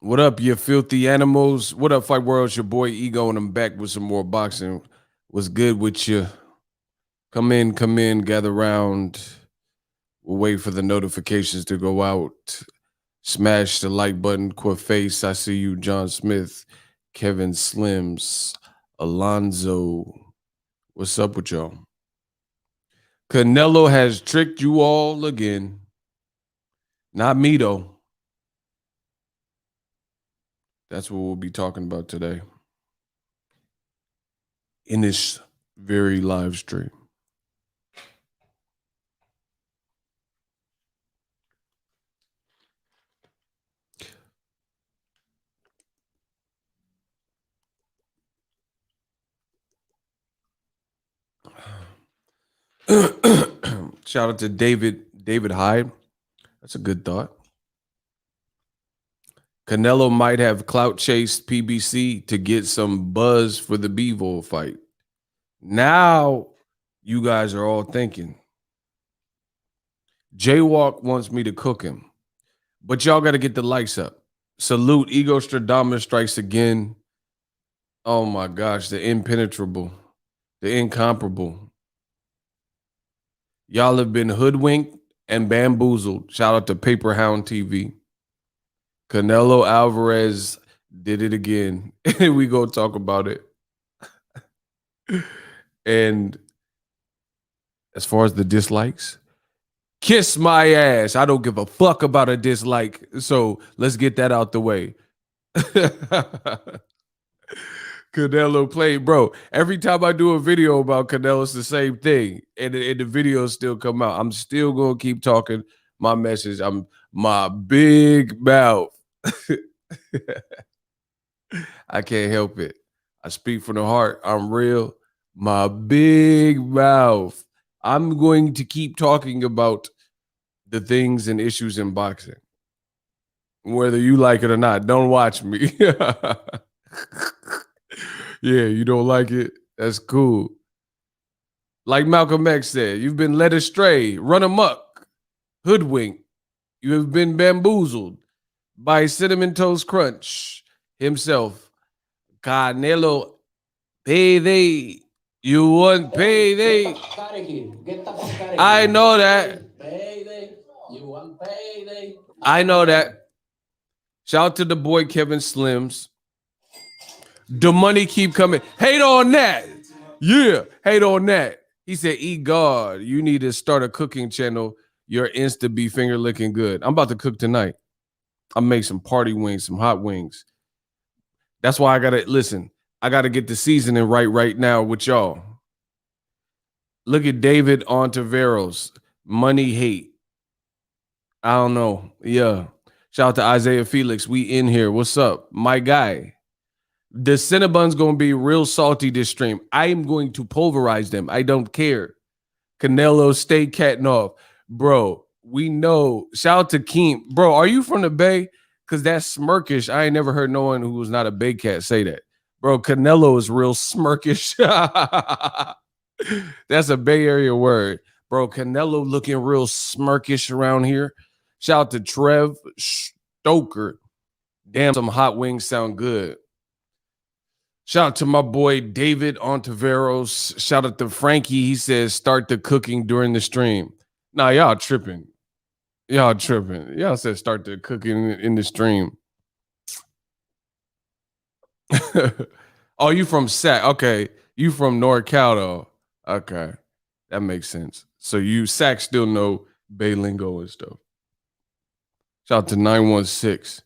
What up, you filthy animals? What up, Fight World? It's your boy Ego, and I'm back with some more boxing. What's good with you? Come in, gather round. We'll wait for the notifications to go out. Smash the like button, Quaface. I see you, John Smith, Kevin Slims, Alonzo. What's up with y'all? Canelo has tricked you all again. Not me, though. That's what we'll be talking about today in this very live stream. Shout out to David Hyde. That's a good thought. Canelo might have clout chased PBC to get some buzz for the Bivol fight. Now you guys are all thinking. Jaywalk wants me to cook him, but y'all got to get the likes up. Salute Ego Stradamus strikes again. Oh my gosh, the impenetrable, the incomparable. Y'all have been hoodwinked and bamboozled. Shout out to Paper Hound TV. Canelo Alvarez did it again. We go talk about it. And as far as the dislikes, kiss my ass. I don't give a fuck about a dislike. So let's get that out the way. Canelo played, bro. Every time I do a video about Canelo, it's the same thing. And the videos still come out. I'm still going to keep talking my message. I'm my big mouth. I can't help it. I speak from the heart. I'm real. My big mouth. I'm going to keep talking about the things and issues in boxing. Whether you like it or not, don't watch me. Yeah, you don't like it? That's cool. Like Malcolm X said, you've been led astray, run amok, hoodwinked. You have been bamboozled by Cinnamon Toast Crunch himself. Canelo, payday. You want payday? I know that. You want payday? I know that. Shout out to the boy Kevin Slims. The money keep coming. Hate on that. Yeah, hate on that. He said, "Eat God. You need to start a cooking channel. Your Insta be finger licking good." I'm about to cook tonight. I'll make some party wings, some hot wings. That's why I gotta listen. I gotta get the seasoning right now with y'all. Look at David Ontiveros. Money hate. I don't know. Yeah. Shout out to Isaiah Felix. We in here. What's up? My guy. The Cinnabon's going to be real salty this stream. I am going to pulverize them. I don't care. Canelo, stay catting off. Bro, we know. Shout out to Keem. Bro, are you from the Bay? Because that's smirkish. I ain't never heard no one who was not a Bay cat say that. Bro, Canelo is real smirkish. That's a Bay Area word. Bro, Canelo looking real smirkish around here. Shout out to Trev Stoker. Damn, some hot wings sound good. Shout out to my boy David Ontiveros. Shout out to Frankie. He says start the cooking during the stream. Nah, y'all tripping. Y'all tripping. Y'all said start the cooking in the stream. Oh, you from Sac? Okay, you from NorCal though. Okay, that makes sense. So you Sac still know Bay lingo and stuff. Shout out to 916.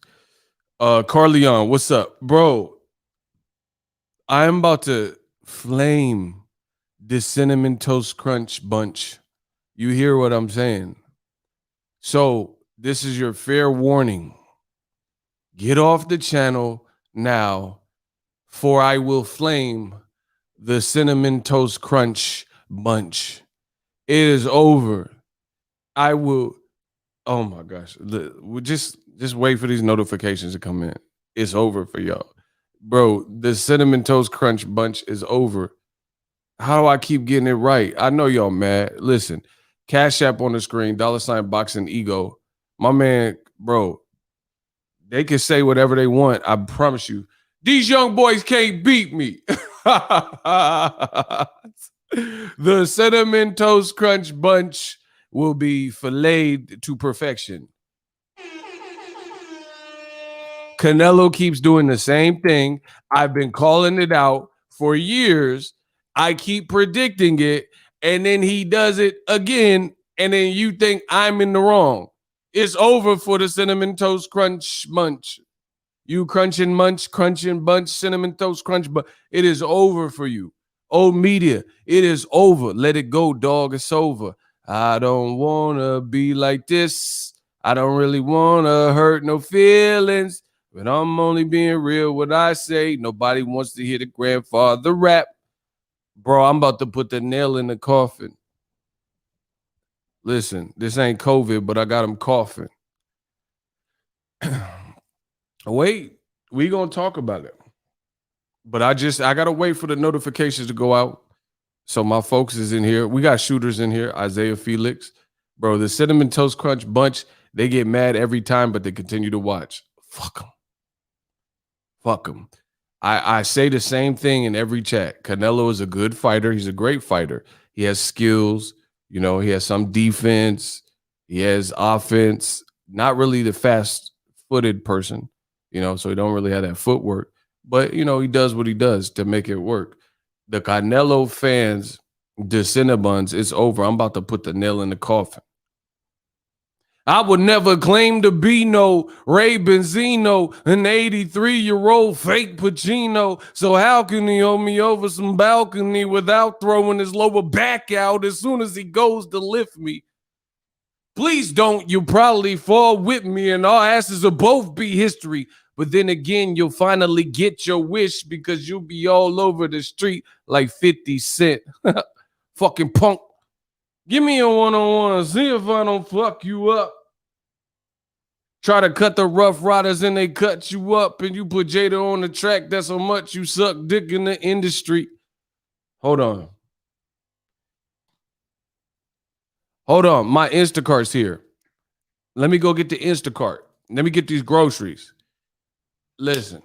Carleon, what's up, bro? I'm about to flame this Cinnamon Toast Crunch bunch. You hear what I'm saying? So this is your fair warning. Get off the channel now, for I will flame the Cinnamon Toast Crunch bunch. It is over. I will. Oh my gosh! Just wait for these notifications to come in. It's over for y'all. Bro, the Cinnamon Toast Crunch bunch is over. How do I keep getting it right? I know y'all mad. Listen, Cash App on the screen, $ Boxing Ego. My man, bro, They can say whatever they want. I promise you. These young boys can't beat me. The Cinnamon Toast Crunch Bunch will be filleted to perfection. Canelo keeps doing the same thing. I've been calling it out for years. I keep predicting it, and then he does it again, and then you think I'm in the wrong. It's over for the Cinnamon Toast Crunch Bunch. You crunching bunch, cinnamon toast crunch, but it is over for you. Old media, it is over. Let it go, dog. It's over. I don't wanna be like this. I don't really wanna hurt no feelings, but I'm only being real. What I say, nobody wants to hear the grandfather rap, bro. I'm about to put the nail in the coffin. Listen, this ain't COVID, but I got him coughing. Wait, we gonna talk about it. But I gotta wait for the notifications to go out. So my folks is in here. We got shooters in here. Isaiah Felix, bro. The Cinnamon Toast Crunch Bunch. They get mad every time, but they continue to watch. Fuck them. Fuck them. I say the same thing in every chat. Canelo is a good fighter. He's a great fighter. He has skills. You know, he has some defense. He has offense. Not really the fast-footed person. You know, so he don't really have that footwork. But, you know, he does what he does to make it work. The Canelo fans, the Cinnabons, it's over. I'm about to put the nail in the coffin. I would never claim to be no Ray Benzino, an 83-year-old fake Pacino. So how can he hold me over some balcony without throwing his lower back out as soon as he goes to lift me? Please don't. You'll probably fall with me and our asses will both be history. But then again, you'll finally get your wish because you'll be all over the street like 50 Cent. Fucking punk. Give me a one-on-one. See if I don't fuck you up. Try to cut the Rough Riders and they cut you up and you put Jada on the track. That's how much you suck dick in the industry. Hold on. Hold on. My Instacart's here. Let me go get the Instacart. Let me get these groceries. Listen.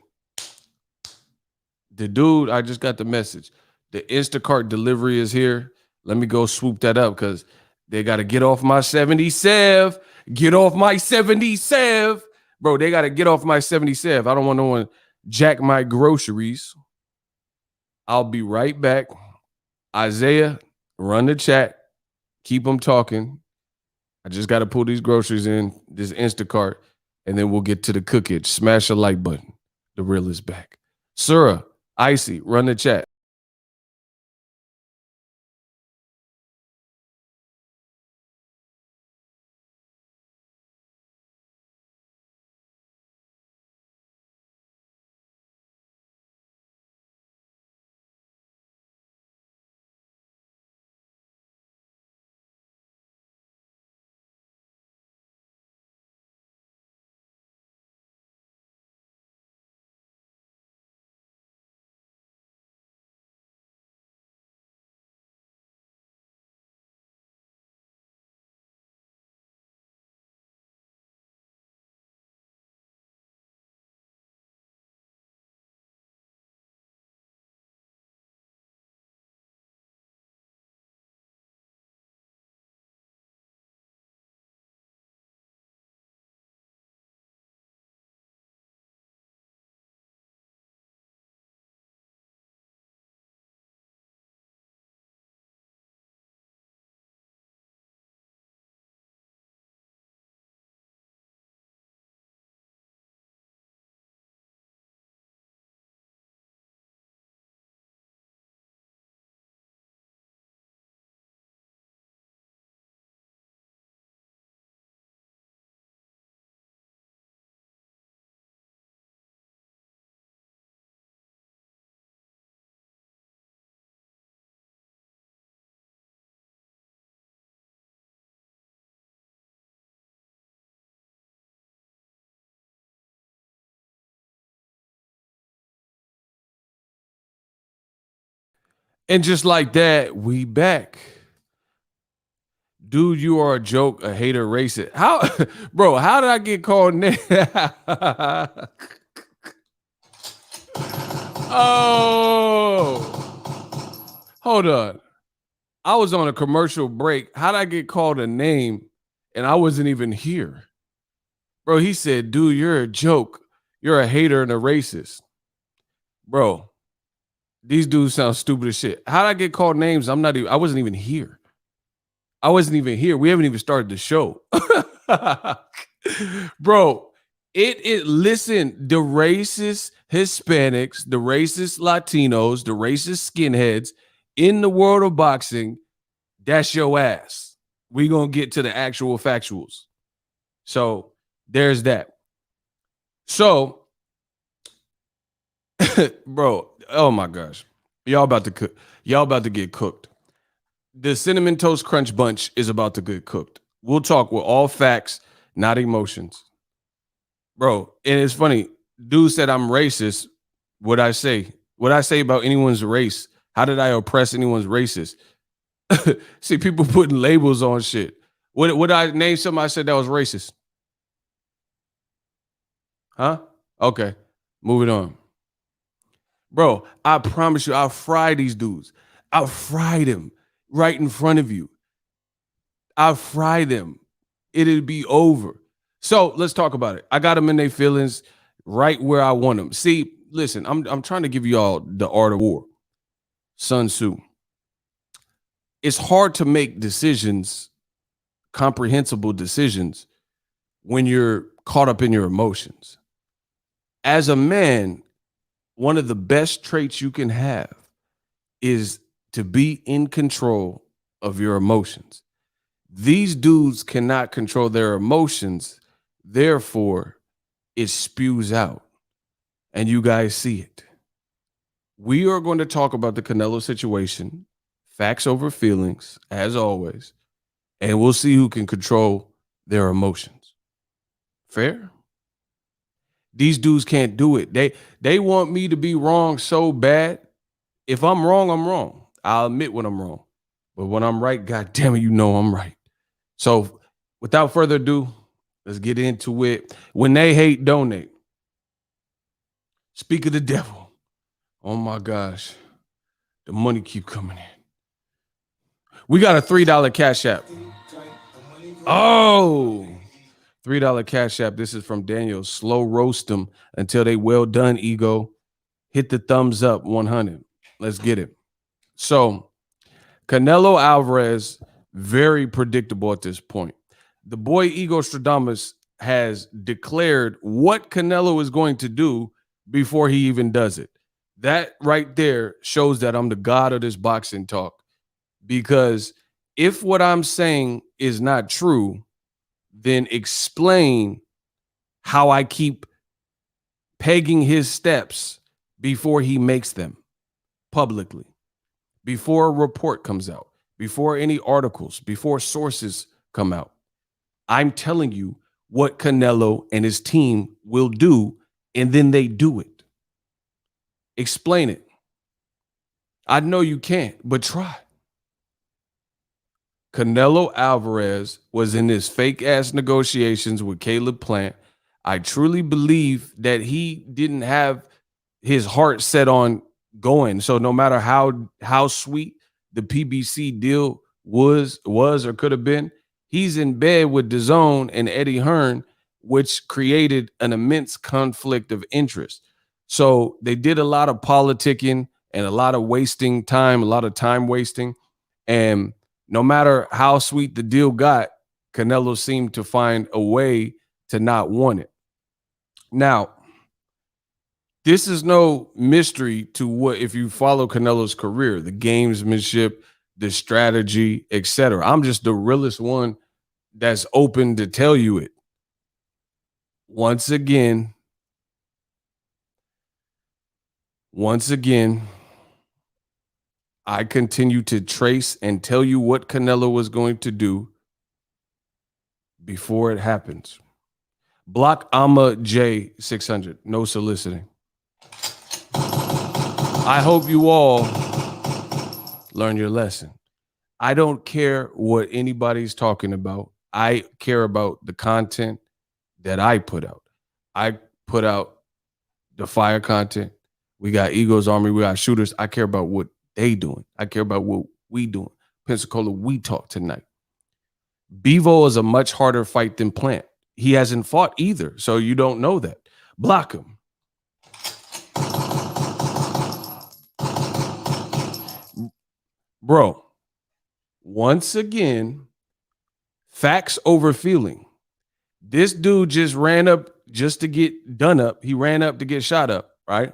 The dude, I just got the message. The Instacart delivery is here. Let me go swoop that up because they got to get off my 77. Get off my 77. Bro, they got to get off my 77. I don't want no one jack my groceries. I'll be right back. Isaiah, run the chat. Keep them talking. I just got to pull these groceries in, this Instacart, and then we'll get to the cookage. Smash a like button. The real is back. Surah, Icy, run the chat. And just like that, we back. Dude, you are a joke, a hater, racist. How, bro? How did I get called? Oh, hold on. I was on a commercial break. How did I get called a name and I wasn't even here? Bro, he said, dude, you're a joke. You're a hater and a racist. Bro, these dudes sound stupid as shit. How did I get called names? I wasn't even here. I wasn't even here. We haven't even started the show. Bro, listen, the racist Hispanics, the racist Latinos, the racist skinheads in the world of boxing, that's your ass. We gonna get to the actual factuals. So there's that. So, bro, oh my gosh, y'all about to cook. Y'all about to get cooked. The Cinnamon Toast Crunch Bunch is about to get cooked. We'll talk with all facts, not emotions. Bro, and it's funny. Dude said I'm racist. What I say? What I say about anyone's race? How did I oppress anyone's racist? See, people putting labels on shit. What I name something I said that was racist? Huh? Okay. Moving on. Bro, I promise you, I'll fry these dudes. I'll fry them right in front of you. I'll fry them. It'll be over. So let's talk about it. I got them in their feelings right where I want them. See, listen, I'm trying to give you all the art of war. Sun Tzu. It's hard to make decisions, comprehensible decisions, when you're caught up in your emotions. As a man, one of the best traits you can have is to be in control of your emotions. These dudes cannot control their emotions. Therefore, it spews out. And you guys see it. We are going to talk about the Canelo situation, facts over feelings, as always. And we'll see who can control their emotions. Fair? These dudes can't do it. They want me to be wrong so bad. If I'm wrong, I'm wrong. I'll admit when I'm wrong. But when I'm right, God damn it, you know I'm right. So without further ado, let's get into it. When they hate, donate. Speak of the devil. Oh my gosh. The money keep coming in. We got a $3 Cash App. Oh, $3 Cash App. This is from Daniel. Slow roast them until they well done, ego. Hit the thumbs up 100. Let's get it. So Canelo Alvarez, very predictable at this point. The boy Ego Stradamus has declared what Canelo is going to do before he even does it. That right there shows that I'm the god of this boxing talk. Because if what I'm saying is not true, then explain how I keep pegging his steps before he makes them publicly, before a report comes out, before any articles, before sources come out. I'm telling you what Canelo and his team will do, and then they do it. Explain it. I know you can't, but try. Canelo Alvarez was in his fake ass negotiations with Caleb Plant. I truly believe that he didn't have his heart set on going. So no matter how sweet the PBC deal was or could have been, he's in bed with DAZN and Eddie Hearn, which created an immense conflict of interest. So they did a lot of politicking and a lot of wasting time, a lot of time wasting. And no matter how sweet the deal got, Canelo seemed to find a way to not want it. Now, this is no mystery to what, if you follow Canelo's career, the gamesmanship, the strategy, etc. I'm just the realest one that's open to tell you it. Once again, I continue to trace and tell you what Canelo was going to do before it happens. Block Amma J 600. No soliciting. I hope you all learn your lesson. I don't care what anybody's talking about. I care about the content that I put out. I put out the fire content. We got Eagles Army. We got shooters. I care about what they doing. I care about what we doing. Pensacola, we talk tonight. Bivol is a much harder fight than Plant. He hasn't fought either, so you don't know that. Block him. Bro, once again, facts over feeling. This dude just ran up just to get done up. He ran up to get shot up, right?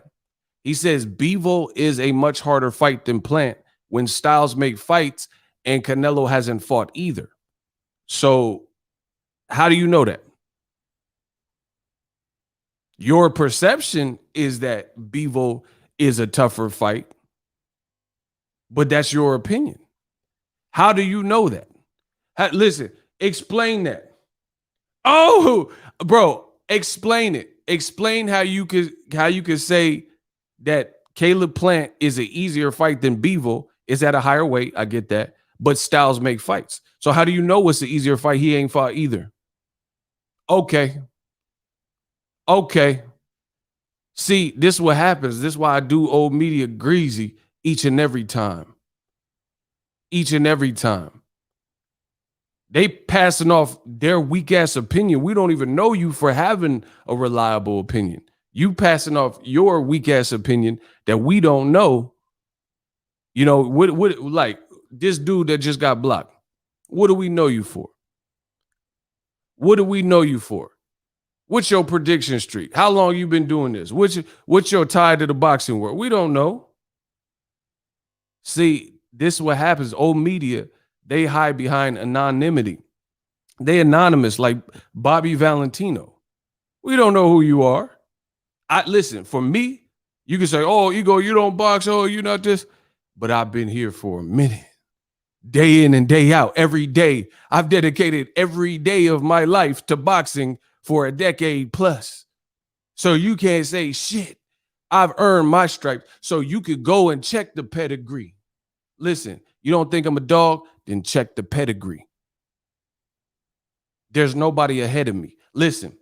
He says Bivol is a much harder fight than Plant when styles make fights and Canelo hasn't fought either. So how do you know that? Your perception is that Bivol is a tougher fight, but that's your opinion. How do you know that? Listen, explain that. Oh, bro, explain it. Explain how you could say that Caleb Plant is an easier fight than Bivol. Is at a higher weight. I get that. But styles make fights. So how do you know what's the easier fight? He ain't fought either. Okay. See, this is what happens. This is why I do old media greasy each and every time. They passing off their weak ass opinion. We don't even know you for having a reliable opinion. You passing off your weak ass opinion that we don't know. You know, what like this dude that just got blocked. What do we know you for? What's your prediction streak? How long you been doing this? What's your tie to the boxing world? We don't know. See, this is what happens. Old media, they hide behind anonymity. They anonymous like Bobby Valentino. We don't know who you are. Listen, for me, you can say, oh, Ego, you don't box. Oh, you're not this. But I've been here for a minute. Day in and day out, every day. I've dedicated every day of my life to boxing for a decade plus. So you can't say shit. I've earned my stripes. So you could go and check the pedigree. Listen, you don't think I'm a dog? Then check the pedigree. There's nobody ahead of me. Listen,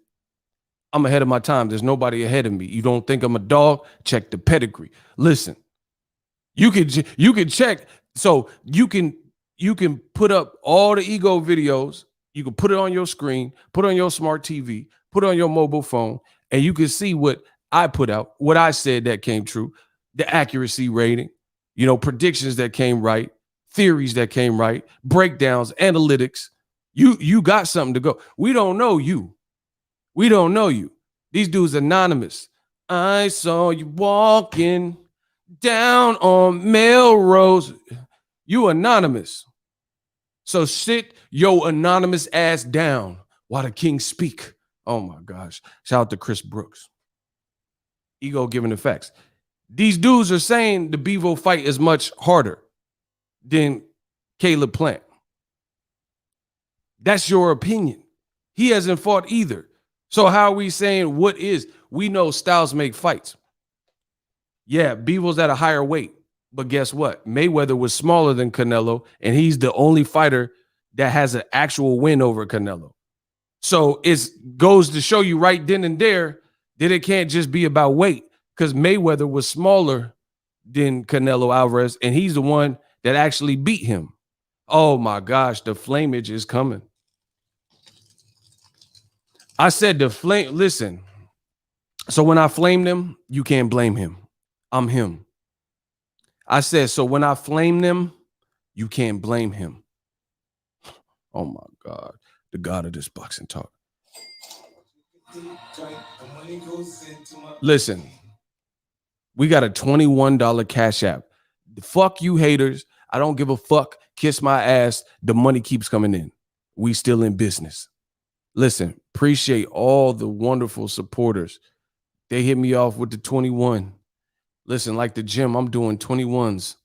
I'm ahead of my time. There's nobody ahead of me. You don't think I'm a dog? Check the pedigree. Listen, you could check. So you can put up all the Ego videos. You can put it on your screen, put on your smart TV, put on your mobile phone, and you can see what I put out, what I said that came true, the accuracy rating, you know, predictions that came right, theories that came right, breakdowns, analytics. You got something to go. We don't know you. These dudes anonymous. I saw you walking down on Melrose. You anonymous. So sit your anonymous ass down while the king speak. Oh my gosh. Shout out to Chris Brooks. Ego giving the facts. These dudes are saying the Bivol fight is much harder than Caleb Plant. That's your opinion. He hasn't fought either. So how are we saying what is? We know styles make fights. Yeah, Bivol's at a higher weight. But guess what? Mayweather was smaller than Canelo, and he's the only fighter that has an actual win over Canelo. So it goes to show you right then and there that it can't just be about weight, because Mayweather was smaller than Canelo Alvarez, and he's the one that actually beat him. Oh my gosh, the flamage is coming. I said the flame, listen. So when I flamed him, you can't blame him. I'm him. I said, so when I flame them, you can't blame him. Oh my God, the God of this boxing talk. Listen, we got a $21 Cash App. Fuck you haters. I don't give a fuck. Kiss my ass. The money keeps coming in. We still in business. Listen, appreciate all the wonderful supporters. They hit me off with the 21. Listen, like the gym, I'm doing 21s.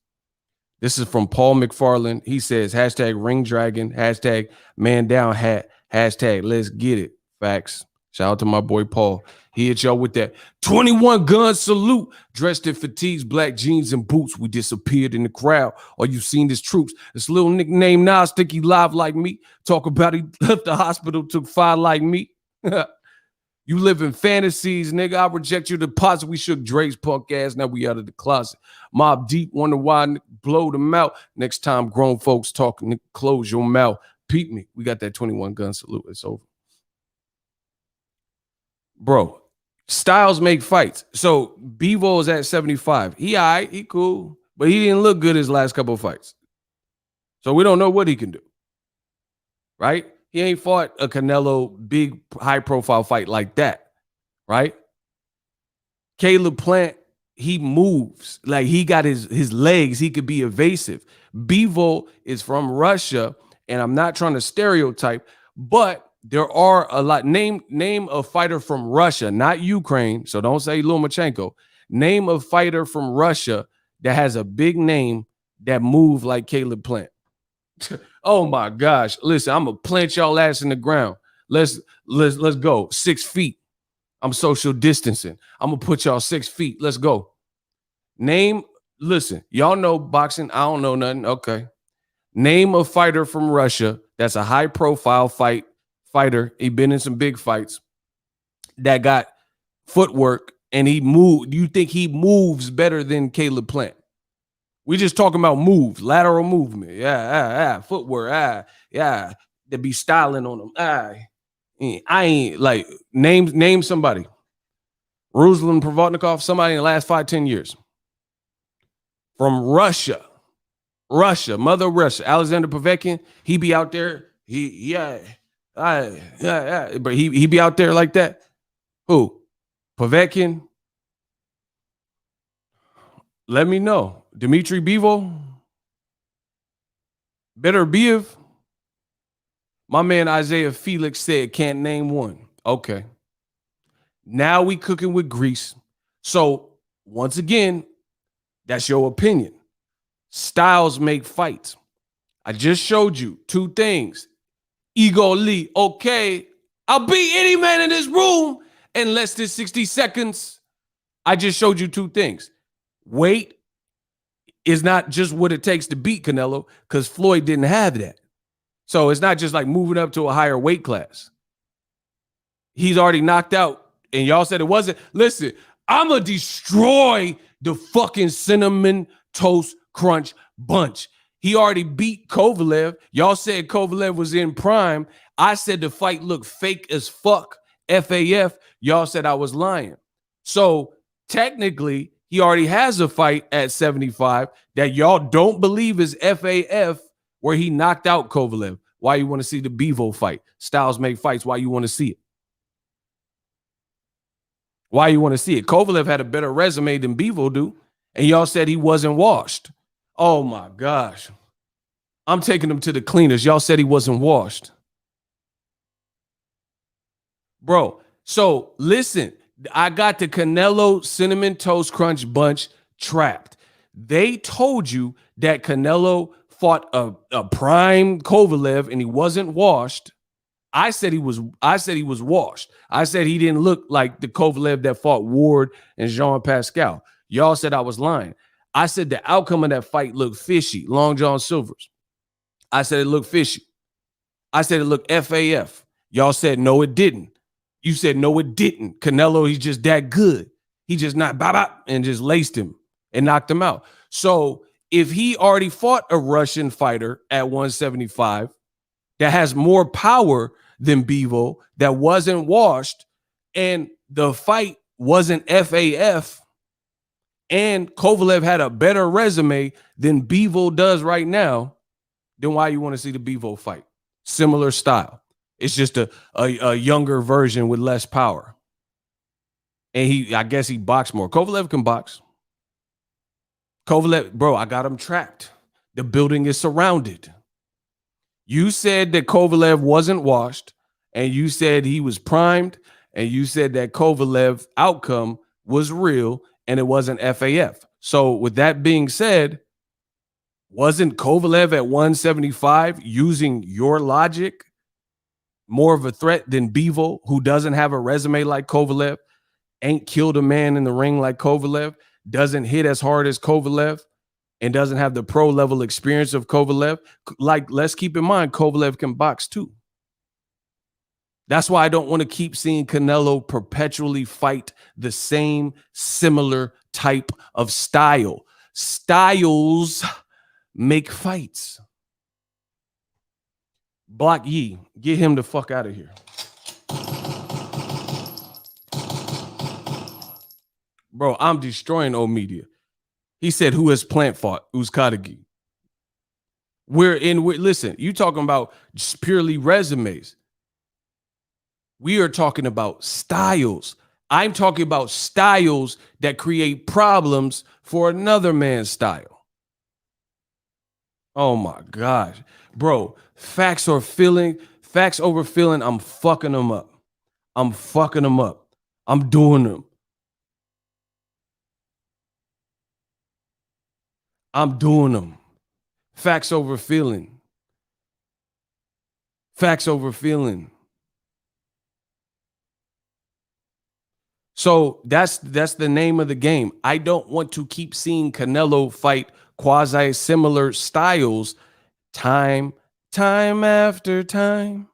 This is from Paul McFarland. He says, hashtag ring dragon, hashtag man down hat, hashtag let's get it. Facts. Shout out to my boy Paul. He hit y'all with that 21 gun salute. Dressed in fatigues, black jeans, and boots. We disappeared in the crowd. All you seen is troops. This little nickname Nas think he live like me. Talk about he left the hospital, took 5 like me. You live in fantasies, nigga. I reject your deposit. We shook Dre's punk ass. Now we out of the closet. Mob Deep, wonder why, blow them out. Next time grown folks talking, nigga, close your mouth. Peep me. We got that 21 gun salute. It's over. Bro, styles make fights. So Bivol is at 75. He all right, he cool, but he didn't look good his last couple of fights. So we don't know what he can do. Right? He ain't fought a Canelo big high-profile fight like that, right? Caleb Plant, he moves. Like, he got his legs. He could be evasive. Bivol is from Russia, and I'm not trying to stereotype, but there are a lot. Name a fighter from Russia, not Ukraine, so don't say Lomachenko. Name a fighter from Russia that has a big name that move like Caleb Plant. Oh my gosh. Listen, I'm gonna plant y'all ass in the ground. Let's go. 6 feet. I'm social distancing. I'm gonna put y'all 6 feet. Let's go. Listen, y'all know boxing. I don't know nothing. Okay. Name a fighter from Russia that's a high profile fighter. He been in some big fights that got footwork and he moved. You think he moves better than Caleb Plant? We just talking about moves, lateral movement. Footwork. They be styling on them. I ain't like name somebody. Ruslan Provodnikov, somebody in the last 5-10 years. From Russia. Mother Russia. Alexander Povetkin, he be out there. But he be out there like that. Who? Povetkin? Let me know. Dmitry Bivol? Better Biev? My man Isaiah Felix said can't name one. Okay. Now we cooking with grease. So once again, that's your opinion. Styles make fights. I just showed you 2 things. Ego Lee, okay. I'll beat any man in this room in less than 60 seconds. I just showed you 2 things. Weight is not just what it takes to beat Canelo because Floyd didn't have that. So it's not just like moving up to a higher weight class. He's already knocked out. And y'all said it wasn't. Listen, I'm going to destroy the fucking Cinnamon Toast Crunch bunch. He already beat Kovalev. Y'all said Kovalev was in prime. I said the fight looked fake as fuck. FAF. Y'all said I was lying. So technically, he already has a fight at 75 that y'all don't believe is FAF where he knocked out Kovalev. Why you want to see the Bivol fight? Styles make fights. Why you want to see it? Why you want to see it? Kovalev had a better resume than Bivol do, and y'all said he wasn't washed. Oh my gosh. I'm taking him to the cleaners. Y'all said he wasn't washed. Bro, so listen. I got the Canelo Cinnamon Toast Crunch bunch trapped. They told you that Canelo fought a prime Kovalev and he wasn't washed. I said he was washed. I said he didn't look like the Kovalev that fought Ward and Jean Pascal. Y'all said I was lying. I said the outcome of that fight looked fishy. Long John Silver's. I said it looked fishy. I said it looked FAF. Y'all said no, it didn't. You said, no, it didn't. Canelo, he's just that good. He just not bop and just laced him and knocked him out. So if he already fought a Russian fighter at 175 that has more power than Bivol, that wasn't washed, and the fight wasn't FAF, and Kovalev had a better resume than Bivol does right now, then why you want to see the Bivol fight? Similar style. It's just a younger version with less power. And I guess he boxed more. Kovalev can box. Kovalev, bro, I got him trapped. The building is surrounded. You said that Kovalev wasn't washed, and you said he was primed, and you said that Kovalev outcome was real, and it wasn't FAF. So with that being said, wasn't Kovalev at 175 using your logic more of a threat than Bivol, who doesn't have a resume like Kovalev, ain't killed a man in the ring like Kovalev, doesn't hit as hard as Kovalev, and doesn't have the pro level experience of Kovalev. Like, let's keep in mind, Kovalev can box too. That's why I don't want to keep seeing Canelo perpetually fight the same similar type of style. Styles make fights. Block Yee, get him the fuck out of here. Bro, I'm destroying old media. He said, who has plant fought? Uzkadagi. Listen, you talking about just purely resumes. We are talking about styles. I'm talking about styles that create problems for another man's style. Oh my gosh. Bro, facts over feeling, I'm fucking them up. I'm doing them. Facts over feeling. So that's the name of the game. I don't want to keep seeing Canelo fight quasi-similar styles time after time.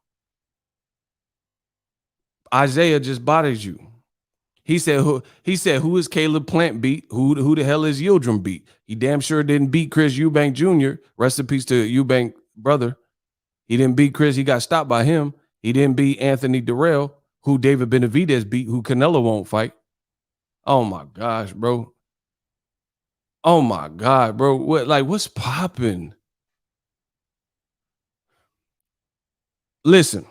Isaiah just bothered you. He said, who is Caleb Plant beat? Who the hell is Yildirim beat? He damn sure didn't beat Chris Eubank Jr. Rest in peace to Eubank brother. He didn't beat Chris. He got stopped by him. He didn't beat Anthony Durrell, who David Benavidez beat, who Canelo won't fight. Oh my gosh, bro. Oh my God, bro. What's popping? Listen,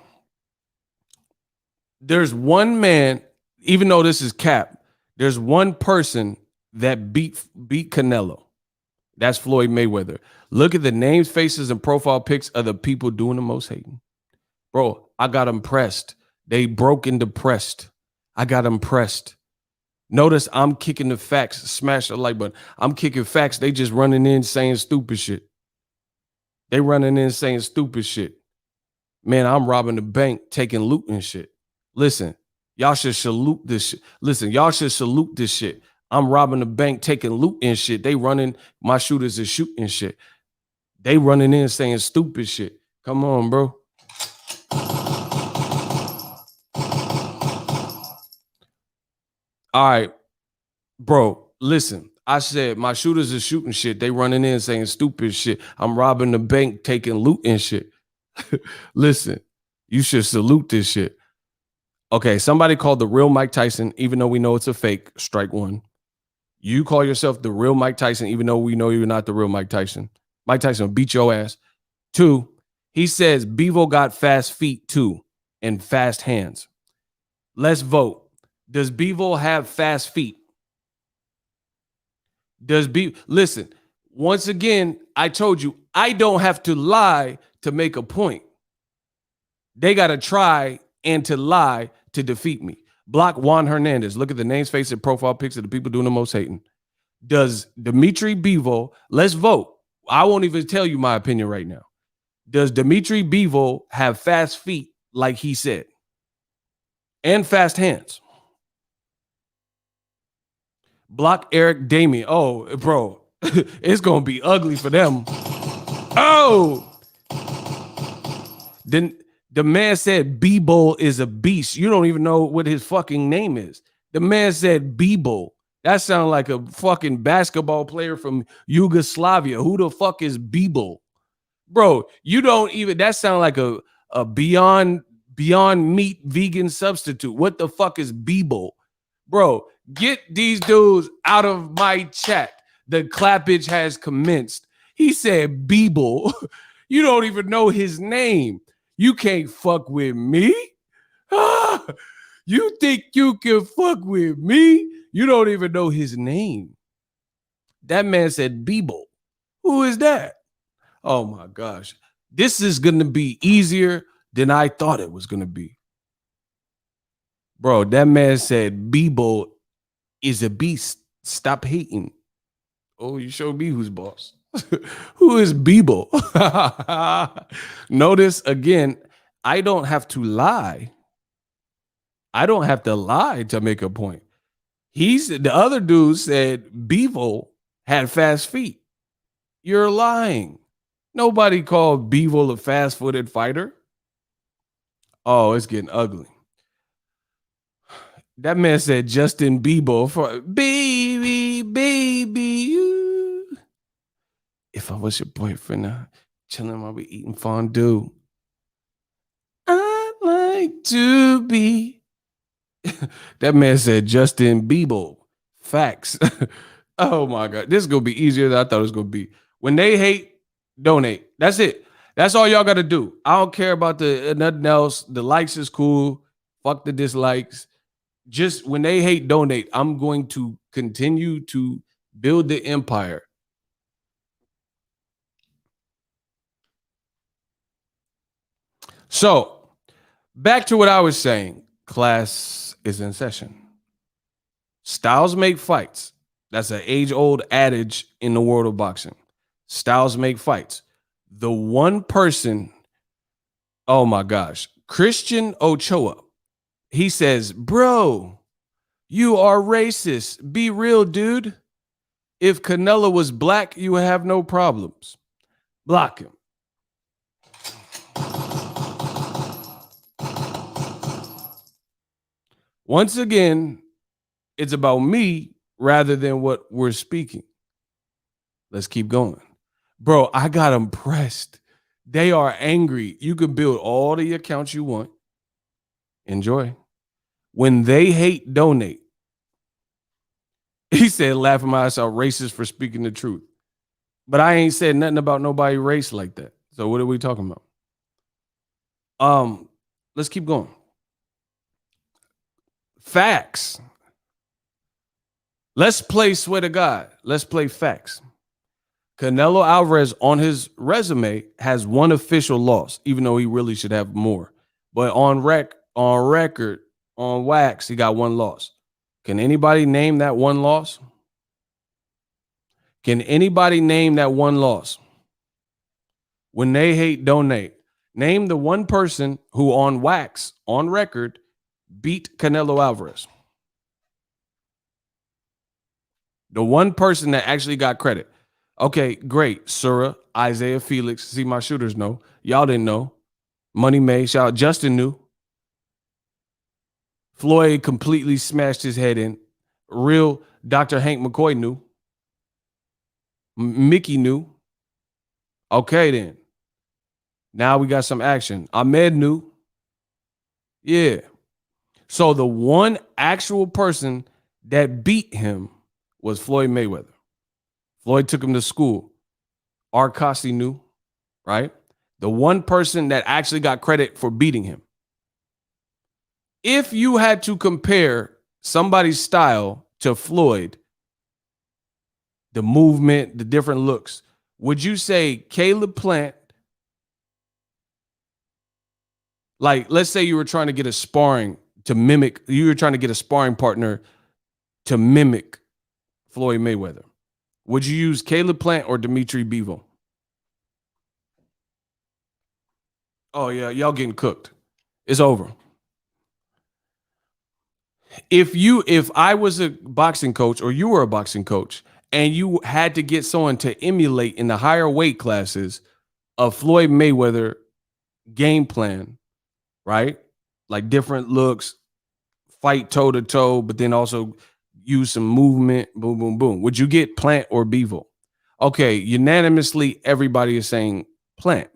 there's one man, even though this is cap, there's one person that beat Canelo. That's Floyd Mayweather. Look at the names, faces, and profile pics of the people doing the most hating. Bro, I got impressed. They broke and depressed. I got impressed. Notice I'm kicking the facts. Smash the like button. I'm kicking facts. They just running in saying stupid shit. Man, I'm robbing the bank, taking loot and shit. Listen, y'all should salute this shit. I'm robbing the bank, taking loot and shit. They running, my shooters are shooting shit. They running in saying stupid shit. Come on, bro. All right, bro, listen. I said my shooters are shooting shit. They running in saying stupid shit. I'm robbing the bank, taking loot and shit. Listen, you should salute this shit. Okay, somebody called the real Mike Tyson, even though we know it's a fake. Strike one. You call yourself the real Mike Tyson, even though we know you're not the real Mike Tyson. Mike Tyson will beat your ass. Two, he says Bivol got fast feet too and fast hands. Let's vote. Does Bivol have fast feet? Listen, once again, I told you, I don't have to lie to make a point. They got to try and to lie to defeat me. Block Juan Hernandez. Look at the names, face, and profile pics of the people doing the most hating. Does Dimitri Bivol, let's vote. I won't even tell you my opinion right now. Does Dimitri Bivol have fast feet like he said? And fast hands? Block Eric Damien. Oh, bro, it's going to be ugly for them. Oh, then the man said Bivol is a beast. You don't even know what his fucking name is. The man said Bivol. That sounds like a fucking basketball player from Yugoslavia. Who the fuck is Bivol? Bro, you don't even, that sounds like a beyond meat vegan substitute. What the fuck is Bivol? Bro, get these dudes out of my chat. The clappage has commenced. He said Bivol. You don't even know his name. You can't fuck with me? You think you can fuck with me? You don't even know his name. That man said Bivol. Who is that? Oh my gosh. This is going to be easier than I thought it was going to be. Bro, that man said Bivol is a beast. Stop hating. Oh, you showed me who's boss. Who is Bivol? Notice again, I don't have to lie. I don't have to lie to make a point. The other dude said Bivol had fast feet. You're lying. Nobody called Bivol a fast-footed fighter. Oh, it's getting ugly. That man said Justin Bieber for baby. If I was your boyfriend, chilling while we eating fondue. I'd like to be. That man said Justin Bieber. Facts. Oh my God. This is going to be easier than I thought it was going to be. When they hate, donate. That's it. That's all y'all got to do. I don't care about the nothing else. The likes is cool. Fuck the dislikes. Just when they hate, donate. I'm going to continue to build the empire. So, back to what I was saying. Class is in session. Styles make fights. That's an age-old adage in the world of boxing. Styles make fights. The one person, oh my gosh, Christian Ochoa, he says, bro, you are racist. Be real, dude. If Canelo was black, you would have no problems. Block him. Once again, it's about me rather than what we're speaking. Let's keep going. Bro, I got them pressed. They are angry. You can build all the accounts you want. Enjoy. When they hate, donate. He said, laughing my ass out, racist for speaking the truth. But I ain't said nothing about nobody race like that. So what are we talking about? Let's keep going. Facts. Let's play swear to God. Let's play facts. Canelo Alvarez on his resume has one official loss, even though he really should have more. But on record, on wax, he got one loss. Can anybody name that one loss? Can anybody name that one loss? When they hate, donate. Name the one person who on wax, on record, beat Canelo Alvarez. The one person that actually got credit. Okay, great. Surah, Isaiah Felix. See, my shooters know. Y'all didn't know. Money May, shout out. Justin knew. Floyd completely smashed his head in. Real Dr. Hank McCoy knew. Mickey knew. Okay, then. Now we got some action. Ahmed knew. Yeah. So the one actual person that beat him was Floyd Mayweather. Floyd took him to school. Arkasi knew, right? The one person that actually got credit for beating him. If you had to compare somebody's style to Floyd, the movement, the different looks, would you say Caleb Plant, like let's say you were trying to get a sparring to mimic, you were trying to get a sparring partner to mimic Floyd Mayweather. Would you use Caleb Plant or Dimitri Bivol? Oh, yeah, y'all getting cooked. It's over. If I was a boxing coach or you were a boxing coach and you had to get someone to emulate in the higher weight classes a Floyd Mayweather game plan, right? Like different looks, fight toe to toe, but then also use some movement, boom, boom, boom. Would you get Plant or Bivol? Okay, unanimously, everybody is saying Plant.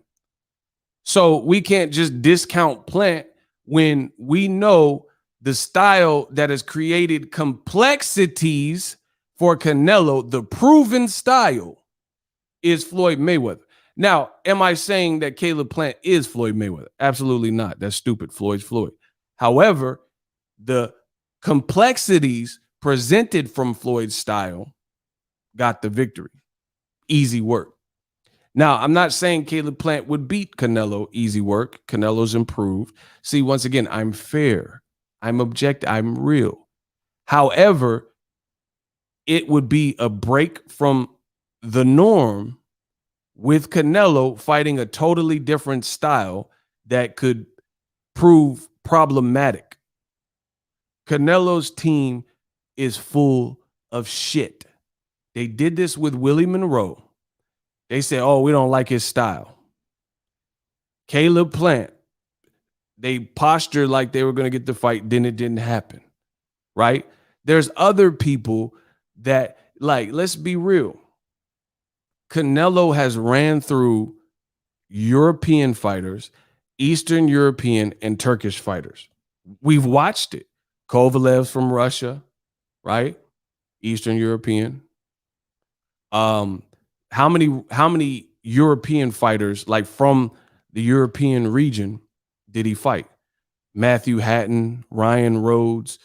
So we can't just discount Plant when we know the style that has created complexities for Canelo, the proven style, is Floyd Mayweather. Now, am I saying that Caleb Plant is Floyd Mayweather? Absolutely not. That's stupid. Floyd's Floyd. However, the complexities presented from Floyd's style got the victory. Easy work. Now, I'm not saying Caleb Plant would beat Canelo. Easy work. Canelo's improved. See, once again, I'm fair. I'm objective. I'm real. However, it would be a break from the norm with Canelo fighting a totally different style that could prove problematic. Canelo's team is full of shit. They did this with Willie Monroe. They said, oh, we don't like his style. Caleb Plant, they postured like they were going to get the fight, then it didn't happen, right? There's other people that, like, let's be real. Canelo has ran through European fighters, Eastern European and Turkish fighters. We've watched it. Kovalev's from Russia, right? Eastern European. How many European fighters, like from the European region, did he fight? Matthew Hatton, Ryan Rhodes,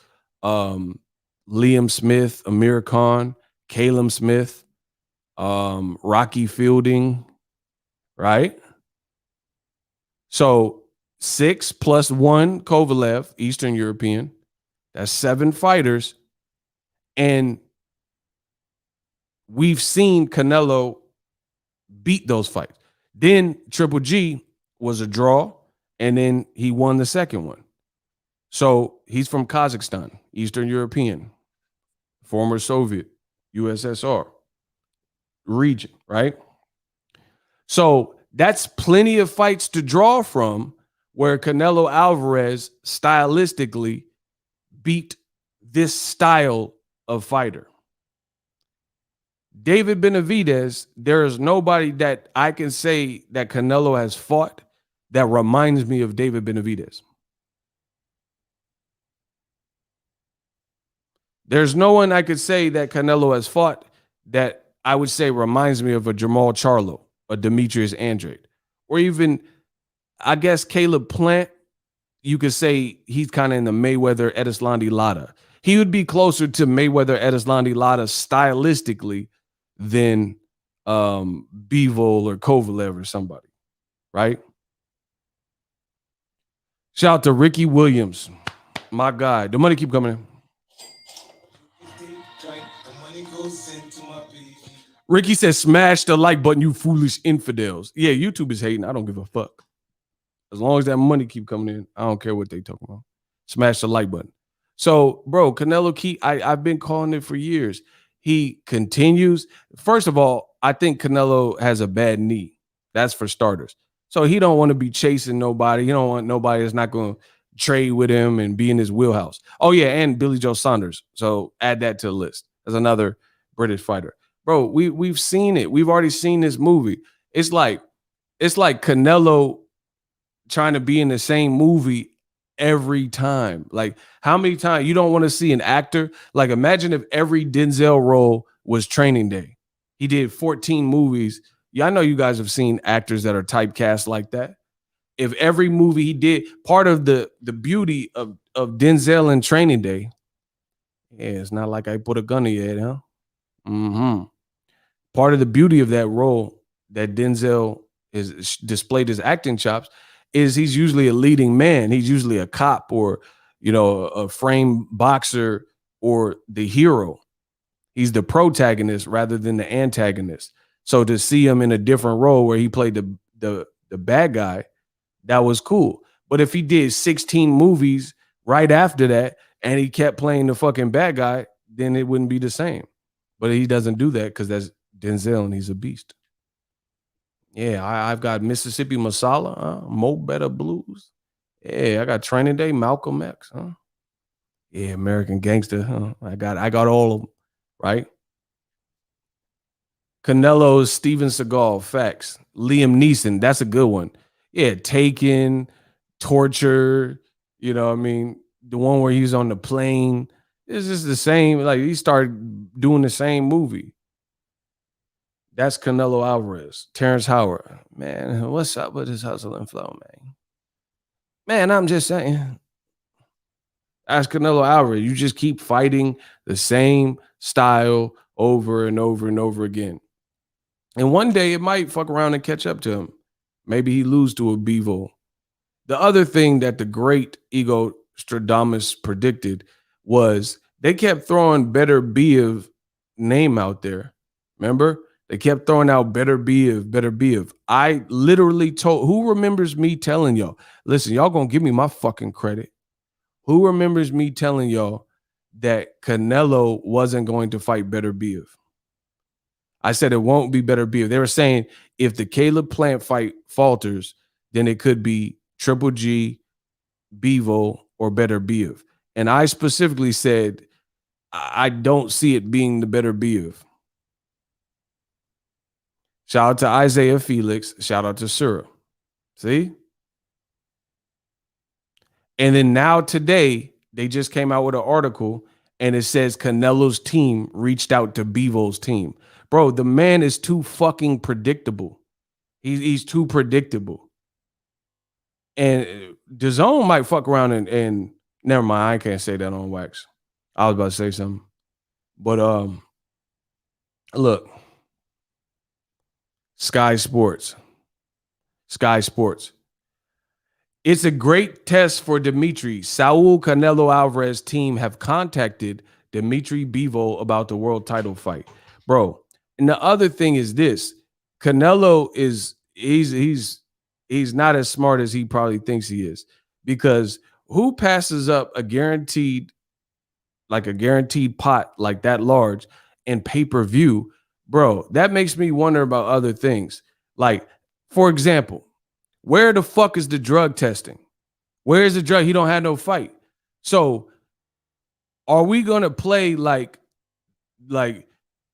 Liam Smith, Amir Khan, Caleb Smith, Rocky Fielding, right? So 6 plus 1 Kovalev, Eastern European, that's 7 fighters. And we've seen Canelo beat those fights. Then Triple G was a draw, and then he won the second one. So he's from Kazakhstan, Eastern European, former Soviet, USSR region, right? So that's plenty of fights to draw from where Canelo Alvarez stylistically beat this style of fighter. David Benavidez, there is nobody that I can say that Canelo has fought that reminds me of David Benavidez. There's no one I could say that Canelo has fought that I would say reminds me of a Jamal Charlo, a Demetrius Andrade, or even, I guess, Caleb Plant. You could say he's kind of in the Mayweather Edeslandi Lara. He would be closer to Mayweather Edeslandi Lara stylistically than Bivol or Kovalev or somebody, right? Shout out to Ricky Williams, my guy. The money keep coming in. Ricky says, smash the like button, you foolish infidels. Yeah, YouTube is hating. I don't give a fuck. As long as that money keep coming in, I don't care what they talking about. Smash the like button. So, bro, Canelo I've been calling it for years. He continues. First of all, I think Canelo has a bad knee. That's for starters. So he don't want to be chasing nobody. He don't want nobody that's not going to trade with him and be in his wheelhouse. Oh, yeah, and Billy Joe Saunders. So add that to the list as another British fighter. Bro, we've seen it. We've already seen this movie. It's like Canelo trying to be in the same movie every time. Like, how many times you don't want to see an actor? Like, imagine if every Denzel role was Training Day. He did 14 movies. Yeah, I know you guys have seen actors that are typecast like that. If every movie he did, part of the beauty of Denzel in Training Day, yeah, it's not like I put a gun in your head, huh? Mm-hmm. Part of the beauty of that role that Denzel is displayed his acting chops is he's usually a leading man. He's usually a cop or, a frame boxer or the hero. He's the protagonist rather than the antagonist. So to see him in a different role where he played the bad guy, that was cool. But if he did 16 movies right after that and he kept playing the fucking bad guy, then it wouldn't be the same. But he doesn't do that because that's Denzel and he's a beast. Yeah, I've got Mississippi Masala, Mo Better Blues. Yeah, I got Training Day, Malcolm X, huh? Yeah, American Gangster, huh? I got all of them, right? Canelo's Steven Seagal, facts. Liam Neeson, that's a good one. Yeah, Taken, Torture, you know what I mean? The one where he's on the plane. It's just the same. Like, he started doing the same movie. That's Canelo Alvarez. Terrence Howard. Man, what's up with this hustle and flow, man? Man, I'm just saying. That's Canelo Alvarez. You just keep fighting the same style over and over and over again. And one day it might fuck around and catch up to him. Maybe he lose to a Bivol. The other thing that the great Ego Stradamus predicted was they kept throwing Better Biev name out there. Remember? They kept throwing out better Biv, better Biv. I literally told, who remembers me telling y'all, listen, y'all gonna give me my fucking credit. Who remembers me telling y'all that Canelo wasn't going to fight better Biv? I said it won't be better Biv. They were saying if the Caleb Plant fight falters, then it could be Triple G, Bivol, or better Biv. And I specifically said, I don't see it being the better Biv. Shout out to Isaiah Felix. Shout out to Surah. See? And then now today, they just came out with an article and it says Canelo's team reached out to Bivol's team. Bro, the man is too fucking predictable. He's too predictable. And DAZN might fuck around and never mind, I can't say that on wax. I was about to say something. But look, Sky Sports. It's a great test for Dimitri. Saul Canelo Alvarez team have contacted Dimitri Bivol about the world title fight. Bro, and the other thing is this. Canelo is he's not as smart as he probably thinks he is, because who passes up a guaranteed pot like that large and pay-per-view? Bro, that makes me wonder about other things. Like, for example, where the fuck is the drug testing? Where is the drug? He don't have no fight. So are we going to play like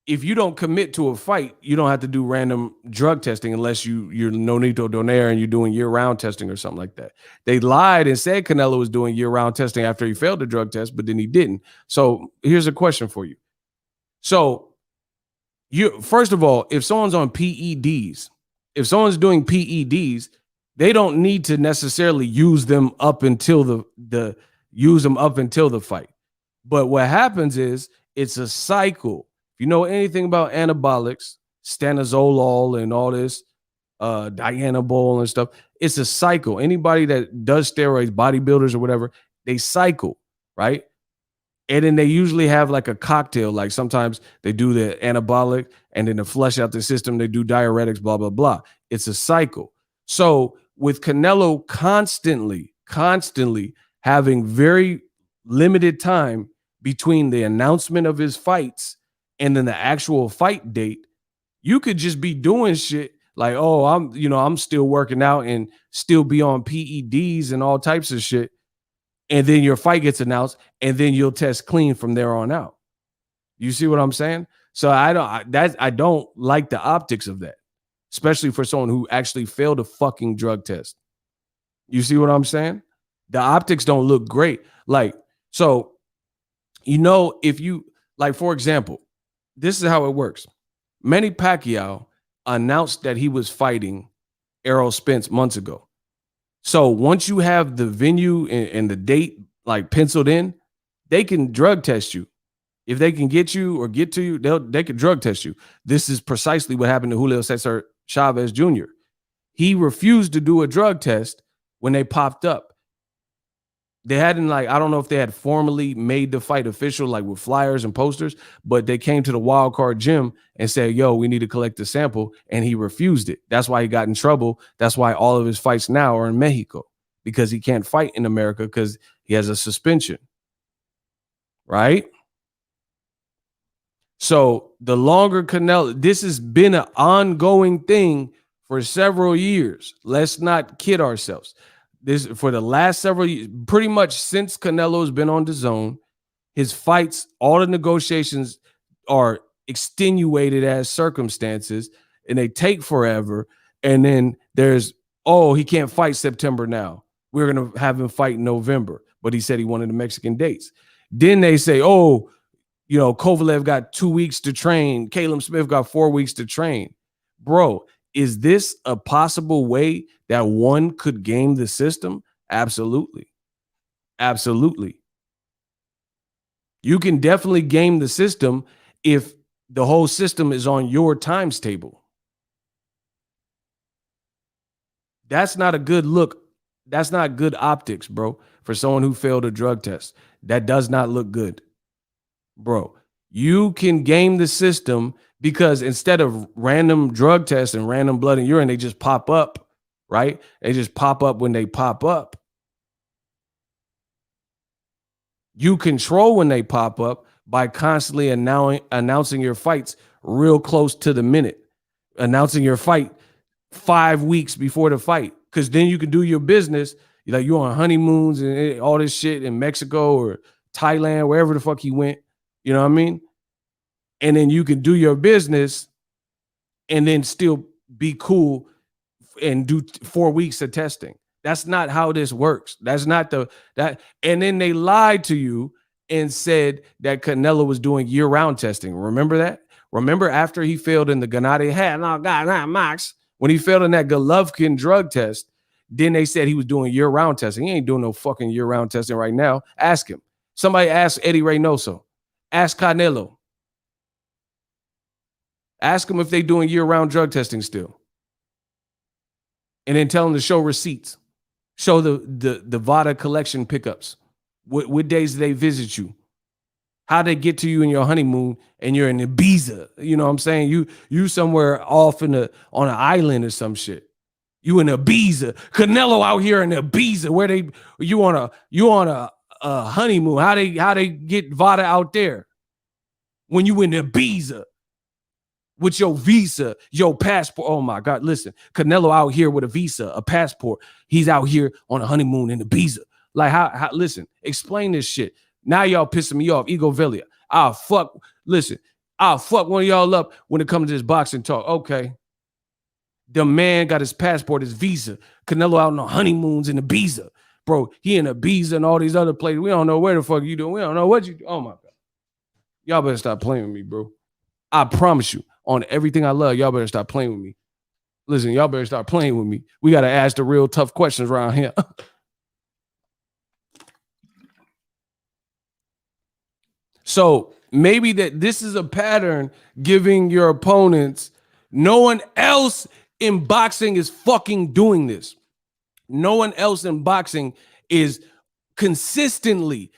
if you don't commit to a fight, you don't have to do random drug testing unless you're nonito donaire and you're doing year-round testing or something like that. They lied and said Canelo was doing year-round testing after he failed the drug test, but then he didn't. So here's a question for you. So you, first of all, if someone's on PEDs, if someone's doing PEDs, they don't need to necessarily use them up until the fight. But what happens is it's a cycle. If you know anything about anabolics, stanozolol and all this, Dianabol and stuff, it's a cycle. Anybody that does steroids, bodybuilders or whatever, they cycle, right? And then they usually have like a cocktail. Like sometimes they do the anabolic and then to flush out the system, they do diuretics, blah, blah, blah. It's a cycle. So with Canelo constantly having very limited time between the announcement of his fights and then the actual fight date, you could just be doing shit like, oh, I'm still working out and still be on PEDs and all types of shit. And then your fight gets announced and then you'll test clean from there on out. You see what I'm saying? So I don't like the optics of that, especially for someone who actually failed a fucking drug test. You see what I'm saying? The optics don't look great. Like, so, if you, like, for example, this is how it works. Manny Pacquiao announced that he was fighting Errol Spence months ago. So once you have the venue and the date like penciled in, they can drug test you. If they can get you or get to you, they can drug test you. This is precisely what happened to Julio Cesar Chavez Jr. He refused to do a drug test when they popped up. They hadn't, I don't know if they had formally made the fight official, like with flyers and posters, but they came to the wild card gym and said, yo, we need to collect the sample. And he refused it. That's why he got in trouble. That's why all of his fights now are in Mexico, because he can't fight in America because he has a suspension. Right? So the longer Canelo, this has been an ongoing thing for several years. Let's not kid ourselves. This for the last several years, pretty much since Canelo's been on DAZN, his fights, all the negotiations are extenuated as circumstances and they take forever. And then there's, oh, he can't fight September now. We're going to have him fight in November, but he said he wanted the Mexican dates. Then they say, oh, Kovalev got 2 weeks to train. Caleb Smith got 4 weeks to train. Bro, is this a possible way that one could game the system? Absolutely. Absolutely. You can definitely game the system if the whole system is on your times table. That's not a good look. That's not good optics, bro, for someone who failed a drug test. That does not look good. Bro, you can game the system because instead of random drug tests and random blood and urine, they just pop up, right? They just pop up when they pop up. You control when they pop up by constantly announcing your fights real close to the minute, announcing your fight 5 weeks before the fight, because then you can do your business. Like you're on honeymoons and all this shit in Mexico or Thailand, wherever the fuck he went. You know what I mean? And then you can do your business and then still be cool and do 4 weeks of testing. That's not how this works. That's not that. And then they lied to you and said that Canelo was doing year-round testing. Remember that? Remember after he failed in the Gennady Max, when he failed in that Golovkin drug test, then they said he was doing year-round testing. He ain't doing no fucking year-round testing right now. Ask him. Somebody ask Eddie Reynoso. Ask Canelo. Ask them if they doing year-round drug testing still. And then tell them to show receipts. Show the VADA collection pickups. What days do they visit you? How they get to you in your honeymoon and you're in Ibiza. You know what I'm saying? You somewhere off on an island or some shit. You in Ibiza. Canelo out here in Ibiza. Where you on a honeymoon. How they get VADA out there? When you in Ibiza. With your visa, your passport. Oh my God, listen. Canelo out here with a visa, a passport. He's out here on a honeymoon in Ibiza. Like how listen, explain this shit. Now y'all pissing me off. Ego Velia. I'll fuck one of y'all up when it comes to this boxing talk. Okay. The man got his passport, his visa. Canelo out on honeymoons in Ibiza. Bro, he in Ibiza and all these other places. We don't know where the fuck you doing. We don't know what you do. Oh my God. Y'all better stop playing with me, bro. I promise you. On everything I love, y'all better stop playing with me. Listen, y'all better start playing with me. We got to ask the real tough questions around here. So maybe that this is a pattern giving your opponents. No one else in boxing is fucking doing this. No one else in boxing is consistently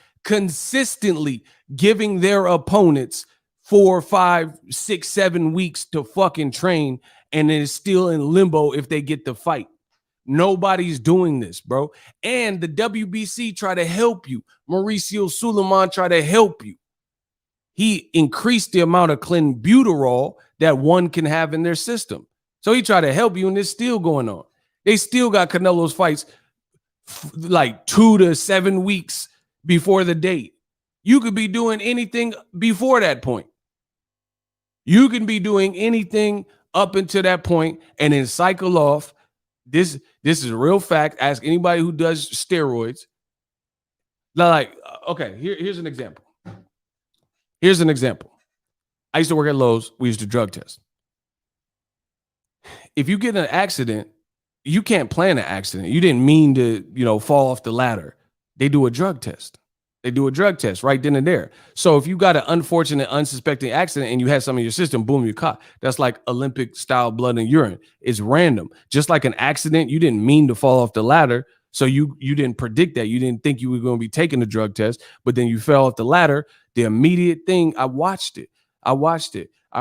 giving their opponents 4, 5, 6, 7 weeks to fucking train, and then it's still in limbo if they get the fight. Nobody's doing this, bro. And the WBC try to help you. Mauricio Suleiman try to help you. He increased the amount of clenbuterol that one can have in their system. So he tried to help you, and it's still going on. They still got Canelo's fights like 2 to 7 weeks before the date. You could be doing anything before that point. You can be doing anything up until that point and then cycle off. This is a real fact. Ask anybody who does steroids. Like, okay, here's an example. Here's an example. I used to work at Lowe's. We used to drug test. If you get in an accident, you can't plan an accident. You didn't mean to, fall off the ladder. They do a drug test. They do a drug test right then and there. So if you got an unfortunate, unsuspecting accident and you had some in your system, boom, you're caught. That's like Olympic style blood and urine. It's random. Just like an accident, you didn't mean to fall off the ladder. So you didn't predict that. You didn't think you were going to be taking the drug test, but then you fell off the ladder. The immediate thing, I watched it. I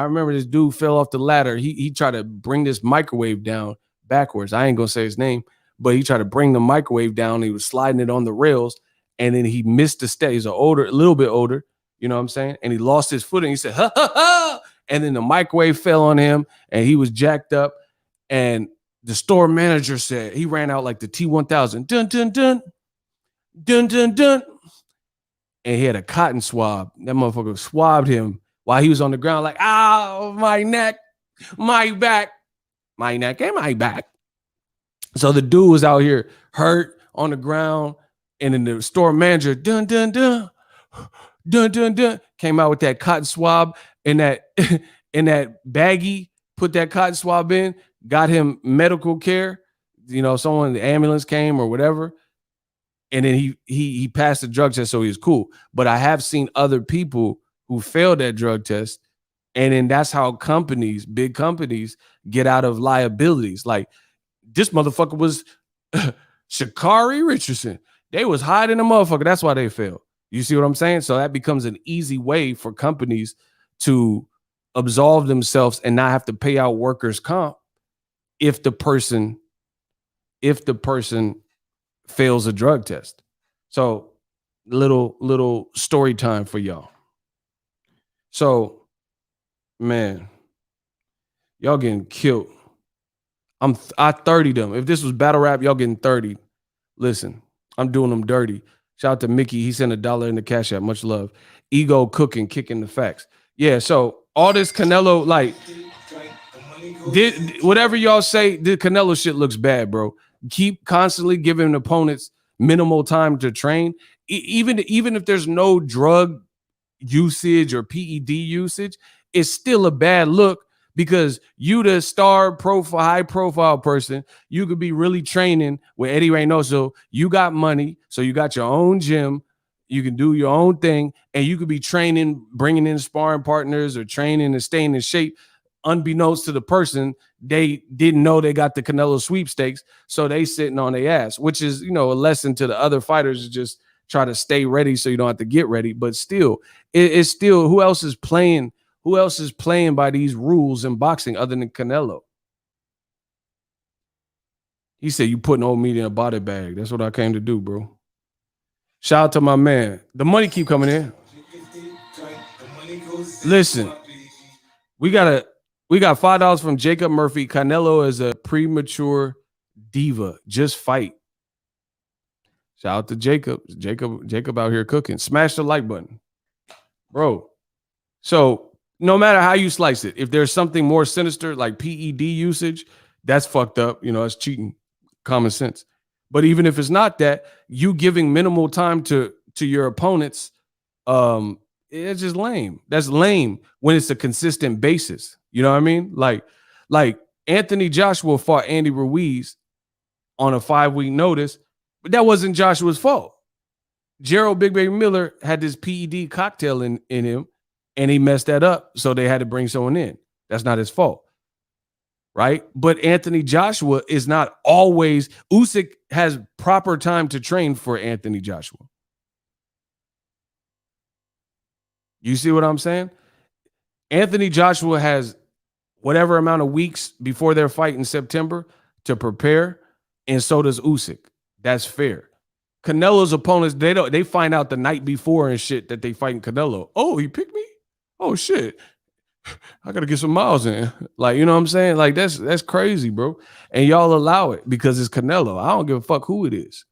remember this dude fell off the ladder. He tried to bring this microwave down backwards. I ain't going to say his name, but he tried to bring the microwave down. He was sliding it on the rails. And then he missed the step. He's a little bit older, you know what I'm saying? And he lost his footing. He said, ha, ha, ha. And then the microwave fell on him and he was jacked up. And the store manager said, he ran out like the T-1000. Dun, dun, dun. Dun, dun, dun. And he had a cotton swab. That motherfucker swabbed him while he was on the ground like, ow, my neck, my back, my neck and my back. So the dude was out here hurt on the ground. And then the store manager, dun, dun, dun, dun, dun, dun, came out with that cotton swab in that baggie, put that cotton swab in, got him medical care. Someone in the ambulance came or whatever. And then he passed the drug test, so he was cool. But I have seen other people who failed that drug test. And then that's how big companies get out of liabilities. Like this motherfucker was Sha'Carri Richardson. They was hiding a motherfucker. That's why they failed. You see what I'm saying? So that becomes an easy way for companies to absolve themselves and not have to pay out workers' comp if the person fails a drug test. So little story time for y'all. So, man, y'all getting killed. I 30 them. If this was battle rap, y'all getting 30. Listen, I'm doing them dirty. Shout out to Mickey. He sent $1 in the Cash App. Much love. Ego cooking, kicking the facts. Yeah, so all this Canelo, like, did whatever y'all say, the Canelo shit looks bad, bro. Keep constantly giving opponents minimal time to train. Even if there's no drug usage or PED usage, it's still a bad look because you the star profile, high profile person, you could be really training with Eddie Reynoso. You got money, so you got your own gym. You can do your own thing, and you could be training, bringing in sparring partners or training and staying in shape. Unbeknownst to the person, they didn't know they got the Canelo sweepstakes, so they sitting on their ass, which is, a lesson to the other fighters to just try to stay ready so you don't have to get ready. But still, it's still who else is playing by these rules in boxing other than Canelo? He said, you putting old meat in a body bag. That's what I came to do, bro. Shout out to my man. The money keep coming in. Listen, we got $5 from Jacob Murphy. Canelo is a premature diva. Just fight. Shout out to Jacob. Jacob out here cooking. Smash the like button. Bro. So no matter how you slice it, if there's something more sinister like PED usage, that's fucked up. That's cheating. Common sense. But even if it's not that, you giving minimal time to your opponents, it's just lame. That's lame when it's a consistent basis. You know what I mean? Like Anthony Joshua fought Andy Ruiz on a 5-week notice, but that wasn't Joshua's fault. Gerald Big Baby Miller had this PED cocktail in him, and he messed that up, so they had to bring someone in. That's not his fault. Right? But Anthony Joshua is not always. Usyk has proper time to train for Anthony Joshua. You see what I'm saying? Anthony Joshua has whatever amount of weeks before their fight in September to prepare, and so does Usyk. That's fair. Canelo's opponents, they find out the night before and shit that they fighting Canelo. Oh, he picked me? Oh shit. I gotta get some miles in. Like, you know what I'm saying? Like, that's crazy, bro. And y'all allow it because it's Canelo. I don't give a fuck who it is.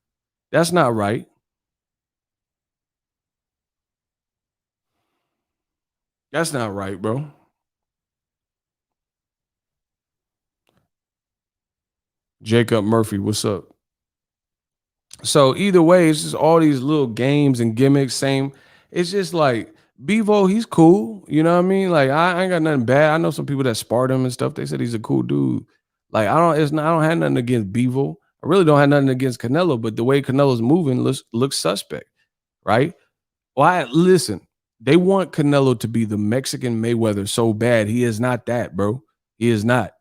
That's not right. That's not right, bro. Jacob Murphy, what's up? So either way, it's just all these little games and gimmicks. Same. It's just like Bivol, he's cool. You know what I mean? Like I ain't got nothing bad. I know some people that sparred him and stuff. They said he's a cool dude. Like I don't have nothing against Bivol. I really don't have nothing against Canelo, but the way Canelo's moving looks suspect, right? Why? Listen, they want Canelo to be the Mexican Mayweather so bad. He is not that, bro. He is not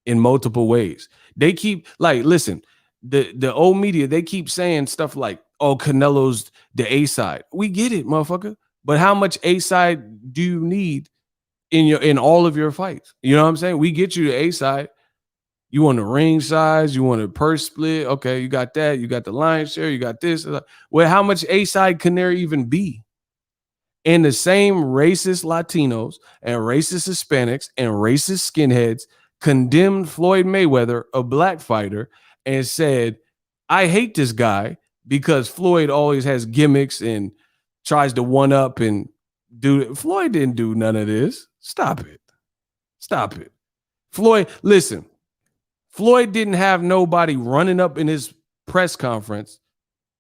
in multiple ways. They keep listen. The old media, they keep saying stuff like, oh, Canelo's the A side. We get it, motherfucker. But how much A side do you need in all of your fights? You know what I'm saying? We get you the A side. You want the ring size, you want a purse split. Okay, you got that. You got the lion's share, you got this. Well, how much A side can there even be? And the same racist Latinos and racist Hispanics and racist skinheads condemned Floyd Mayweather, a black fighter, and said, I hate this guy because Floyd always has gimmicks and tries to one up and do it. Floyd didn't do none of this. Stop it. Stop it. Floyd, listen, Floyd didn't have nobody running up in his press conference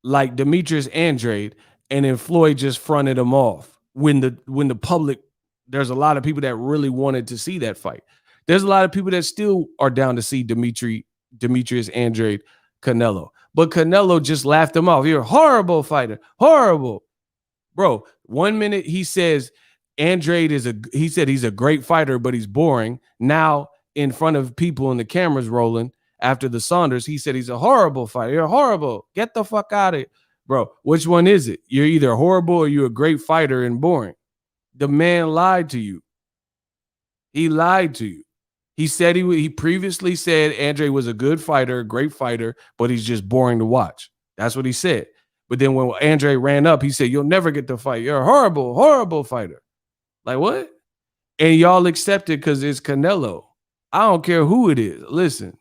like Demetrius Andrade, and then Floyd just fronted him off when the public, there's a lot of people that really wanted to see that fight. There's a lot of people that still are down to see Demetrius Andrade Canelo. But Canelo just laughed him off. You're a horrible fighter. Horrible. Bro, 1 minute he says Andrade he said he's a great fighter, but he's boring. Now, in front of people and the cameras rolling after the Saunders, he said he's a horrible fighter. You're horrible. Get the fuck out of it. Bro, which one is it? You're either horrible or you're a great fighter and boring. The man lied to you. He lied to you. He said he previously said Andre was a good fighter, a great fighter, but he's just boring to watch. That's what he said. But then when Andre ran up, he said, "You'll never get to fight. You're a horrible, horrible fighter." Like what? And y'all accept it because it's Canelo. I don't care who it is. Listen,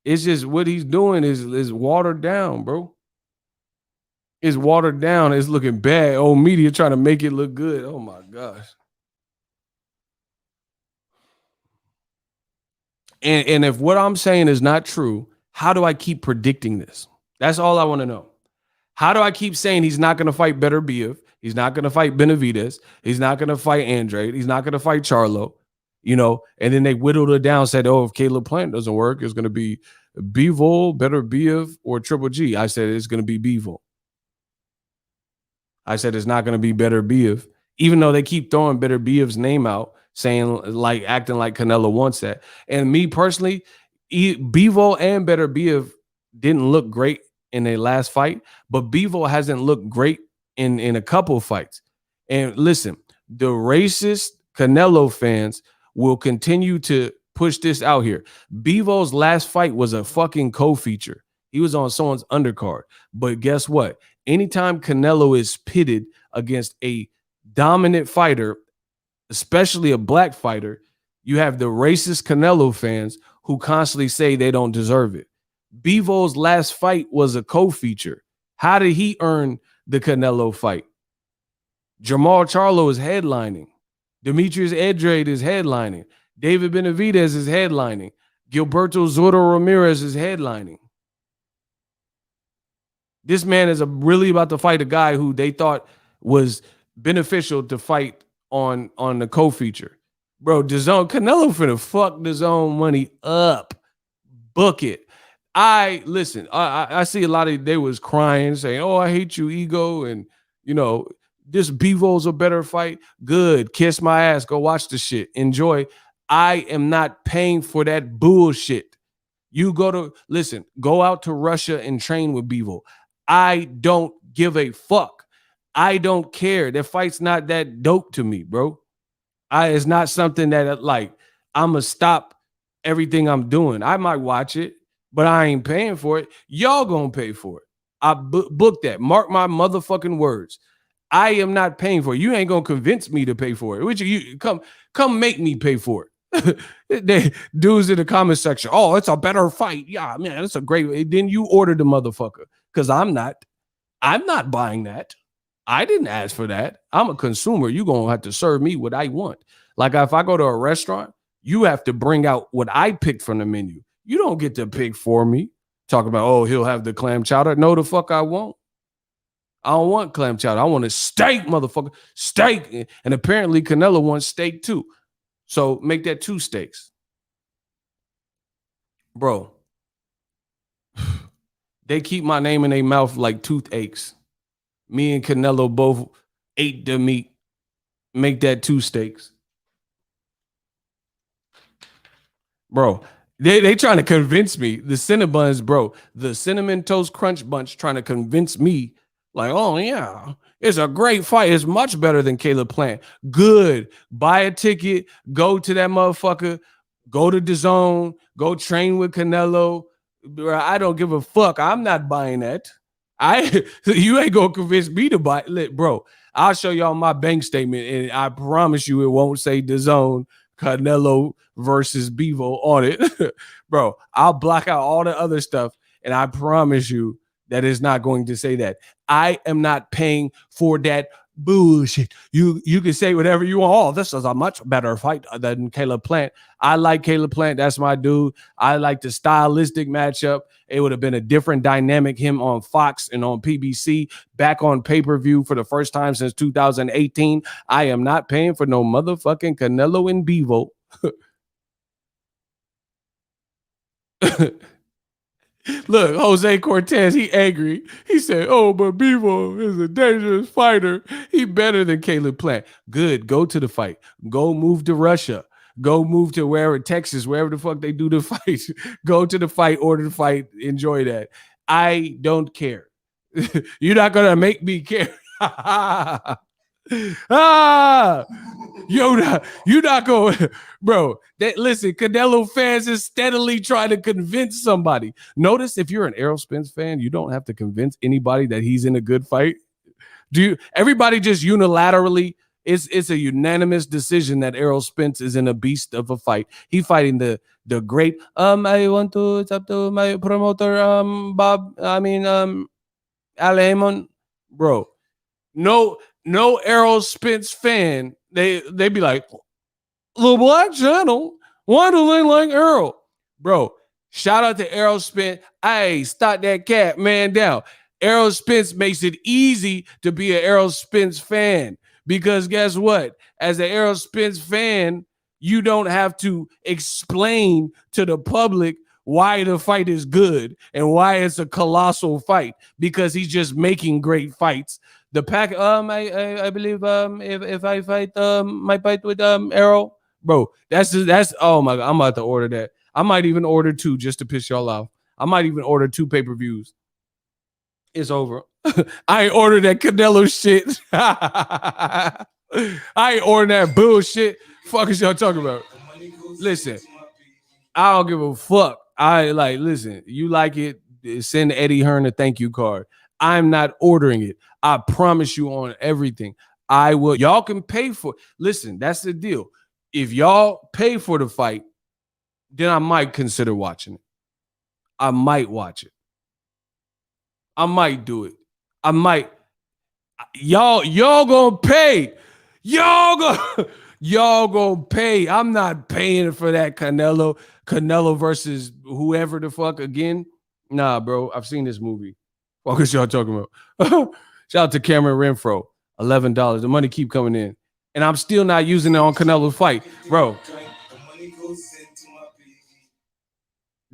it's just what he's doing is watered down, bro. It's watered down. It's looking bad. Old media trying to make it look good. Oh my gosh. And if what I'm saying is not true, how do I keep predicting this? That's all I want to know. How do I keep saying he's not going to fight Beterbiev? He's not going to fight Benavidez. He's not going to fight Andrade. He's not going to fight Charlo. You know, and then they whittled it down, said, oh, if Caleb Plant doesn't work, it's going to be Bivol, Beterbiev, or Triple G. I said it's going to be Bivol. I said it's not going to be Beterbiev, even though they keep throwing Beterbiev's name out, saying like acting like Canelo wants that. And me personally, Bivol and Beterbiev didn't look great in their last fight, but Bivol hasn't looked great in a couple fights. And listen, the racist Canelo fans will continue to push this out here. Bivol's last fight was a fucking co-feature. He was on someone's undercard. But guess what? Anytime Canelo is pitted against a dominant fighter, especially a black fighter, you have the racist Canelo fans who constantly say they don't deserve it. Bivol's last fight was a co-feature. How did he earn the Canelo fight? Jamal Charlo is headlining. Demetrius Andrade is headlining. David Benavidez is headlining. Gilberto Zurdo Ramirez is headlining. This man is really about to fight a guy who they thought was beneficial to fight on the co-feature. Bro, DAZN, Canelo finna fuck DAZN money up. Book it. I see a lot of, they was crying, saying, oh, I hate you, ego. And, you know, this Bivol's a better fight. Good. Kiss my ass. Go watch the shit. Enjoy. I am not paying for that bullshit. You go out to Russia and train with Bivol. I don't give a fuck. I don't care. That fight's not that dope to me, bro. It's not something that like I'm gonna stop everything I'm doing. I might watch it, but I ain't paying for it. Y'all gonna pay for it. I book that. Mark my motherfucking words. I am not paying for it. You ain't gonna convince me to pay for it. Which you come make me pay for it. They dudes in the comment section. Oh, it's a better fight. Yeah, man, it's a great. Then you order the motherfucker because I'm not buying that. I didn't ask for that. I'm a consumer. You're gonna have to serve me what I want. Like if I go to a restaurant, you have to bring out what I picked from the menu. You don't get to pick for me. Talking about, oh, he'll have the clam chowder. No, the fuck I won't. I don't want clam chowder. I want a steak, motherfucker. Steak. And apparently Canelo wants steak too. So make that 2 steaks. Bro, they keep my name in their mouth like toothaches. Me and Canelo both ate the meat. Make that 2 steaks. Bro, they trying to convince me. The Cinnabons, bro. The Cinnamon Toast Crunch Bunch trying to convince me like, oh, yeah, it's a great fight. It's much better than Caleb Plant. Good. Buy a ticket. Go to that motherfucker. Go to DAZN. Go train with Canelo. I don't give a fuck. I'm not buying that. You ain't going to convince me to buy it. Bro, I'll show y'all my bank statement, and I promise you it won't say DAZN Canelo versus Bivol on it. Bro, I'll block out all the other stuff, and I promise you that is not going to say that. I am not paying for that bullshit. You can say whatever you want. Oh, this is a much better fight than Caleb Plant. I like Caleb Plant. That's my dude. I like the stylistic matchup. It would have been a different dynamic, him on Fox and on PBC, back on pay-per-view for the first time since 2018. I am not paying for no motherfucking Canelo and Bivol. Look, Jose Cortez, he angry. He said, oh, but Bivol is a dangerous fighter. He better than Caleb Plant. Good. Go to the fight. Go move to Russia. Go move to wherever, Texas, wherever the fuck they do the fight. Go to the fight, order the fight, enjoy that. I don't care. You're not going to make me care. you're not going, bro. Listen, Canelo fans is steadily trying to convince somebody. Notice if you're an Errol Spence fan, you don't have to convince anybody that he's in a good fight. Everybody just unilaterally, it's a unanimous decision that Errol Spence is in a beast of a fight. He fighting the great. I want to talk to my promoter, Bob. Al bro. No Errol Spence fan. They be like, the Black Channel. Why do they like Errol, bro? Shout out to Errol Spence. Hey, stop that cat man down. Errol Spence makes it easy to be an Errol Spence fan because guess what? As an Errol Spence fan, you don't have to explain to the public why the fight is good and why it's a colossal fight because he's just making great fights. The pack, I believe, if I fight, my fight with Errol, bro, that's oh my God, I'm about to order that. I might even order 2 just to piss y'all off. I might even order 2 pay-per-views. It's over. I ain't ordered that Canelo shit. I ain't ordering that bullshit. Fuck is y'all talking about? Listen, I don't give a fuck. Listen, you like it, send Eddie Hearn a thank you card. I'm not ordering it. I promise you on everything. I will. Y'all can pay for it. Listen, that's the deal. If y'all pay for the fight, then I might consider watching it. I might watch it. I might do it. I might. Y'all gonna pay. Y'all gonna pay. I'm not paying for that Canelo versus whoever the fuck again. Nah, bro. I've seen this movie. What is y'all talking about? Shout out to Cameron Renfro. $11. The money keep coming in. And I'm still not using it on Canelo's fight. Bro.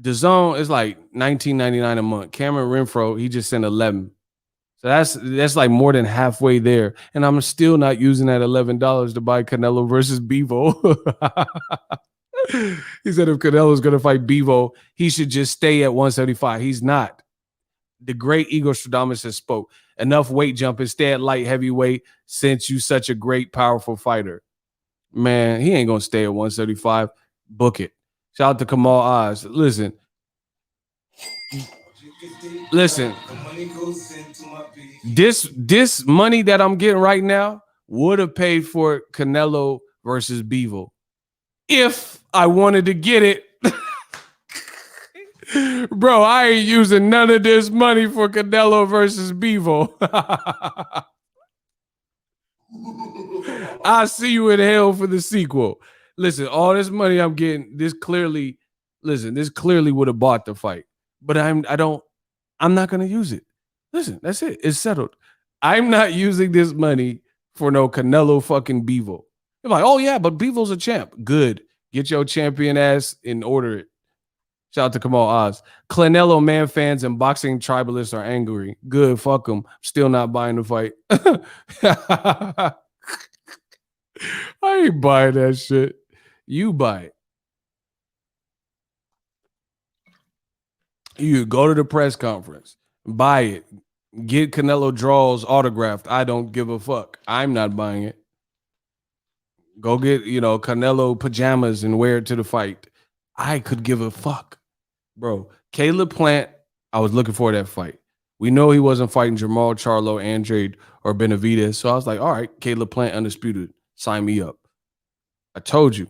DAZN is like $19.99 a month. Cameron Renfro, he just sent 11. So that's like more than halfway there. And I'm still not using that $11 to buy Canelo versus Bivol. He said if Canelo's going to fight Bivol, he should just stay at 175. He's not. The great Igor Stradamus has spoke. Enough weight jumping, stay at light heavyweight since you such a great, powerful fighter. Man, he ain't going to stay at 175. Book it. Shout out to Kamal Oz. Listen. This money that I'm getting right now would have paid for Canelo versus Bivol if I wanted to get it. Bro, I ain't using none of this money for Canelo versus Bivol. I'll see you in hell for the sequel. Listen, all this money I'm getting, this clearly would have bought the fight. But I'm not gonna use it. Listen, that's it. It's settled. I'm not using this money for no Canelo fucking Bivol. You're like, oh yeah, but Bivol's a champ. Good. Get your champion ass and order it. Shout out to Kamal Oz. Canelo man fans and boxing tribalists are angry. Good, fuck them. Still not buying the fight. I ain't buying that shit. You buy it. You go to the press conference, buy it, get Canelo draws autographed. I don't give a fuck. I'm not buying it. Go get, Canelo pajamas and wear it to the fight. I could give a fuck. Bro, Caleb Plant, I was looking for that fight. We know he wasn't fighting Jamal Charlo, Andrade, or Benavidez. So I was like, all right, Caleb Plant undisputed. Sign me up. I told you,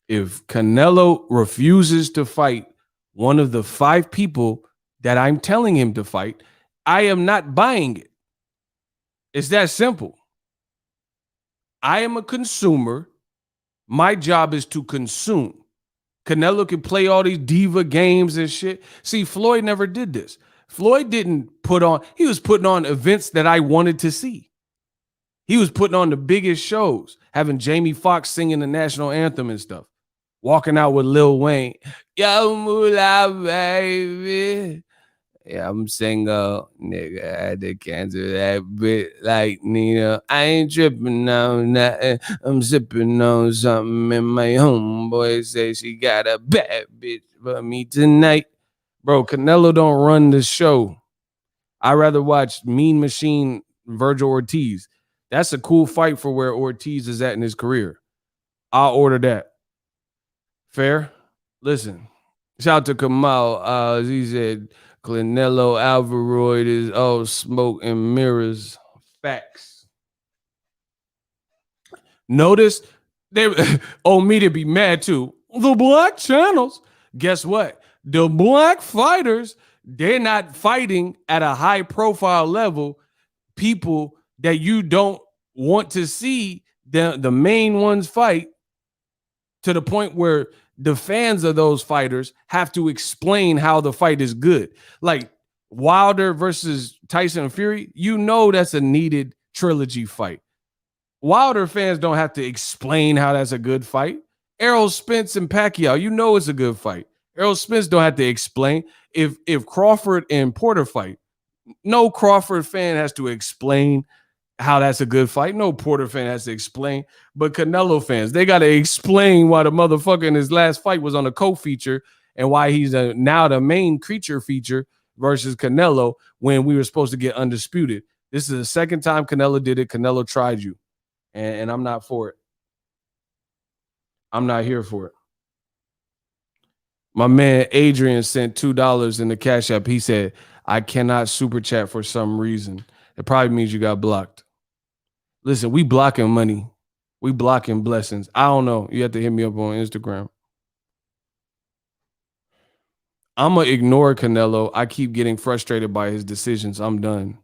if Canelo refuses to fight one of the 5 people that I'm telling him to fight, I am not buying it. It's that simple. I am a consumer. My job is to consume. Canelo can play all these diva games and shit. See, Floyd never did this. Floyd didn't he was putting on events that I wanted to see. He was putting on the biggest shows, having Jamie Foxx singing the national anthem and stuff, walking out with Lil Wayne. Yo, moolah, baby. Yeah, I'm single, nigga. I had to cancel that bit like Nina. I ain't tripping on nothing. I'm sipping on something, and my homeboy say she got a bad bitch for me tonight. Bro, Canelo don't run the show. I'd rather watch Mean Machine Virgil Ortiz. That's a cool fight for where Ortiz is at in his career. I'll order that. Fair? Listen. Shout out to Kamal. He said Canelo Alvaroid is all smoke and mirrors. Facts. Notice they old media be mad too. The black channels. Guess what? The black fighters, they're not fighting at a high profile level. People that you don't want to see the main ones fight, to the point where the fans of those fighters have to explain how the fight is good. Like Wilder versus Tyson Fury, you know that's a needed trilogy fight. Wilder fans don't have to explain how that's a good fight. Errol Spence and Pacquiao, you know it's a good fight. Errol Spence don't have to explain. If Crawford and Porter fight, no Crawford fan has to explain how that's a good fight. No Porter fan has to explain. But Canelo fans, they got to explain why the motherfucker in his last fight was on a co-feature and why he's now the main creature feature versus Canelo when we were supposed to get undisputed. This is the second time Canelo did it. Canelo tried you. And I'm not for it. I'm not here for it. My man Adrian sent $2 in the Cash App. He said, I cannot super chat for some reason. It probably means you got blocked. Listen, we blocking money. We blocking blessings. I don't know. You have to hit me up on Instagram. I'm going to ignore Canelo. I keep getting frustrated by his decisions. I'm done.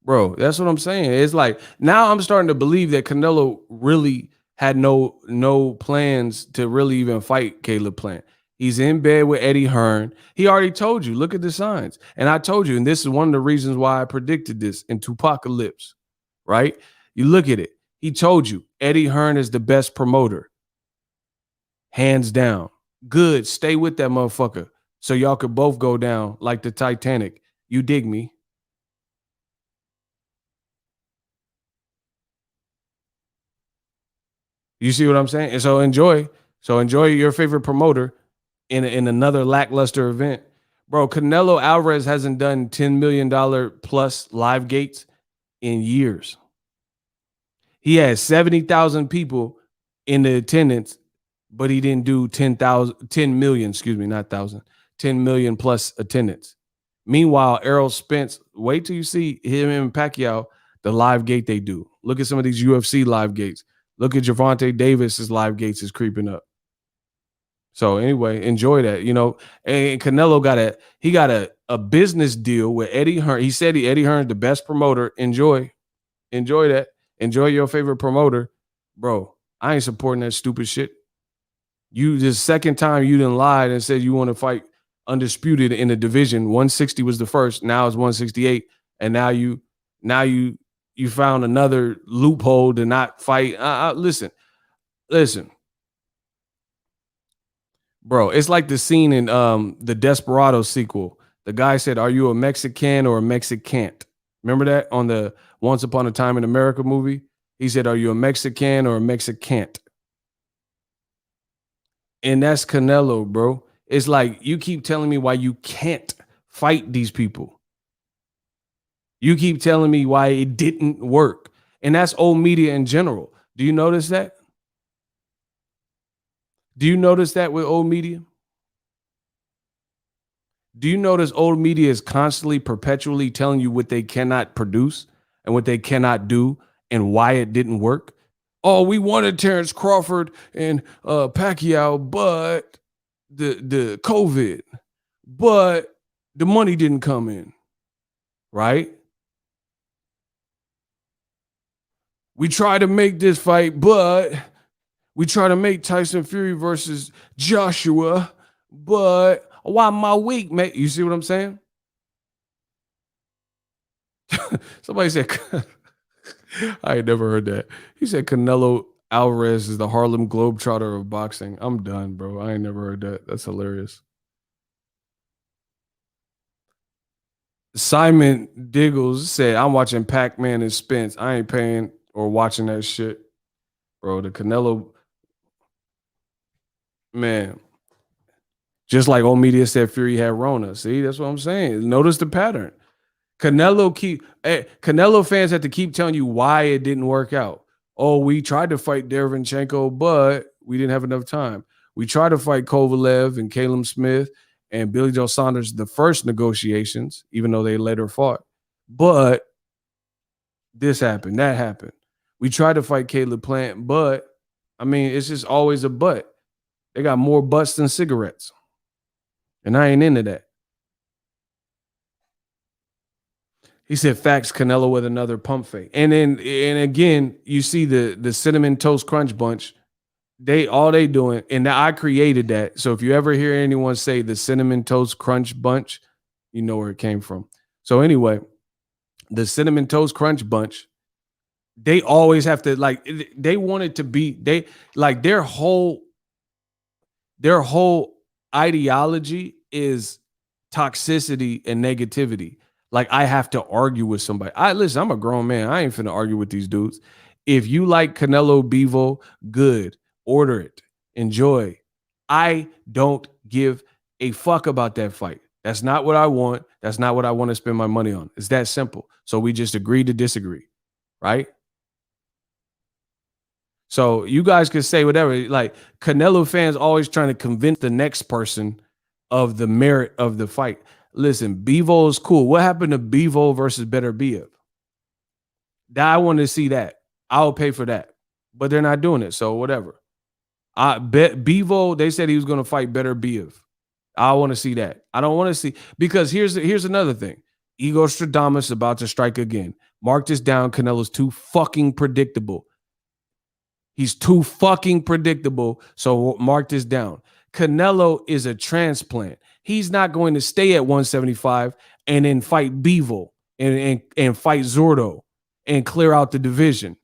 Bro, that's what I'm saying. It's like now I'm starting to believe that Canelo really had no plans to really even fight Caleb Plant. He's in bed with Eddie Hearn. He already told you, look at the signs. And I told you, and this is one of the reasons why I predicted this in Tupacalypse, right? You look at it. He told you, Eddie Hearn is the best promoter. Hands down. Good. Stay with that motherfucker so y'all could both go down like the Titanic. You dig me? You see what I'm saying? And so enjoy. So enjoy your favorite promoter in another lackluster event. Bro, Canelo Alvarez hasn't done $10 million plus live gates in years. He had 70,000 people in the attendance, but he didn't do 10 million, excuse me, not thousand, 10 million plus attendance. Meanwhile, Errol Spence, wait till you see him and Pacquiao, the live gate they do. Look at some of these UFC live gates. Look at Gervonta Davis's live gates is creeping up. So anyway, enjoy that. You know, and Canelo got a business deal with Eddie Hearn. He said Eddie Hearn's the best promoter. Enjoy that. Enjoy your favorite promoter, bro. I ain't supporting that stupid shit. You the second time you done lied and said you want to fight undisputed in the division. 160 was the first. Now it's 168, and now you found another loophole to not fight. Listen, bro. It's like the scene in the Desperado sequel. The guy said, "Are you a Mexican or a Mexicant?" Remember that on the Once Upon a Time in America movie? He said, "Are you a Mexican or a Mexicant?" And that's Canelo, bro. It's like you keep telling me why you can't fight these people. You keep telling me why it didn't work. And that's old media in general. Do you notice that? Do you notice that with old media? Do you notice old media is constantly, perpetually telling you what they cannot produce and what they cannot do and why it didn't work? Oh, we wanted Terrence Crawford and Pacquiao, but the COVID, but the money didn't come in, right? We tried to make this fight, but we try to make Tyson Fury versus Joshua, but why my week, mate? You see what I'm saying? Somebody said, I ain't never heard that. He said Canelo Alvarez is the Harlem Globetrotter of boxing. I'm done, bro. I ain't never heard that. That's hilarious. Simon Diggles said, I'm watching Pac-Man and Spence. I ain't paying or watching that shit. Bro, the Canelo, man. Just like old media said Fury had Rona. See, that's what I'm saying. Notice the pattern. Canelo fans have to keep telling you why it didn't work out. Oh, we tried to fight Derevyanchenko, but we didn't have enough time. We tried to fight Kovalev and Caleb Smith and Billy Joe Saunders the first negotiations, even though they later fought. But this happened, that happened. We tried to fight Caleb Plant, but I mean, it's just always a but. They got more butts than cigarettes. And I ain't into that. He said, facts, Canelo with another pump fake. And again, you see the Cinnamon Toast Crunch Bunch. All they doing, and I created that. So if you ever hear anyone say the Cinnamon Toast Crunch Bunch, you know where it came from. So anyway, the Cinnamon Toast Crunch Bunch, they always have to, like, they want it to be, they like their whole ideology is toxicity and negativity. Like, I have to argue with somebody. Listen, I'm a grown man. I ain't finna argue with these dudes. If you like Canelo Bivol, good. Order it. Enjoy. I don't give a fuck about that fight. That's not what I want. That's not what I want to spend my money on. It's that simple. So we just agree to disagree, right? So you guys can say whatever. Like, Canelo fans always trying to convince the next person of the merit of the fight. Listen, Bivol is cool. What happened to Bivol versus Beterbiev? I want to see that. I'll pay for that. But they're not doing it, so whatever. I bet Bivol, they said he was going to fight Beterbiev. I want to see that. I don't want to see, because here's another thing. Igor Stradamus about to strike again. Mark this down. Canelo's too fucking predictable. He's too fucking predictable. So mark this down. Canelo is a transplant. He's not going to stay at 175 and then fight Bivol and fight Zordo and clear out the division.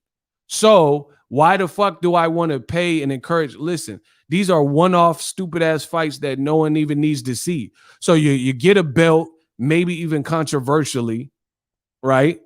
So why the fuck do I want to pay and encourage? Listen, these are one-off stupid-ass fights that no one even needs to see. So you get a belt, maybe even controversially, right?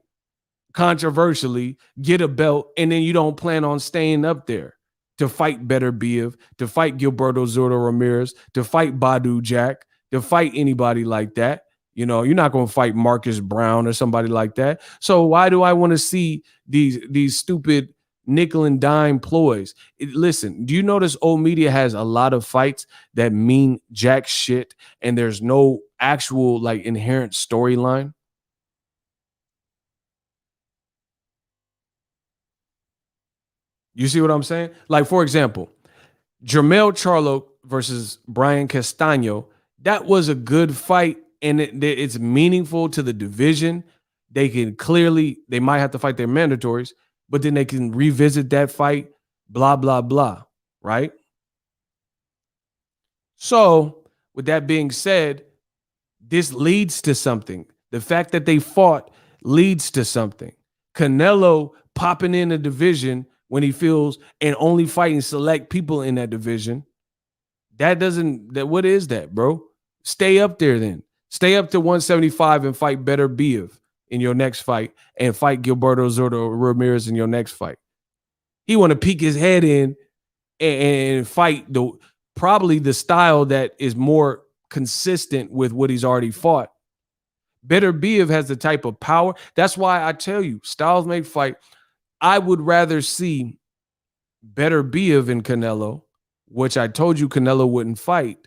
Controversially, get a belt, and then you don't plan on staying up there to fight Beterbiev, to fight Gilberto Zordo Ramirez, to fight Badu Jack, to fight anybody like that. You know, you're not going to fight Marcus Brown or somebody like that. So why do I want to see these stupid nickel and dime ploys? Listen, do you notice old media has a lot of fights that mean jack shit and there's no actual, like, inherent storyline? You see what I'm saying? Like, for example, Jermell Charlo versus Brian Castano, that was a good fight, and it's meaningful to the division. They might have to fight their mandatories, but then they can revisit that fight, blah, blah, blah, right? So, with that being said, this leads to something. The fact that they fought leads to something. Canelo popping in a division when he feels, and only fighting select people in that division, what is that, bro? Stay up there then. Stay up to 175 and fight Beterbiev in your next fight, and fight Gilberto Zordo Ramirez in your next fight. He want to peek his head in and fight probably the style that is more consistent with what he's already fought. Beterbiev has the type of power. That's why I tell you, styles make fight. I would rather see Beterbiev in Canelo, which I told you Canelo wouldn't fight,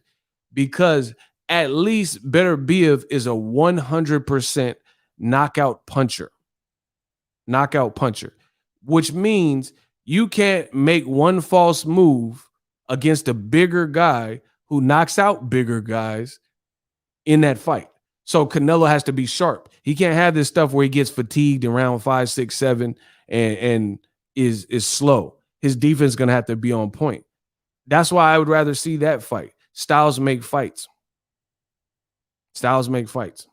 because at least Beterbiev is a 100% knockout puncher. Knockout puncher, which means you can't make one false move against a bigger guy who knocks out bigger guys in that fight. So Canelo has to be sharp. He can't have this stuff where he gets fatigued in round 5, 6, 7 and is slow. His defense is going to have to be on point. That's why I would rather see that fight. Styles make fights. Styles make fights.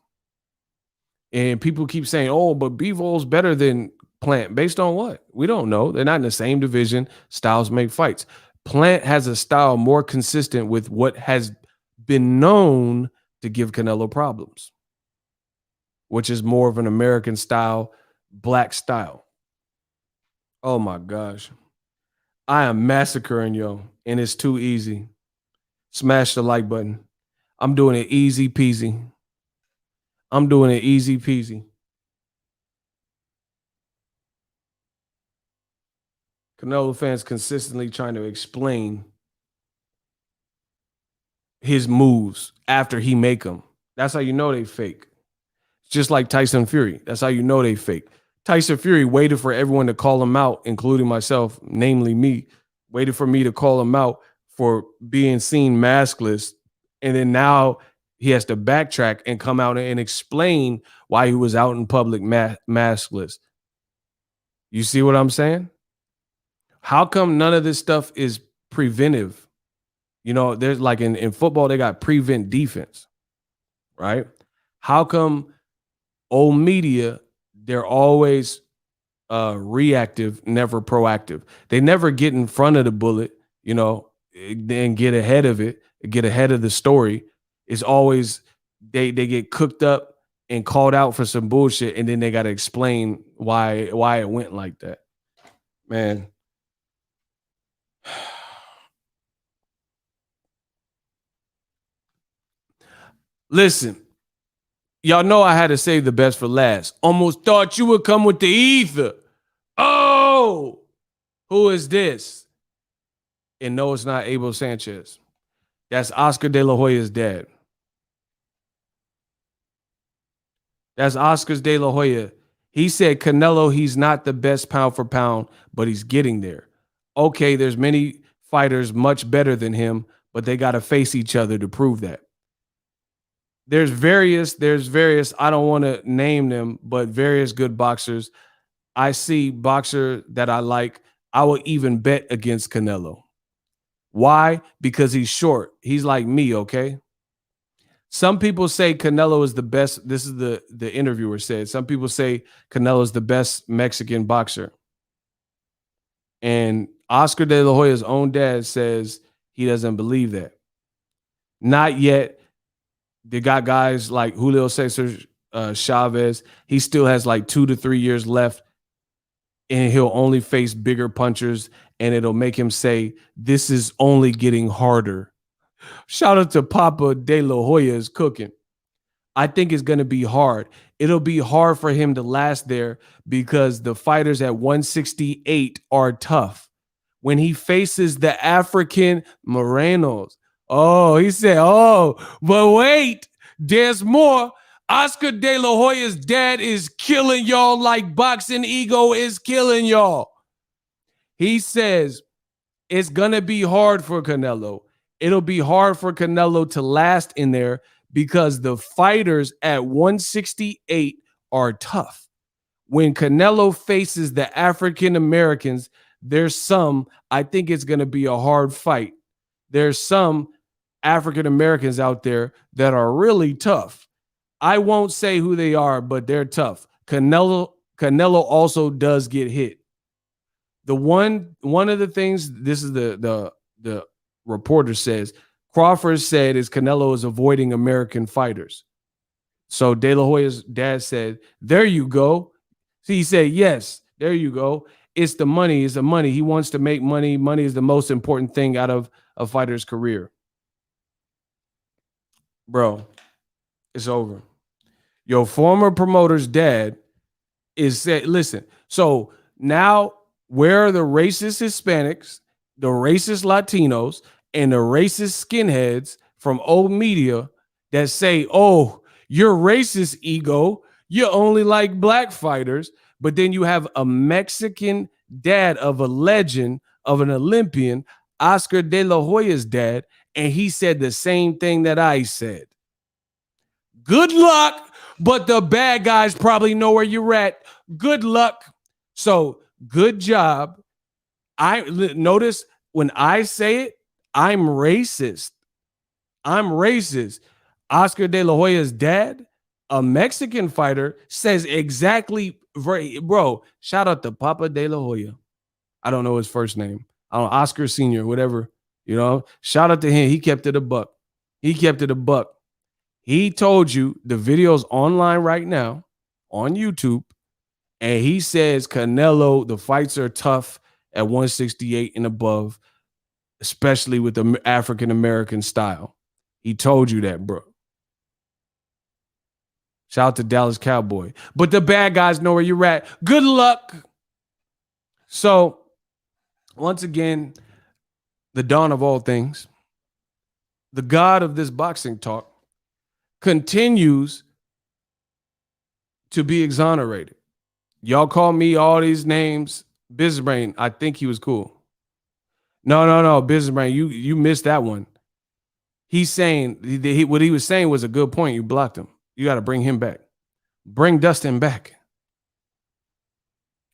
And people keep saying, oh, but Bivol's better than Plant. Based on what? We don't know. They're not in the same division. Styles make fights. Plant has a style more consistent with what has been known to give Canelo problems, which is more of an American style, black style. Oh my gosh. I am massacring yo, and it's too easy. Smash the like button. I'm doing it easy peasy. I'm doing it easy peasy. Canelo fans consistently trying to explain his moves after he make them. That's how you know they fake. Just like Tyson Fury. That's how you know they fake. Tyson Fury waited for everyone to call him out, including myself, namely me, waited for me to call him out for being seen maskless. And then now he has to backtrack and come out and explain why he was out in public maskless. You see what I'm saying? How come none of this stuff is preventive? You know, there's like in football, they got prevent defense, right? How come old media, they're always reactive, never proactive? They never get in front of the bullet, you know, and get ahead of it, get ahead of the story. It's always they get cooked up and called out for some bullshit, and then they got to explain why it went like that. Man. Listen, y'all know I had to save the best for last. Almost thought you would come with the ether. Oh, who is this? And no, it's not Abel Sanchez. That's Oscar De La Hoya's dad. That's Oscar De La Hoya. He said Canelo, he's not the best pound for pound, but he's getting there. Okay, there's many fighters much better than him, but they got to face each other to prove that. There's various, I don't want to name them, but various good boxers. I see boxer that I like. I will even bet against Canelo. Why? Because he's short. He's like me, okay? Some people say Canelo is the best. This is the interviewer said. Some people say Canelo is the best Mexican boxer. And Oscar De La Hoya's own dad says he doesn't believe that. Not yet. They got guys like Julio Cesar Chavez. He still has like 2 to 3 years left, and he'll only face bigger punchers, and it'll make him say, this is only getting harder. Shout out to Papa De La Hoya is cooking. I think it's going to be hard. It'll be hard for him to last there because the fighters at 168 are tough. When he faces the African Morenos, oh, he said, oh, but wait, there's more. Oscar De La Hoya's dad is killing y'all like Boxingego is killing y'all. He says it's going to be hard for Canelo. It'll be hard for Canelo to last in there because the fighters at 168 are tough. When Canelo faces the African Americans, there's some, I think it's going to be a hard fight. There's some African Americans out there that are really tough. I won't say who they are, but they're tough. Canelo also does get hit. One of the things, this is the reporter says, Crawford said is Canelo is avoiding American fighters. So De La Hoya's dad said, there you go. See, he said, yes, there you go. It's the money. It's the money. He wants to make money. Money is the most important thing out of a fighter's career. Bro, it's over. Your former promoter's dad is said, listen, so now where are the racist Hispanics, the racist Latinos, and the racist skinheads from old media that say, oh, you're racist, ego. You only like black fighters. But then you have a Mexican dad of a legend, of an Olympian, Oscar De La Hoya's dad, and he said the same thing that I said. Good luck, but the bad guys probably know where you're at. Good luck. So good job. I notice when I say it, I'm racist. I'm racist. Oscar De La Hoya's dad, a Mexican fighter, says exactly, bro, shout out to Papa De La Hoya. I don't know his first name. I don't know, Oscar Sr., whatever. You know, shout out to him. He kept it a buck. He kept it a buck. He told you the video's online right now on YouTube, and he says Canelo, the fights are tough at 168 and above, especially with the African-American style. He told you that, bro. Shout out to Dallas Cowboy. But the bad guys know where you're at. Good luck. So once again, the dawn of all things, the God of this boxing talk continues to be exonerated. Y'all call me all these names. Business Brain, I think he was cool. No. Business Brain, you missed that one. He's saying what he was saying was a good point. You blocked him. You got to bring him back. Bring Dustin back.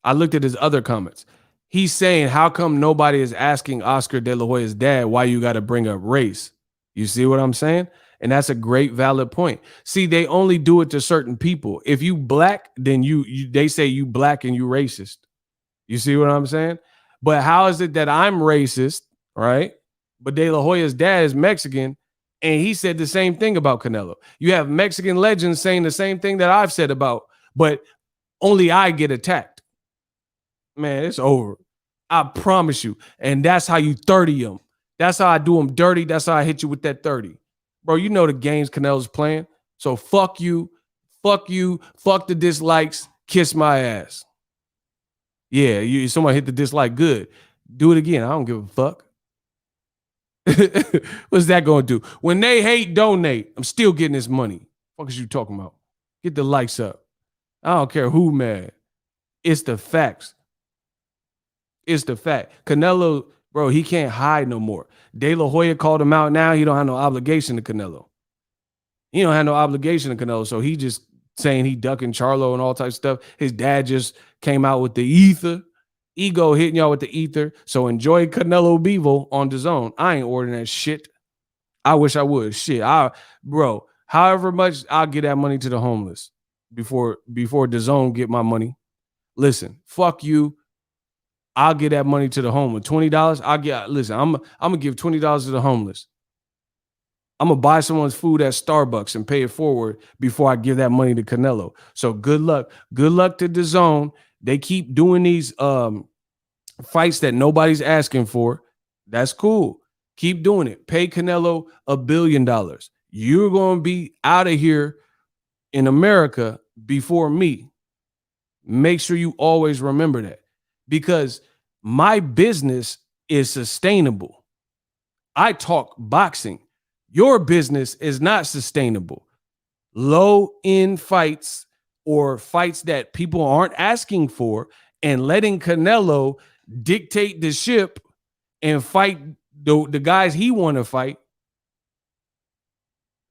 I looked at his other comments. He's saying, how come nobody is asking Oscar De La Hoya's dad why you got to bring up race? You see what I'm saying? And that's a great valid point. See, they only do it to certain people. If you black, then they say you black and you racist. You see what I'm saying? But how is it that I'm racist, right? But De La Hoya's dad is Mexican, and he said the same thing about Canelo. You have Mexican legends saying the same thing that I've said about, but only I get attacked. Man, it's over. I promise you. And that's how you 30 them. That's how I do them dirty. That's how I hit you with that 30. Bro, you know the games Canelo's playing. So fuck you, fuck the dislikes, kiss my ass. Yeah, someone hit the dislike, good. Do it again. I don't give a fuck. What's that going to do? When they hate, donate. I'm still getting this money. What is you talking about? Get the likes up. I don't care who mad. It's the facts. It's the fact. Canelo, bro, he can't hide no more. De La Hoya called him out now. He don't have no obligation to Canelo. He don't have no obligation to Canelo. So he just saying he ducking Charlo and all types of stuff. His dad just came out with the ether. Ego hitting y'all with the ether. So enjoy Canelo Bivol on DAZN. I ain't ordering that shit. I wish I would. Shit. Bro, however much I'll get that money to the homeless before DAZN get my money. Listen, fuck you. I'll get that money to the homeless. $20. Listen, I'm gonna give $20 to the homeless. I'm gonna buy someone's food at Starbucks and pay it forward before I give that money to Canelo. So good luck. Good luck to DAZN. They keep doing these fights that nobody's asking for. That's cool. Keep doing it. Pay Canelo $1 billion. You're gonna be out of here in America before me. Make sure you always remember that. Because my business is sustainable. I talk boxing. Your business is not sustainable. Low-end fights or fights that people aren't asking for and letting Canelo dictate the ship and fight the guys he want to fight.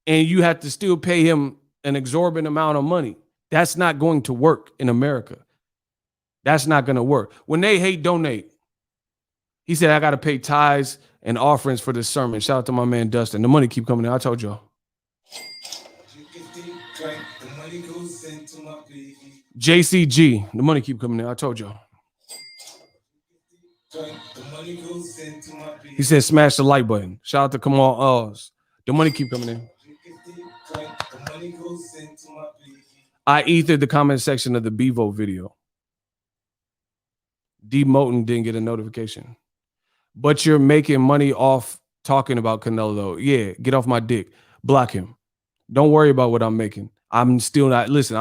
And you have to still pay him an exorbitant amount of money. That's not going to work in America. That's not going to work. When they hate, donate. He said, I got to pay tithes and offerings for this sermon. Shout out to my man, Dustin. The money keep coming in. I told y'all. JCG. The money keep coming in. I told y'all. He said, smash the like button. Shout out to Kamal Oz. The money keep coming in. I ethered the comment section of the Bivol video. D. Moten didn't get a notification. But you're making money off talking about Canelo. Yeah, get off my dick. Block him. Don't worry about what I'm making. I'm still not. Listen,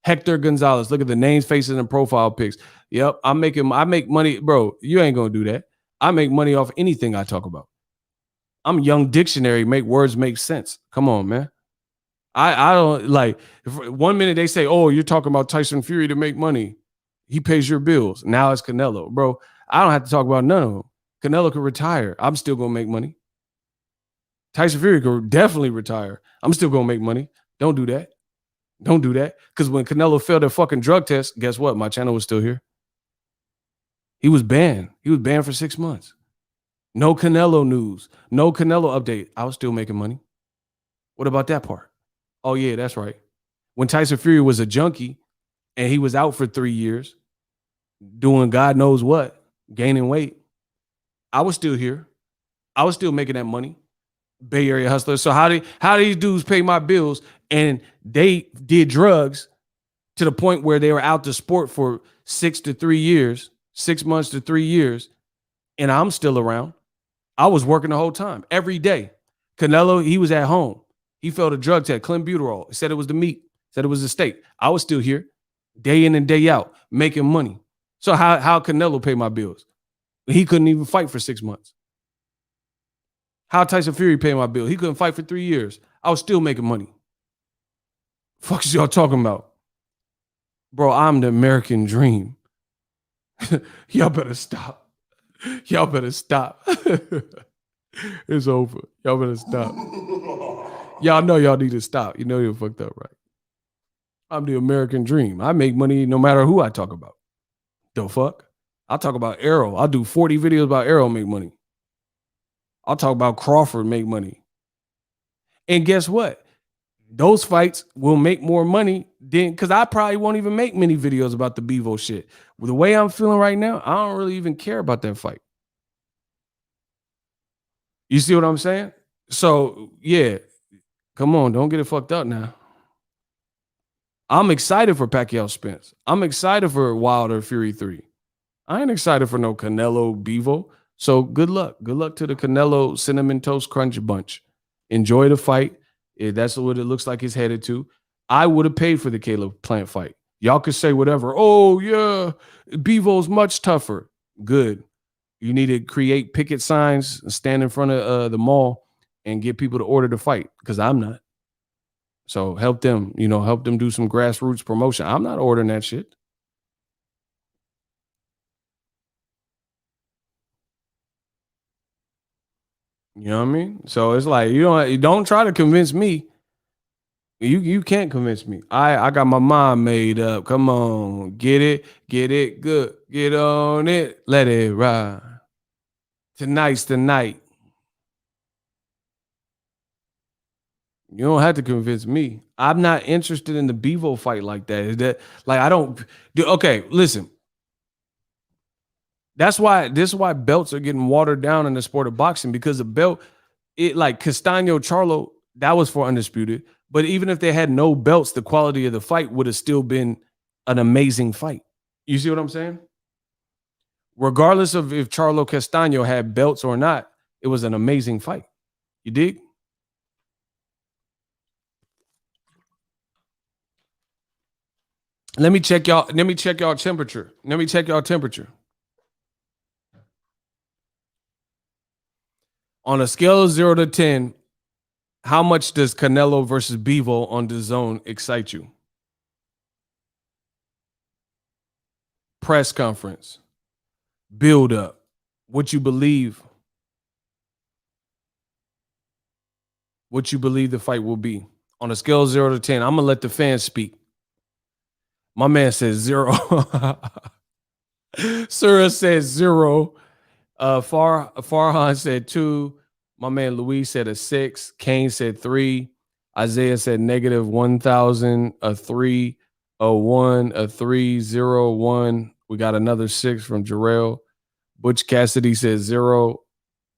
Hector Gonzalez. Look at the names, faces, and profile pics. Yep, I make money. Bro, you ain't going to do that. I make money off anything I talk about. I'm Young Dictionary. Make words make sense. Come on, man. I don't like. If 1 minute they say, oh, you're talking about Tyson Fury to make money. He pays your bills. Now it's Canelo. Bro, I don't have to talk about none of them. Canelo could retire. I'm still going to make money. Tyson Fury could definitely retire. I'm still going to make money. Don't do that. Don't do that. Because when Canelo failed a fucking drug test, guess what? My channel was still here. He was banned. He was banned for 6 months. No Canelo news. No Canelo update. I was still making money. What about that part? Oh, yeah, that's right. When Tyson Fury was a junkie and he was out for 3 years, doing God knows what, gaining weight, I was still here. I was still making that money. Bay Area hustler. So how these dudes pay my bills and they did drugs to the point where they were out the sport for 6 to 3 years, 6 months to 3 years, and I'm still around. I was working the whole time, every day. Canelo, he was at home. He failed a drug test, clenbuterol. He said it was the meat, said it was the steak. I was still here, day in and day out, making money. So how Canelo pay my bills? He couldn't even fight for 6 months. How Tyson Fury paid my bill? He couldn't fight for 3 years. I was still making money. Fuck is y'all talking about? Bro, I'm the American dream. Y'all better stop. Y'all better stop. It's over. Y'all better stop. Y'all know y'all need to stop. You know you're fucked up, right? I'm the American dream. I make money no matter who I talk about. The fuck? I'll talk about Errol. I'll do 40 videos about Errol, make money. I'll talk about Crawford, make money. And guess what? Those fights will make more money than, because I probably won't even make many videos about the Bivol shit. With the way I'm feeling right now, I don't really even care about that fight. You see what I'm saying? So, yeah, come on, don't get it fucked up now. I'm excited for Pacquiao Spence. I'm excited for Wilder Fury 3. I ain't excited for no Canelo Bivol. So good luck. Good luck to the Canelo Cinnamon Toast Crunch bunch. Enjoy the fight. That's what it looks like it's headed to. I would have paid for the Caleb Plant fight. Y'all could say whatever. Oh, yeah, Bivol's much tougher. Good. You need to create picket signs, stand in front of the mall, and get people to order the fight, because I'm not. So help them, help them do some grassroots promotion. I'm not ordering that shit. You know what I mean? So it's like, you don't try to convince me. You can't convince me. I got my mind made up. Come on, get it good, get on it, let it ride. Tonight's the night. You don't have to convince me. I'm not interested in the Bivol fight like that. Is that like I don't? Okay, listen. This is why belts are getting watered down in the sport of boxing, because the belt, it like Castaño Charlo, that was for undisputed. But even if they had no belts, the quality of the fight would have still been an amazing fight. You see what I'm saying? Regardless of if Charlo Castaño had belts or not, it was an amazing fight. You dig? Let me check y'all temperature. Let me check y'all temperature. On a scale of 0 to 10, how much does Canelo versus Bivol on DAZN excite you? Press conference, build up, what you believe the fight will be. On a scale of 0 to 10, I'm gonna let the fans speak. My man says 0. Surah says 0. Farhan said 2. My man Luis said a 6. Kane said 3. Isaiah said negative 1,000, a 3, a 1, a 3, 0, 1. We got another 6 from Jarrell. Butch Cassidy says 0,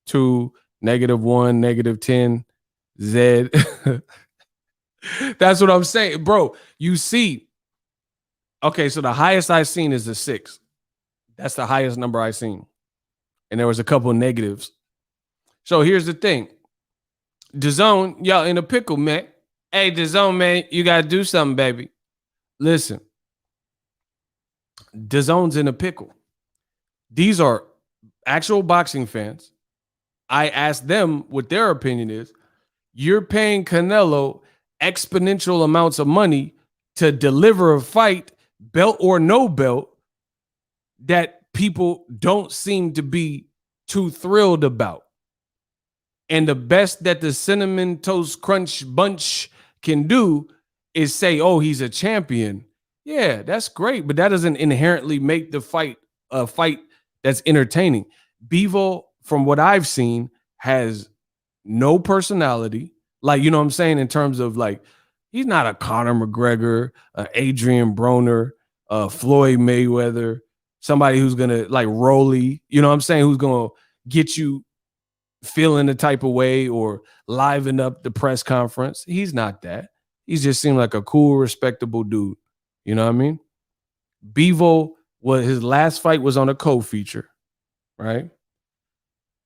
2, negative 1, negative 10. Zed. That's what I'm saying. Bro, you see. Okay, so the highest I've seen is a 6. That's the highest number I've seen. And there was a couple of negatives. So here's the thing. DAZN, y'all in a pickle, man. Hey, DAZN, man, you got to do something, baby. Listen. DAZN's in a pickle. These are actual boxing fans. I asked them what their opinion is. You're paying Canelo exponential amounts of money to deliver a fight, belt or no belt, that people don't seem to be too thrilled about. And the best that the Cinnamon Toast Crunch bunch can do is say, oh, he's a champion. Yeah, that's great, but that doesn't inherently make the fight a fight that's entertaining. Bivol, from what I've seen, has no personality. Like, you know what I'm saying? In terms of like, he's not a Conor McGregor, Adrian Broner, Floyd Mayweather, somebody who's going to like Rolly, you know what I'm saying? Who's going to get you feeling the type of way or liven up the press conference. He's not that. He just seemed like a cool, respectable dude. You know what I mean? Bivol, his last fight was on a co-feature, right?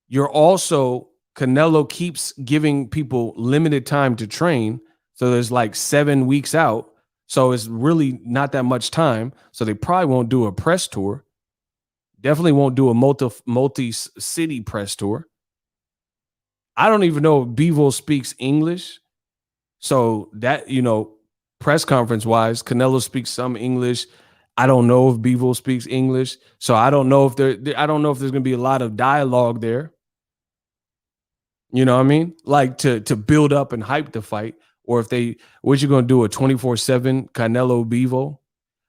You're also, Canelo keeps giving people limited time to train. So there's like 7 weeks out. So it's really not that much time. So they probably won't do a press tour. Definitely won't do a multi-city press tour. I don't even know if Bivol speaks English. So that, press conference wise, Canelo speaks some English. I don't know if Bivol speaks English. So I don't know if I don't know if there's going to be a lot of dialogue there. You know what I mean? Like to build up and hype the fight, or if what you gonna do, a 24/7 Canelo Bivol?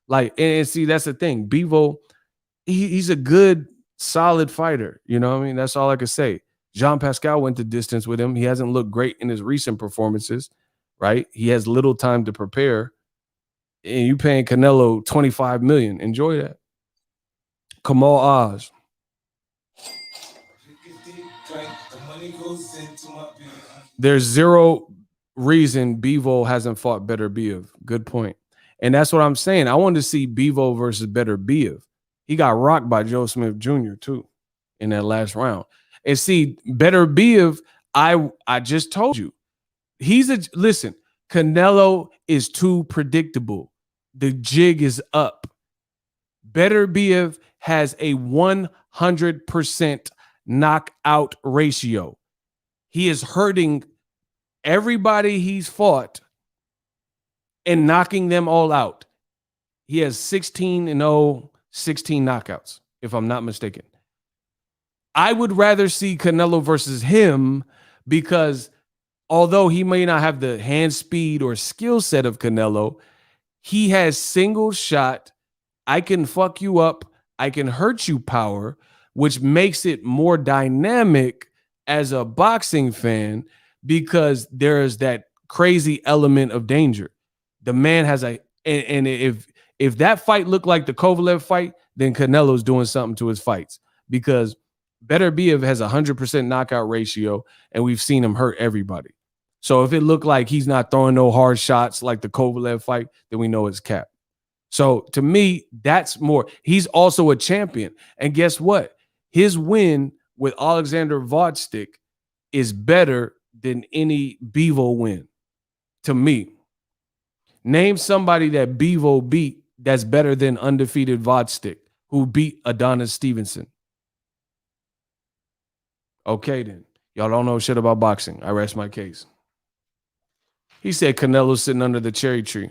Like, and see, that's the thing. Bivol, he's a good, solid fighter. You know what I mean? That's all I could say. Jean Pascal went the distance with him. He hasn't looked great in his recent performances, right? He has little time to prepare. And you paying Canelo $25 million. Enjoy that. Kamal Oz. There's zero reason Bivol hasn't fought Better Biev. Good point. And that's what I'm saying. I wanted to see Bivol versus Better Biev. He got rocked by Joe Smith Jr. too in that last round. And see, Better Biev, I just told you, listen, Canelo is too predictable. The jig is up. Better Biev has a 100% knockout ratio. He is hurting everybody he's fought and knocking them all out. He has 16-0, 16 knockouts, if I'm not mistaken. I would rather see Canelo versus him because although he may not have the hand speed or skill set of Canelo, he has single shot, I can fuck you up, I can hurt you power, which makes it more dynamic as a boxing fan because there's that crazy element of danger. The man has and if that fight looked like the Kovalev fight, then Canelo's doing something to his fights because Better Biev has a 100% knockout ratio and we've seen him hurt everybody. So if it looked like he's not throwing no hard shots like the Kovalev fight, then we know it's cap. So to me, that's more. He's also a champion. And guess what? His win with Alexander Vodstick is better than any Bivol win. To me. Name somebody that Bivol beat that's better than undefeated Vodstick, who beat Adonis Stevenson. Okay, then. Y'all don't know shit about boxing. I rest my case. He said Canelo's sitting under the cherry tree.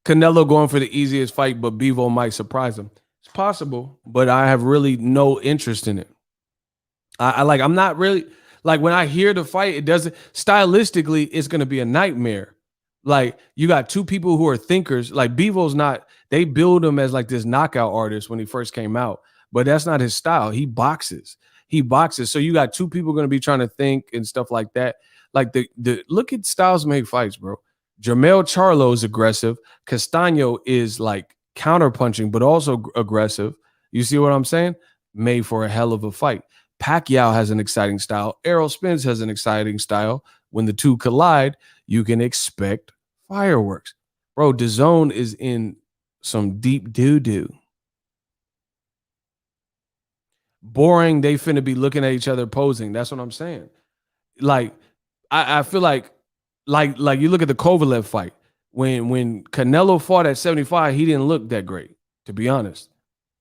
Canelo going for the easiest fight, but Bivol might surprise him. It's possible, but I have really no interest in it. I'm not really, like when I hear the fight, it doesn't, stylistically, it's going to be a nightmare. Like you got two people who are thinkers. Like Bivol's not, they build him as like this knockout artist when he first came out, but that's not his style. He boxes. So you got two people going to be trying to think and stuff like that. Like the look at styles make fights, bro. Jermell Charlo is aggressive. Castaño is like counterpunching, but also aggressive. You see what I'm saying? Made for a hell of a fight. Pacquiao has an exciting style. Errol Spence has an exciting style. When the two collide, you can expect fireworks. Bro, DAZN is in some deep doo-doo. Boring, they finna be looking at each other posing. That's what I'm saying. Like, I feel like you look at the Kovalev fight. When Canelo fought at 75, he didn't look that great, to be honest.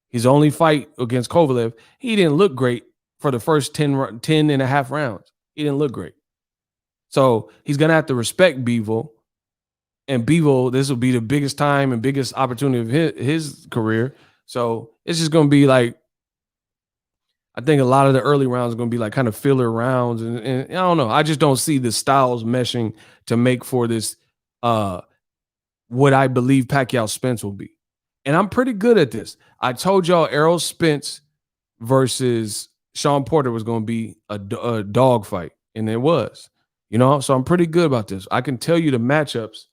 His only fight against Kovalev, he didn't look great for the first 10 and a half rounds. He didn't look great. So he's going to have to respect Bivol. And Bivol, this will be the biggest time and biggest opportunity of his career. So it's just going to be like, I think a lot of the early rounds are going to be like kind of filler rounds. And I don't know. I just don't see the styles meshing to make for this, what I believe Pacquiao Spence will be. And I'm pretty good at this. I told y'all Errol Spence versus Sean Porter was going to be a dog fight. And it was, so I'm pretty good about this. I can tell you the matchups.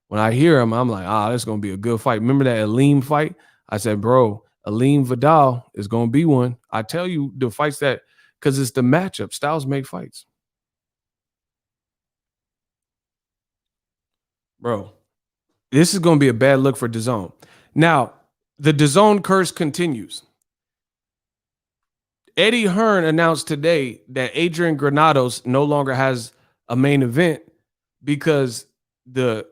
When I hear them, I'm like, this is going to be a good fight. Remember that Aleem fight? I said, bro, Aleem Vidal is going to be one. I tell you the fights that, because it's the matchup. Styles make fights. Bro, this is going to be a bad look for DAZN. Now, the DAZN curse continues. Eddie Hearn announced today that Adrian Granados no longer has a main event because the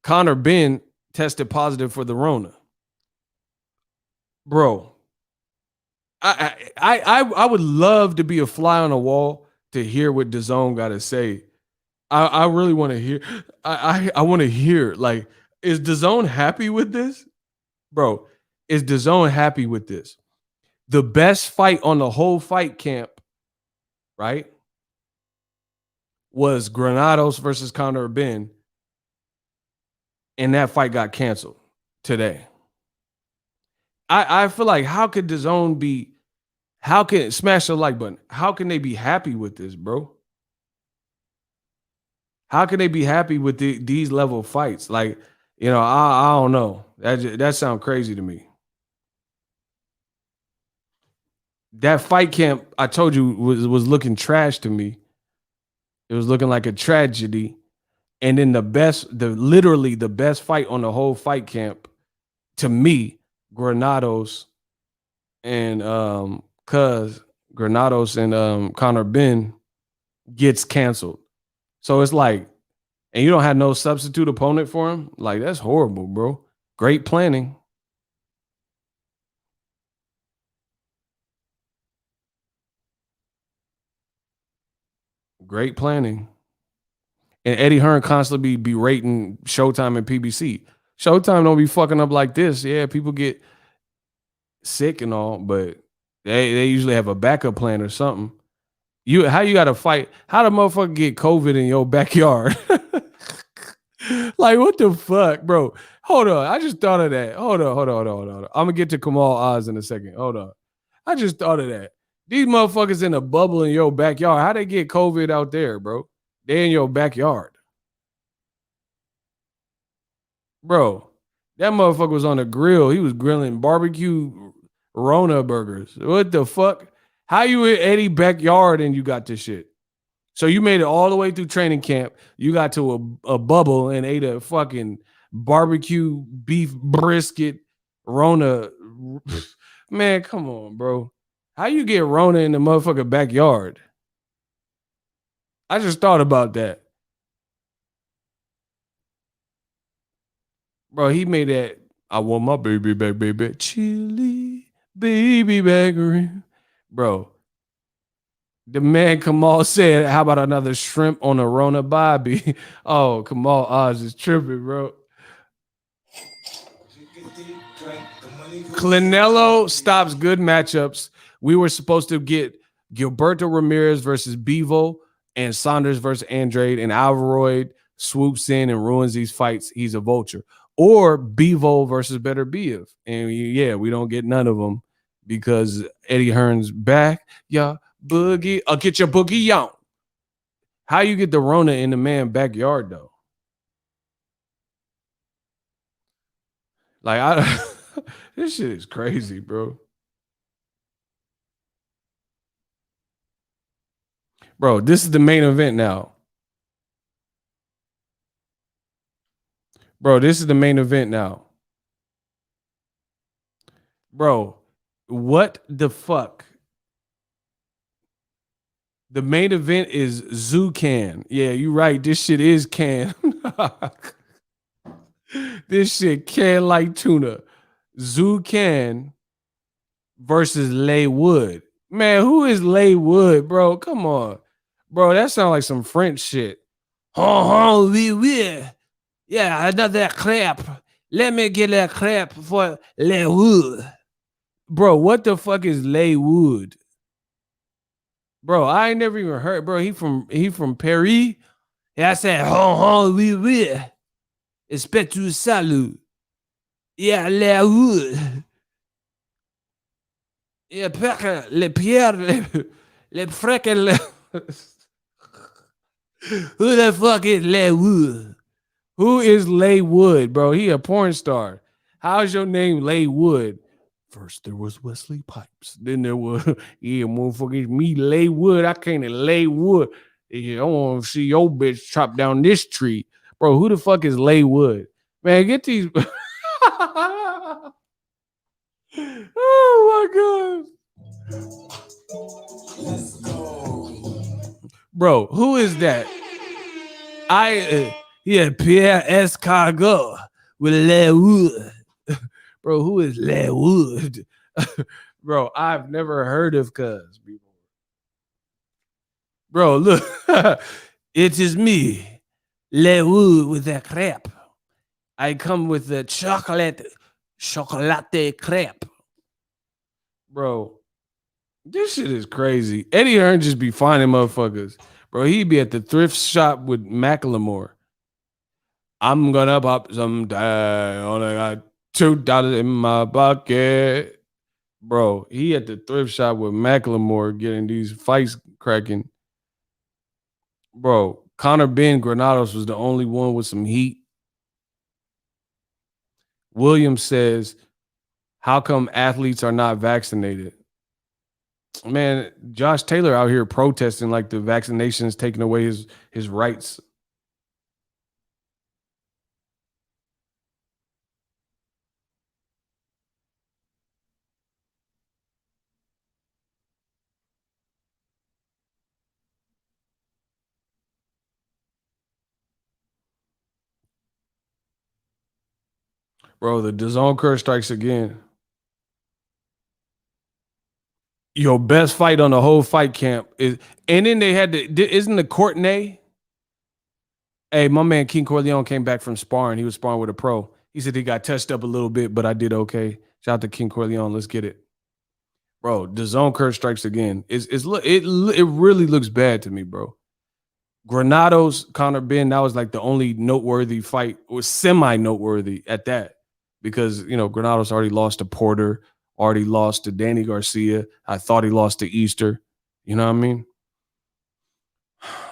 Conor Ben tested positive for the Rona. Bro, I would love to be a fly on the wall to hear what DAZN got to say. I really want to hear. I want to hear. Like, is DAZN happy with this, bro? Is DAZN happy with this? The best fight on the whole fight camp, right, was Granados versus Conor Ben, and that fight got canceled today. I feel like, how could DAZN be? How can smash the like button? How can they be happy with this, bro? How can they be happy with these level of fights? Like, I don't know. That sounds crazy to me. That fight camp, I told you, was looking trash to me. It was looking like a tragedy. And then literally the best fight on the whole fight camp, to me, Granados and Conor Ben gets canceled. So it's like, and you don't have no substitute opponent for him? Like, that's horrible, bro. Great planning. Great planning. And Eddie Hearn constantly be berating Showtime and PBC. Showtime don't be fucking up like this. Yeah, people get sick and all, but they usually have a backup plan or something. How you got to fight? How the motherfucker get COVID in your backyard? Like, what the fuck, bro? Hold on. I just thought of that. Hold on. I'm gonna get to Kamal Oz in a second. Hold on. I just thought of that. These motherfuckers in a bubble in your backyard. How they get COVID out there, bro? They in your backyard. Bro, that motherfucker was on the grill. He was grilling barbecue Rona burgers. What the fuck? How you in Eddie backyard and you got this shit? So you made it all the way through training camp. You got to a bubble and ate a fucking barbecue beef brisket Rona. Man, come on, bro. How you get Rona in the motherfucking backyard? I just thought about that. Bro, he made that. I want my baby back, baby. Chili baby back. Bro, the man Kamal said, how about another shrimp on a Rona Bobby? Oh, Kamal Oz is tripping, bro. Canelo stops good matchups. We were supposed to get Gilberto Ramirez versus Bivol and Saunders versus Andrade, and Alvaroid swoops in and ruins these fights. He's a vulture. Or Bivol versus Better Biev. And we don't get none of them because Eddie Hearn's back. Yeah, boogie. I'll get your boogie on. How you get the Rona in the man backyard, though? Like, this shit is crazy, bro. Bro, this is the main event now. Bro, this is the main event now. Bro, what the fuck? The main event is Zucan. Yeah, you right. This shit is can. This shit can like tuna. Zucan versus Lay Wood. Man, who is Lay Wood, bro? Come on. Bro, that sounds like some French shit. Oui. Yeah, another clap. Let me get a clap for Lay Wood. Bro, what the fuck is Lay Wood? Bro, I ain't never even heard. Bro, he from Paris. Yeah, I said, oui. Expect to salute. Yeah, Lay Wood. Yeah, le Pierre, le freaking. Who the fuck is Lay Wood? Who is Lay Wood, bro? He a porn star. How's your name Lay Wood? First there was Wesley Pipes. Then there was, motherfucker, me Lay Wood. I came to Lay Wood. Yeah, I want to see your bitch chop down this tree. Bro, who the fuck is Lay Wood? Man, get these. Oh my God. Let's go. Bro, who is that? Pierre Escargot. with Leigh Wood. Bro, who is Leigh Wood? Bro, I've never heard of Cuz before. Bro, look. It is me, Leigh Wood with the crepe. I come with the chocolate crepe. Bro, this shit is crazy. Eddie Hearn just be finding motherfuckers. Bro, he'd be at the thrift shop with Macklemore. I'm gonna pop some down. Only got $2 in my pocket. Bro, he at the thrift shop with Macklemore getting these fights cracking. Bro, Conor Ben Granados was the only one with some heat. Williams says, how come athletes are not vaccinated? Man, Josh Taylor out here protesting like the vaccinations taking away his rights. Bro, the DAZN curse strikes again. Your best fight on the whole fight camp is, and then they had isn't the Courtney? Hey, my man King Corleone came back from sparring. He was sparring with a pro. He said he got touched up a little bit, but I did okay. Shout out to King Corleone. Let's get it. Bro, the zone curse strikes again. It really looks bad to me, bro. Granados, Conor Ben, that was like the only noteworthy fight, or semi-noteworthy at that. Because, Granados already lost to Porter, already lost to Danny Garcia. I thought he lost to Easter. You know what I mean?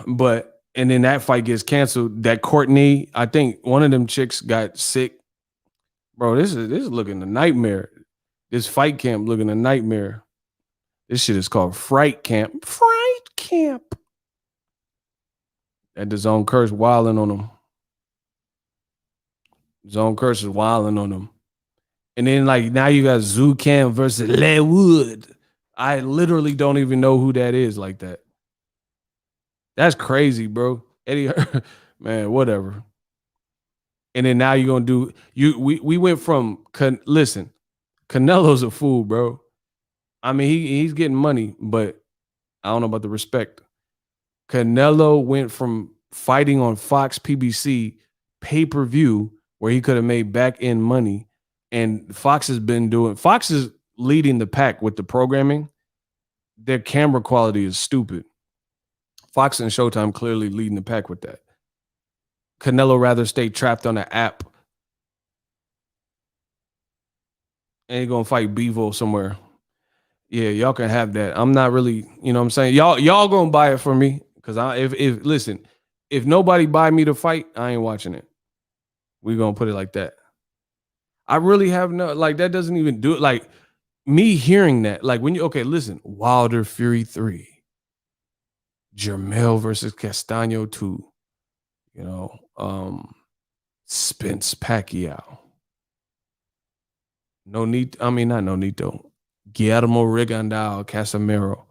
But, and then that fight gets canceled. That Courtney, I think one of them chicks got sick. Bro, this is looking a nightmare. This fight camp looking a nightmare. This shit is called Fright Camp. Fright Camp. That the Zone Curse wilding on them. Zone Curse is wilding on them. And then, like, now you got Zucam versus Leigh Wood. I literally don't even know who that is like that. That's crazy, bro. Eddie, man, whatever. And then now you're going to do, we went from, listen, Canelo's a fool, bro. I mean, he's getting money, but I don't know about the respect. Canelo went from fighting on Fox PBC pay-per-view where he could have made back-end money, and Fox is leading the pack with the programming. Their camera quality is stupid. Fox and Showtime clearly leading the pack with that. Canelo rather stay trapped on an app and he's going to fight Bivol somewhere. Yeah, y'all can have that. I'm not really, you know what I'm saying? Y'all going to buy it for me. Because if nobody buy me the fight, I ain't watching it. We're going to put it like that. I really have that doesn't even do it. Like, me hearing that, like, listen, Wilder Fury 3, Jermell versus Castaño 2, Spence Pacquiao. Not Nonito. Guillermo Rigondeaux Casimero.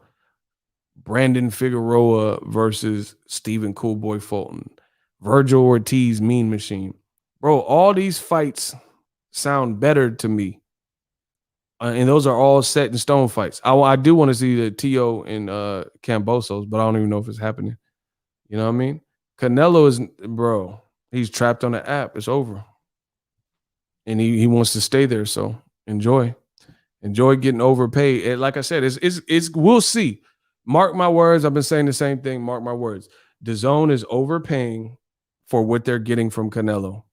Brandon Figueroa versus Stephen Coolboy Fulton. Virgil Ortiz Mean Machine. Bro, all these fights sound better to me. And those are all set in stone fights. I do want to see the Tio and Cambosos, but I don't even know if it's happening. You know what I mean? Canelo is, bro, he's trapped on the app. It's over. And he wants to stay there, so enjoy. Enjoy getting overpaid. And like I said, it's we'll see. Mark my words. I've been saying the same thing. Mark my words. DAZN is overpaying for what they're getting from Canelo.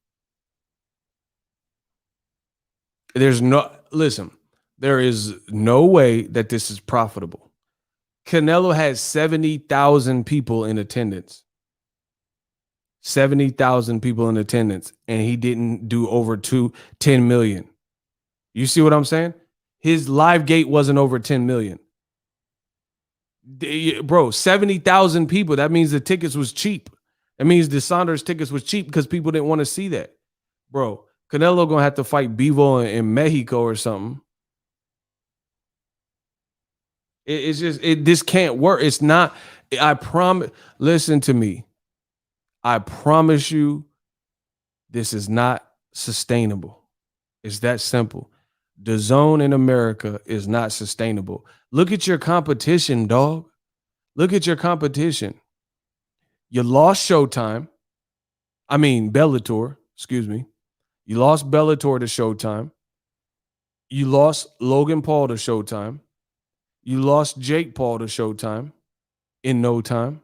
There is no way that this is profitable. Canelo has 70,000 people in attendance. 70,000 people in attendance, and he didn't do over 10 million. You see what I'm saying? His live gate wasn't over 10 million. Bro, 70,000 people. That means the tickets was cheap. That means the Saunders tickets was cheap because people didn't want to see that. Bro, Canelo going to have to fight Bivol in Mexico or something. It's just, this can't work. It's not, I promise, listen to me. I promise you, this is not sustainable. It's that simple. The zone in America is not sustainable. Look at your competition, dog. Look at your competition. You lost Showtime. I mean, Bellator, excuse me. You lost Bellator to Showtime. You lost Logan Paul to Showtime. You lost Jake Paul to Showtime in no time.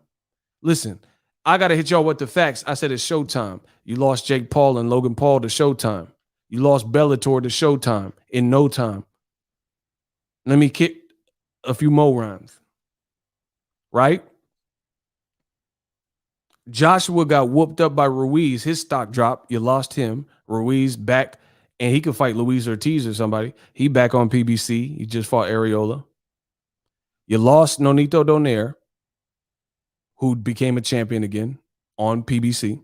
Listen, I got to hit y'all with the facts. I said it's Showtime. You lost Jake Paul and Logan Paul to Showtime. You lost Bellator to Showtime in no time. Let me kick a few more rounds. Right? Joshua got whooped up by Ruiz. His stock dropped. You lost him. Ruiz back, and he could fight Luis Ortiz or somebody. He back on PBC. He just fought Areola. You lost Nonito Donaire, who became a champion again on PBC.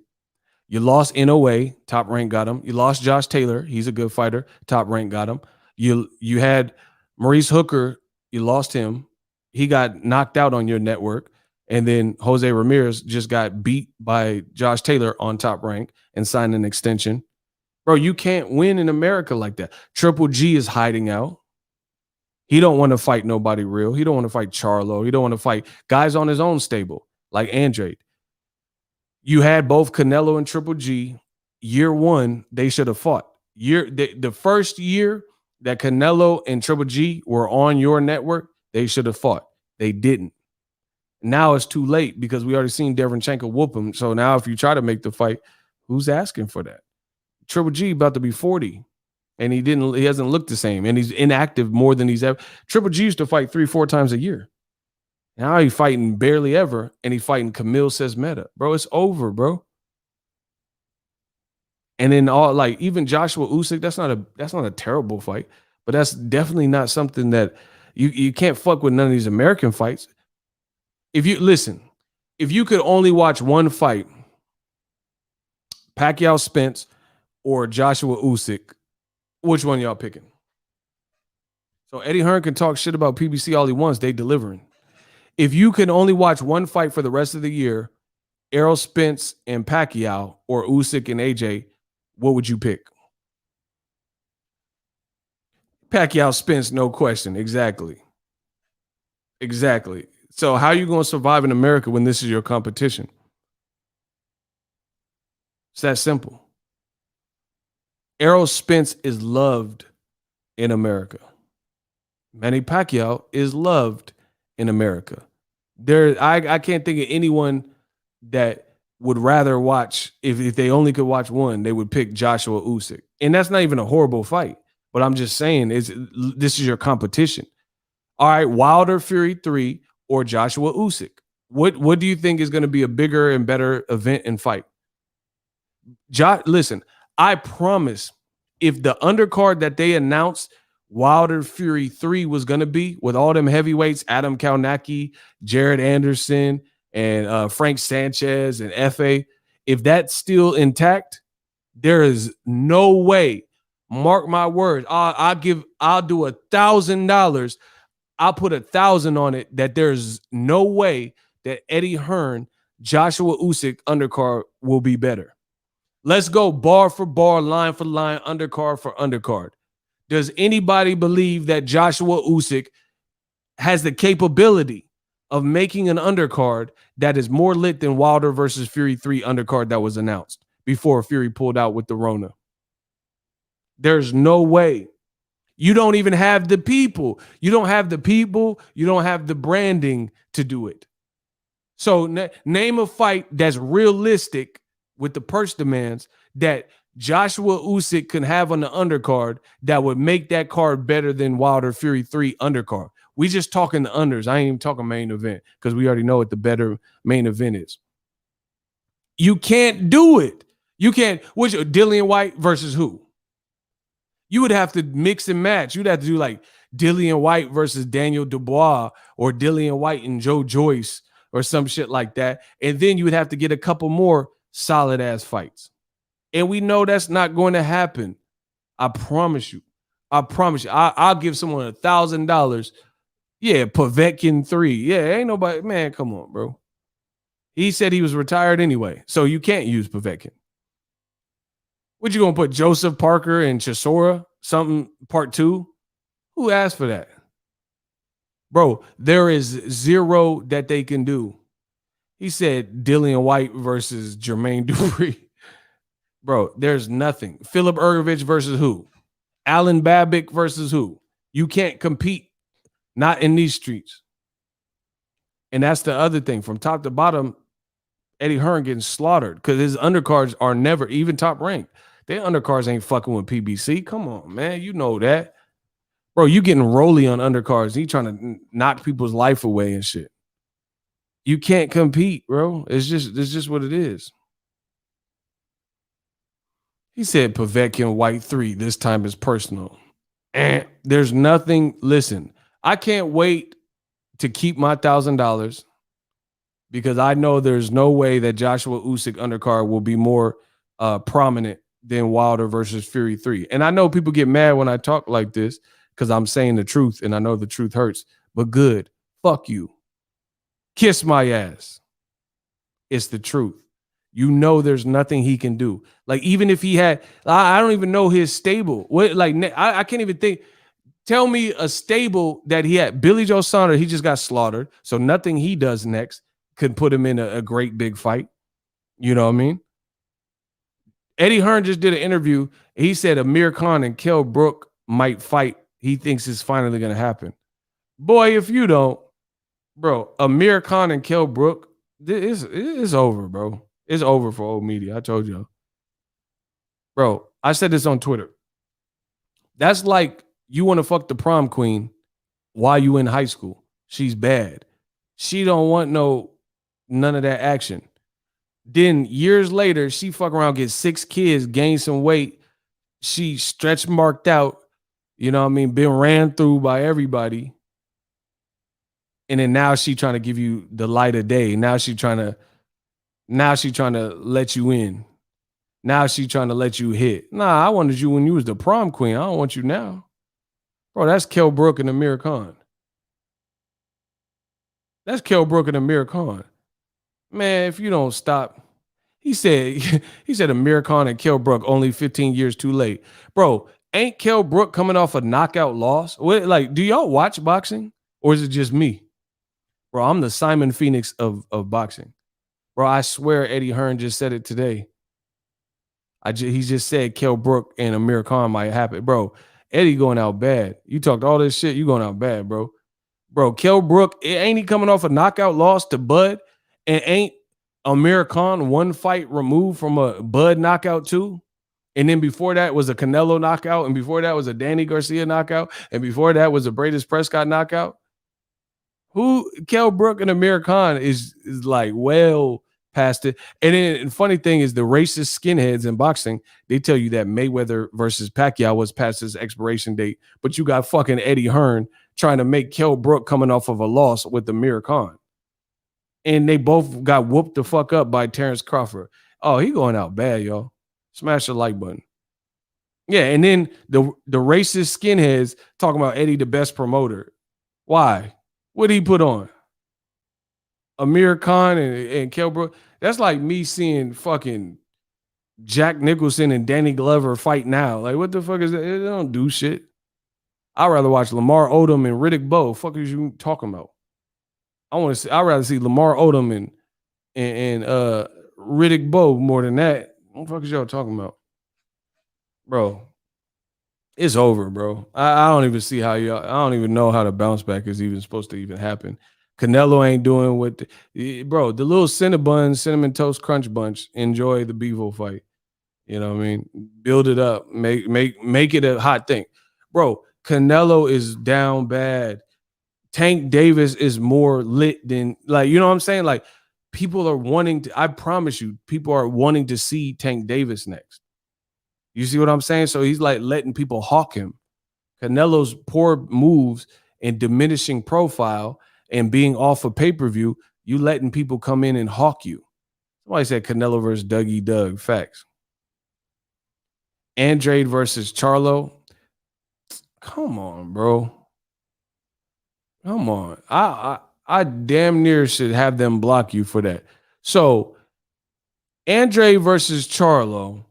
You lost NOA, top rank got him. You lost Josh Taylor, he's a good fighter, top rank got him. You had Maurice Hooker, you lost him. He got knocked out on your network. And then Jose Ramirez just got beat by Josh Taylor on top rank and signed an extension. Bro, you can't win in America like that. Triple G is hiding out. He don't want to fight nobody real. He don't want to fight Charlo. He don't want to fight guys on his own stable like Andrade. You had both Canelo and Triple G. Year one, they should have fought. The first year that Canelo and Triple G were on your network, they should have fought. They didn't. Now it's too late because we already seen Derevyanchenko whoop him. So now if you try to make the fight, who's asking for that? Triple G about to be 40. And he hasn't looked the same. And he's inactive more than he's ever. Triple G used to fight 3-4 times a year. Now he's fighting barely ever. And he's fighting Camille Sesmeta. Bro, it's over, bro. And then even Joshua Usyk, that's not a terrible fight. But that's definitely not something that you can't fuck with none of these American fights. If you could only watch one fight, Pacquiao Spence or Joshua Usyk, which one y'all picking? So Eddie Hearn can talk shit about PBC all he wants. They delivering. If you can only watch one fight for the rest of the year, Errol Spence and Pacquiao or Usyk and AJ, what would you pick? Pacquiao Spence, no question. Exactly. So how are you going to survive in America when this is your competition? It's that simple. Errol Spence is loved in America. Manny Pacquiao is loved in America. I can't think of anyone that would rather watch, if they only could watch one, they would pick Joshua Usyk. And that's not even a horrible fight. But I'm just saying, this is your competition. All right, Wilder Fury 3 or Joshua Usyk. What do you think is going to be a bigger and better event and fight? Listen, I promise if the undercard that they announced Wilder Fury 3 was going to be with all them heavyweights, Adam Kalnacki, Jared Anderson, and Frank Sanchez and F.A., if that's still intact, there is no way, mark my words, I'll do $1,000. I'll put 1,000 on it that there's no way that Eddie Hearn, Joshua Usyk undercard will be better. Let's go bar for bar, line for line, undercard for undercard. Does anybody believe that Joshua Usyk has the capability of making an undercard that is more lit than Wilder versus Fury 3 undercard that was announced before Fury pulled out with the Rona? There's no way. You don't even have the people. You don't have the people. You don't have the branding to do it. So name a fight that's realistic with the purse demands that Joshua Usyk can have on the undercard that would make that card better than Wilder Fury 3 undercard. We just talking the unders. I ain't even talking main event because we already know what the better main event is. You can't do it. You can't. Which Dillian White versus who? You would have to mix and match. You'd have to do like Dillian White versus Daniel Dubois or Dillian White and Joe Joyce or some shit like that. And then you would have to get a couple more solid ass fights. And we know that's not going to happen. I promise you. I'll give someone $1,000. Yeah, Povetkin 3. Yeah, ain't nobody. Man, come on, bro. He said he was retired anyway. So you can't use Povetkin. What you gonna put Joseph Parker and Chisora something part 2? Who asked for that? Bro, there is zero that they can do. He said Dillian White versus Jermaine Dupri. Bro, there's nothing. Philip Ergovich versus who? Alan Babick versus who? You can't compete. Not in these streets. And that's the other thing. From top to bottom, Eddie Hearn getting slaughtered because his undercards are never even top ranked. Their undercards ain't fucking with PBC. Come on, man. You know that. Bro, you getting Rolly on undercards. He trying to knock people's life away and shit. You can't compete, bro. It's just what it is. He said Povetkin White 3. This time is personal. And there's nothing. Listen, I can't wait to keep my $1,000 because I know there's no way that Joshua Usyk undercard will be more prominent than Wilder versus Fury 3. And I know people get mad when I talk like this because I'm saying the truth and I know the truth hurts. But good. Fuck you. Kiss my ass. It's the truth. You know there's nothing he can do. Like, even if he had, I don't even know his stable. What, like, I can't even think. Tell me a stable that he had. Billy Joe Saunders, he just got slaughtered. So nothing he does next could put him in a great big fight. You know what I mean? Eddie Hearn just did an interview. He said Amir Khan and Kell Brook might fight. He thinks it's finally going to happen. Boy, if you don't, bro, Amir Khan and Kell Brook, it's over, bro. It's over for old media. I told you. Bro, I said this on Twitter. That's like you want to fuck the prom queen while you in high school. She's bad. She don't want none of that action. Then years later, she fuck around, get 6 kids, gain some weight. She stretch marked out, you know what I mean, been ran through by everybody. And then now she trying to give you the light of day. Now she trying to let you in. Now she trying to let you hit. Nah, I wanted you when you was the prom queen. I don't want you now. Bro, that's Kell Brook and Amir Khan. That's Kell Brook and Amir Khan. Man, if you don't stop. He said Amir Khan and Kell Brook only 15 years too late. Bro, ain't Kell Brook coming off a knockout loss? What, like, do y'all watch boxing? Or is it just me? Bro, I'm the Simon Phoenix of boxing. Bro, I swear Eddie Hearn just said it today. He just said Kell Brook and Amir Khan might happen. Bro, Eddie going out bad. You talked all this shit, you going out bad, bro. Bro, Kell Brook, ain't he coming off a knockout loss to Bud? And ain't Amir Khan one fight removed from a Bud knockout too? And then before that was a Canelo knockout. And before that was a Danny Garcia knockout. And before that was a Bradis Prescott knockout. Who Kell Brook and Amir Khan is like well past it. And then the funny thing is the racist skinheads in boxing, they tell you that Mayweather versus Pacquiao was past his expiration date. But you got fucking Eddie Hearn trying to make Kell Brook coming off of a loss with Amir Khan. And they both got whooped the fuck up by Terrence Crawford. Oh, he going out bad, y'all. Smash the like button. Yeah, and then the racist skinheads talking about Eddie the best promoter. Why? What did he put on? Amir Khan and Kell Brook. That's like me seeing fucking Jack Nicholson and Danny Glover fight now. Like, what the fuck is that? They don't do shit. I'd rather watch Lamar Odom and Riddick Bowe. Fuck is you talking about? I'd rather see Lamar Odom and Riddick Bowe more than that. What the fuck is y'all talking about? Bro, it's over, bro. I don't even see how I don't even know how the bounce back is even supposed to even happen. Canelo ain't doing what bro, the little Cinnabon, Cinnamon Toast Crunch Bunch, enjoy the Bivol fight. You know what I mean? Build it up. Make it a hot thing. Bro, Canelo is down bad. Tank Davis is more lit than, like, you know what I'm saying? Like, people are wanting to, I promise you, people are wanting to see Tank Davis next. You see what I'm saying? So he's like letting people hawk him. Canelo's poor moves and diminishing profile and being off of pay-per-view, you letting people come in and hawk you. Somebody said Canelo versus Dougie Doug. Facts. Andrade versus Charlo. Come on, bro. Come on. I damn near should have them block you for that. So, Andrade versus Charlo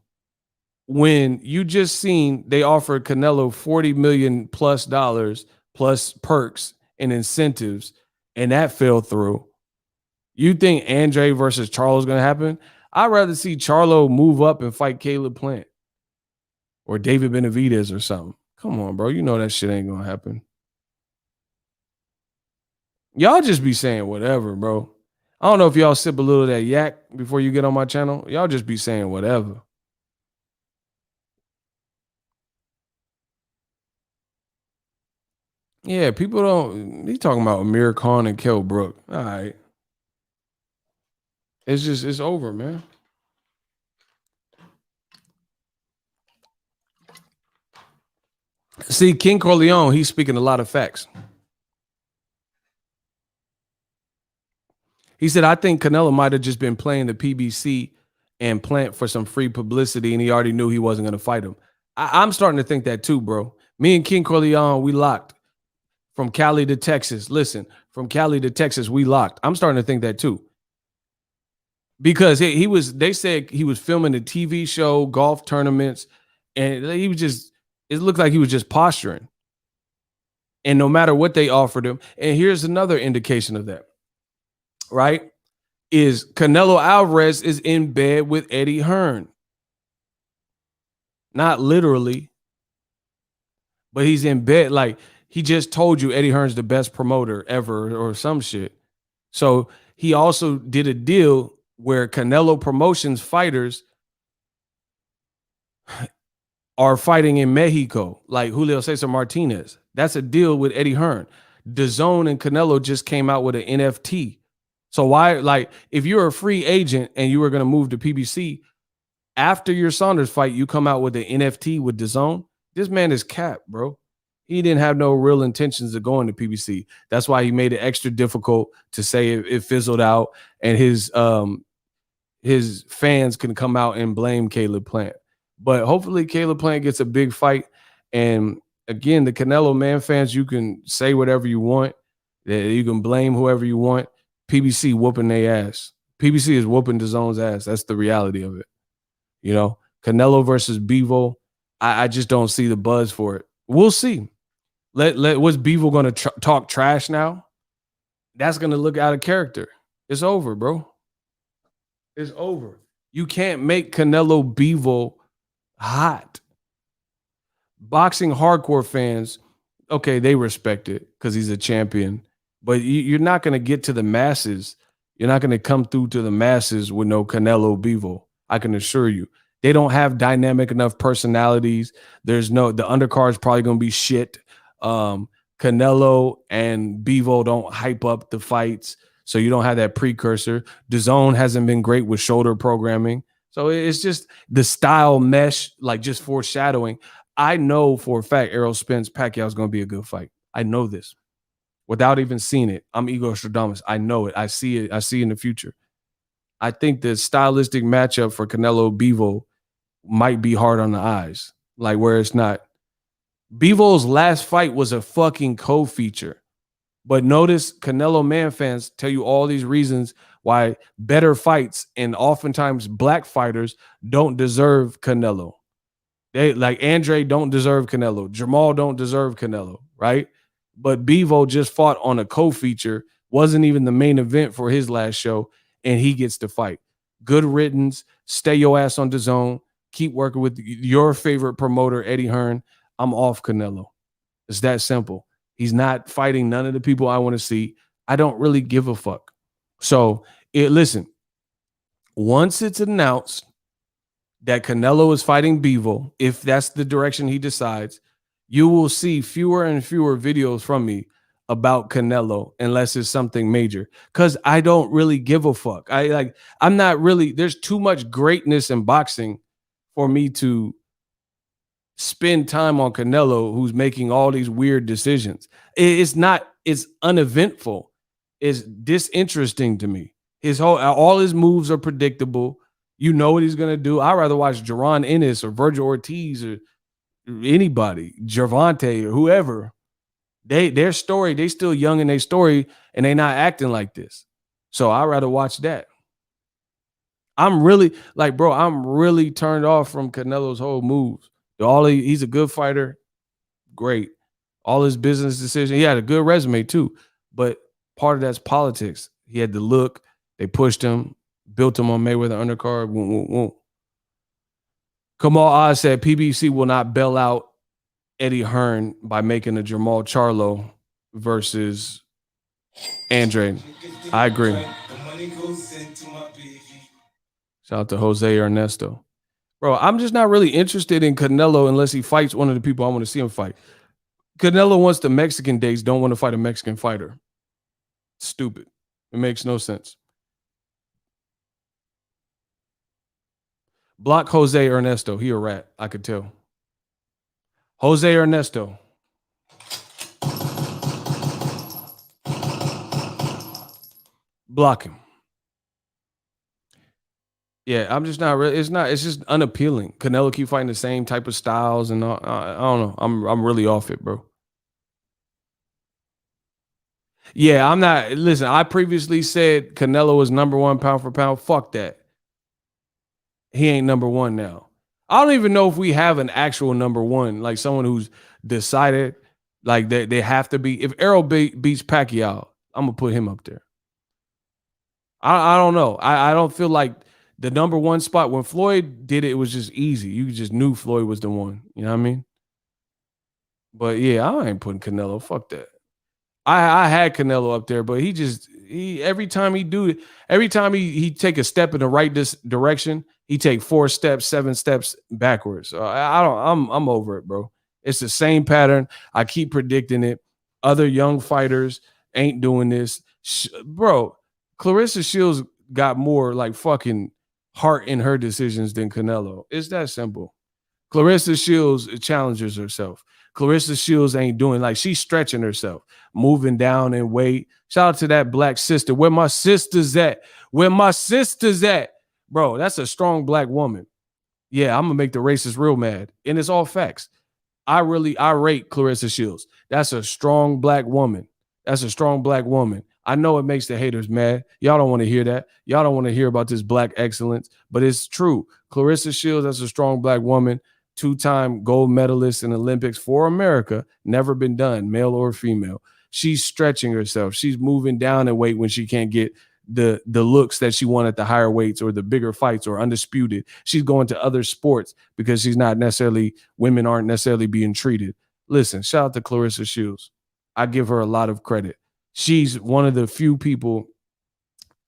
when you just seen they offered Canelo $40 million plus dollars plus perks and incentives, and that fell through. You think Andre versus Charlo is going to happen? I'd rather see Charlo move up and fight Caleb Plant or David Benavidez or something. Come on, bro. You know that shit ain't going to happen. Y'all just be saying whatever, bro. I don't know if y'all sip a little of that yak before you get on my channel. Y'all just be saying whatever. Yeah, people don't. He talking about Amir Khan and Kell Brook. All right. It's over, man. See, King Corleone, he's speaking a lot of facts. He said, I think Canelo might have just been playing the PBC and Plant for some free publicity, and he already knew he wasn't going to fight him. I'm starting to think that too, bro. Me and King Corleone, we locked from Cali to Texas. Listen, from Cali to Texas, we locked. I'm starting to think that too. Because he was, they said he was filming a TV show, golf tournaments, and he was just, it looked like he was just posturing. And no matter what they offered him, and here's another indication of that, right? Is Canelo Alvarez is in bed with Eddie Hearn. Not literally, but he's in bed. Like, he just told you Eddie Hearn's the best promoter ever or some shit. So he also did a deal where Canelo Promotions fighters are fighting in Mexico, like Julio Cesar Martinez. That's a deal with Eddie Hearn. DAZN and Canelo just came out with an NFT. So why, like, if you're a free agent and you were going to move to PBC, after your Saunders fight, you come out with an NFT with DAZN. This man is capped, bro. He didn't have no real intentions of going to PBC. That's why he made it extra difficult to say it fizzled out, and his fans can come out and blame Caleb Plant. But hopefully Caleb Plant gets a big fight. And again, the Canelo man fans, you can say whatever you want. You can blame whoever you want. PBC whooping their ass. PBC is whooping DAZN's ass. That's the reality of it. You know, Canelo versus Bivol, I just don't see the buzz for it. We'll see. What's Bivol going to talk trash now? That's going to look out of character. It's over, bro. It's over. You can't make Canelo Bivol hot. Boxing hardcore fans, okay, they respect it because he's a champion, but you're not going to get to the masses. You're not going to come through to the masses with no Canelo Bivol. I can assure you. They don't have dynamic enough personalities. The undercard is probably going to be shit. Canelo and Bivol don't hype up the fights, so you don't have that precursor. DAZN hasn't been great with shoulder programming. So it's just the style mesh, like just foreshadowing. I know for a fact Errol Spence Pacquiao is going to be a good fight. I know this without even seeing it. I'm Igor Stradamus. I know it. I see it. I see in the future. I think the stylistic matchup for Canelo Bivol might be hard on the eyes, like where it's not. Bivol's last fight was a fucking co-feature. But notice Canelo man fans tell you all these reasons why better fights and oftentimes black fighters don't deserve Canelo. They like Andre don't deserve Canelo. Jamal don't deserve Canelo, right? But Bivol just fought on a co-feature, wasn't even the main event for his last show, and he gets to fight. Good riddance. Stay your ass on DAZN. Keep working with your favorite promoter, Eddie Hearn. I'm off Canelo. It's that simple. He's not fighting none of the people I want to see. I don't really give a fuck. So, listen, once it's announced that Canelo is fighting Bivol, if that's the direction he decides, you will see fewer and fewer videos from me about Canelo unless it's something major, because I don't really give a fuck. I'm not really, there's too much greatness in boxing for me to spend time on Canelo, who's making all these weird decisions. It's uneventful. It's disinteresting to me. All his moves are predictable. You know what he's gonna do. I'd rather watch Jaron Ennis or Virgil Ortiz or anybody, Gervonta or whoever. Their story, they still young in their story, and they not acting like this. So I'd rather watch that. I'm really like, bro, I'm really turned off from Canelo's whole moves. He's a good fighter, great. All his business decisions, he had a good resume too. But part of that's politics. He had the look. They pushed him, built him on Mayweather undercard. Woo, woo, woo. Kamal Oz said PBC will not bail out Eddie Hearn by making a Jamal Charlo versus Andre. I agree. Shout out to Jose Ernesto. Bro, I'm just not really interested in Canelo unless he fights one of the people I want to see him fight. Canelo wants the Mexican dates, don't want to fight a Mexican fighter. Stupid. It makes no sense. Block Jose Ernesto. He a rat. I could tell. Jose Ernesto. Block him. Yeah, I'm just not really. It's just unappealing. Canelo keep fighting the same type of styles, and I don't know. I'm really off it, bro. Yeah, I'm not. Listen, I previously said Canelo was number one pound for pound. Fuck that. He ain't number one now. I don't even know if we have an actual number one, like someone who's decided like they have to be. If Errol beats Pacquiao, I'm gonna put him up there. I don't know. I don't feel like the number one spot when Floyd did it, it was just easy. You just knew Floyd was the one. You know what I mean? But yeah, I ain't putting Canelo. Fuck that. I had Canelo up there, but every time he take a step in the right direction, he take 4 steps, 7 steps backwards. So I'm over it, bro. It's the same pattern. I keep predicting it. Other young fighters ain't doing this, bro. Clarissa Shields got more like fucking heart in her decisions than Canelo. It's that simple. Clarissa Shields challenges herself. Clarissa Shields ain't doing like she's stretching herself, moving down in weight. Shout out to that black sister. Where my sisters at? Where my sisters at? Bro, that's a strong black woman. Yeah, I'm gonna make the racists real mad. And it's all facts. I rate Clarissa Shields. That's a strong black woman. That's a strong black woman. I know it makes the haters mad. Y'all don't want to hear that. Y'all don't want to hear about this black excellence, but it's true. Clarissa Shields, that's a strong black woman. 2-time gold medalist in Olympics for America, never been done, male or female. She's stretching herself. She's moving down in weight when she can't get the looks that she wanted at the higher weights or the bigger fights or undisputed. She's going to other sports because women aren't necessarily being treated. Listen, shout out to Clarissa Shields. I give her a lot of credit. She's one of the few people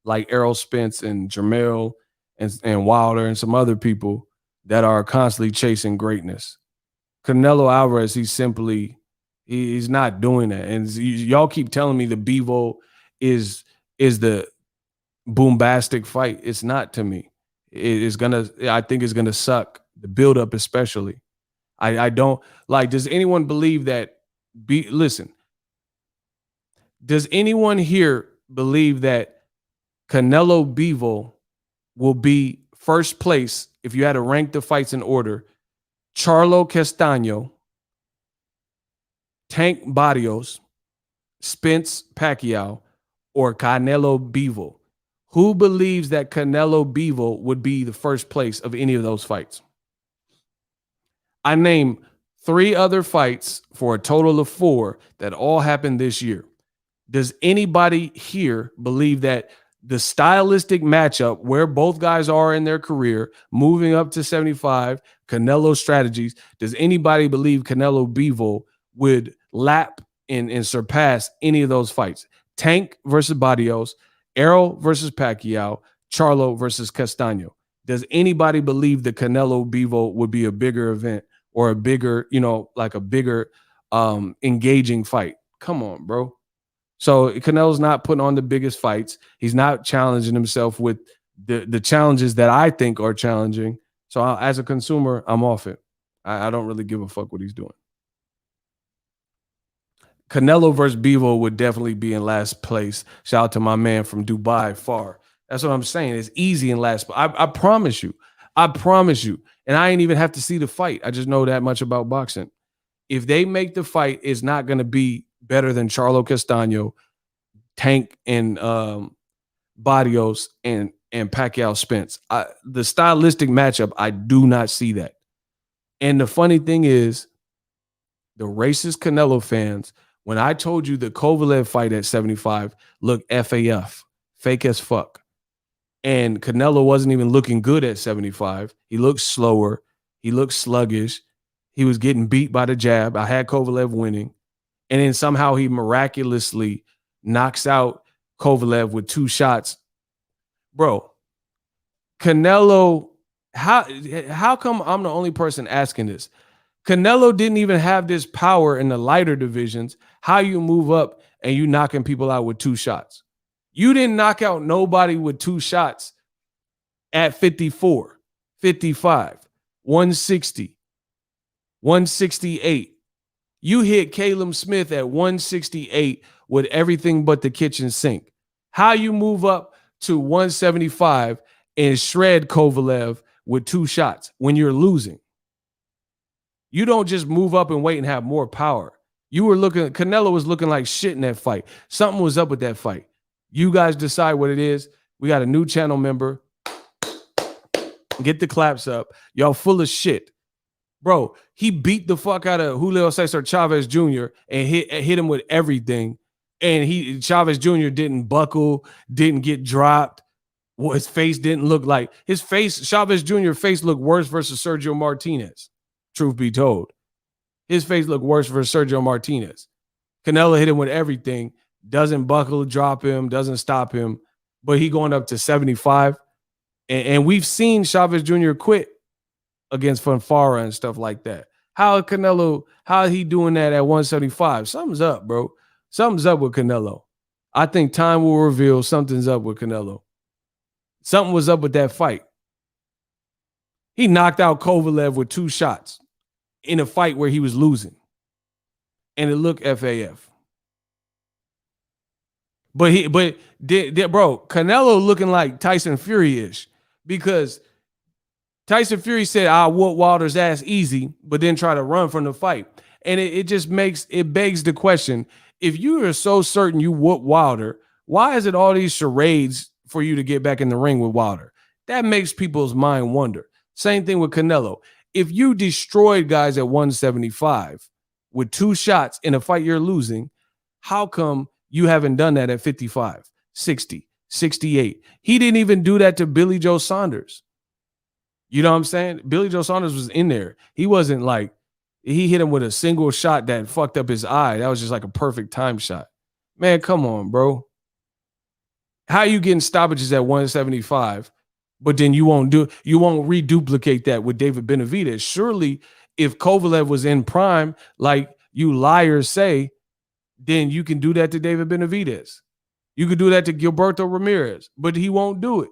like Errol Spence and Jermell and Wilder and some other people that are constantly chasing greatness. Canelo Alvarez, he's not doing that. And y'all keep telling me the Bivol is the bombastic fight. It's not to me. I think it's gonna suck. The buildup especially. I don't like, does anyone believe that does anyone here believe that Canelo Bivol will be first place if you had to rank the fights in order? Charlo Castaño, Tank Barrios, Spence Pacquiao, or Canelo Bivol? Who believes that Canelo Bivol would be the first place of any of those fights? I name 3 other fights for a total of 4 that all happened this year. Does anybody here believe that the stylistic matchup where both guys are in their career, moving up to 75, Canelo strategies, does anybody believe Canelo Bivol would lap and surpass any of those fights? Tank versus Barrios, Errol versus Pacquiao, Charlo versus Castaño. Does anybody believe the Canelo Bivol would be a bigger event or a bigger, engaging fight? Come on, bro. So Canelo's not putting on the biggest fights. He's not challenging himself with the challenges that I think are challenging. So as a consumer, I'm off it. I don't really give a fuck what he's doing. Canelo versus Bivol would definitely be in last place. Shout out to my man from Dubai, Far. That's what I'm saying. It's easy in last. I promise you. I promise you. And I ain't even have to see the fight. I just know that much about boxing. If they make the fight, it's not going to be better than Charlo Castaño, Tank and Barrios and and Pacquiao Spence. The stylistic matchup, I do not see that. And the funny thing is, the racist Canelo fans, when I told you the Kovalev fight at 75 looked FAF, fake as fuck, and Canelo wasn't even looking good at 75. He looked slower. He looked sluggish. He was getting beat by the jab. I had Kovalev winning. And then somehow he miraculously knocks out Kovalev with 2 shots. Bro, Canelo, how come I'm the only person asking this? Canelo didn't even have this power in the lighter divisions. How you move up and you knocking people out with 2 shots? You didn't knock out nobody with 2 shots at 54, 55, 160, 168. You hit Caleb Smith at 168 with everything but the kitchen sink. How you move up to 175 and shred Kovalev with 2 shots when you're losing? You don't just move up and wait and have more power. Canelo was looking like shit in that fight. Something was up with that fight. You guys decide what it is. We got a new channel member. Get the claps up. Y'all full of shit. Bro, he beat the fuck out of Julio Cesar Chavez Jr. and hit him with everything. And Chavez Jr. didn't buckle, didn't get dropped. Well, his face didn't look like Chavez Jr. face looked worse versus Sergio Martinez. Truth be told, his face looked worse versus Sergio Martinez. Canelo hit him with everything, doesn't buckle, drop him, doesn't stop him, but he going up to 75. And we've seen Chavez Jr. quit against Fanfara and stuff like that. How he doing that at 175? Something's up, bro. Something's up with Canelo. I think time will reveal something's up with Canelo. Something was up with that fight. He knocked out Kovalev with 2 shots in a fight where he was losing. And it looked FAF. But Canelo looking like Tyson Fury-ish, because Tyson Fury said, I'll whoop Wilder's ass easy, but then try to run from the fight. And it begs the question, if you are so certain you whoop Wilder, why is it all these charades for you to get back in the ring with Wilder? That makes people's mind wonder. Same thing with Canelo. If you destroyed guys at 175 with 2 shots in a fight you're losing, how come you haven't done that at 55, 60, 68? He didn't even do that to Billy Joe Saunders. You know what I'm saying? Billy Joe Saunders was in there. He wasn't like, he hit him with a single shot that fucked up his eye. That was just like a perfect time shot. Man, come on, bro. How are you getting stoppages at 175, but then you won't reduplicate that with David Benavidez? Surely, if Kovalev was in prime, like you liars say, then you can do that to David Benavidez. You could do that to Gilberto Ramirez, but he won't do it.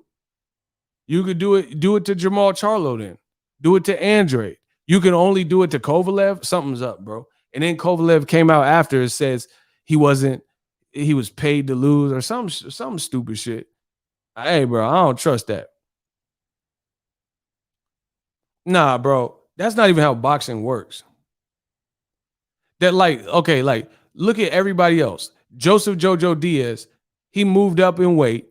You could do it to Jamal Charlo then. Do it to Andre. You can only do it to Kovalev. Something's up, bro. And then Kovalev came out after and says he was paid to lose or some stupid shit. Hey, bro, I don't trust that. Nah, bro. That's not even how boxing works. That look at everybody else. Joseph Jojo Diaz, he moved up in weight,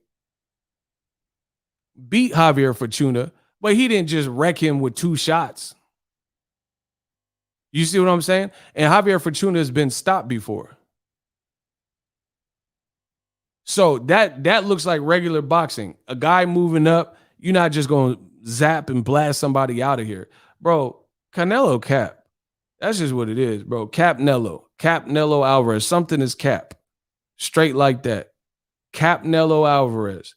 beat Javier Fortuna, but he didn't just wreck him with 2 shots. You see what I'm saying? And Javier Fortuna has been stopped before. So that looks like regular boxing. A guy moving up, you're not just going to zap and blast somebody out of here. Bro, Canelo cap. That's just what it is, bro. Cap Nello Alvarez. Something is cap. Straight like that. Cap Nello Alvarez.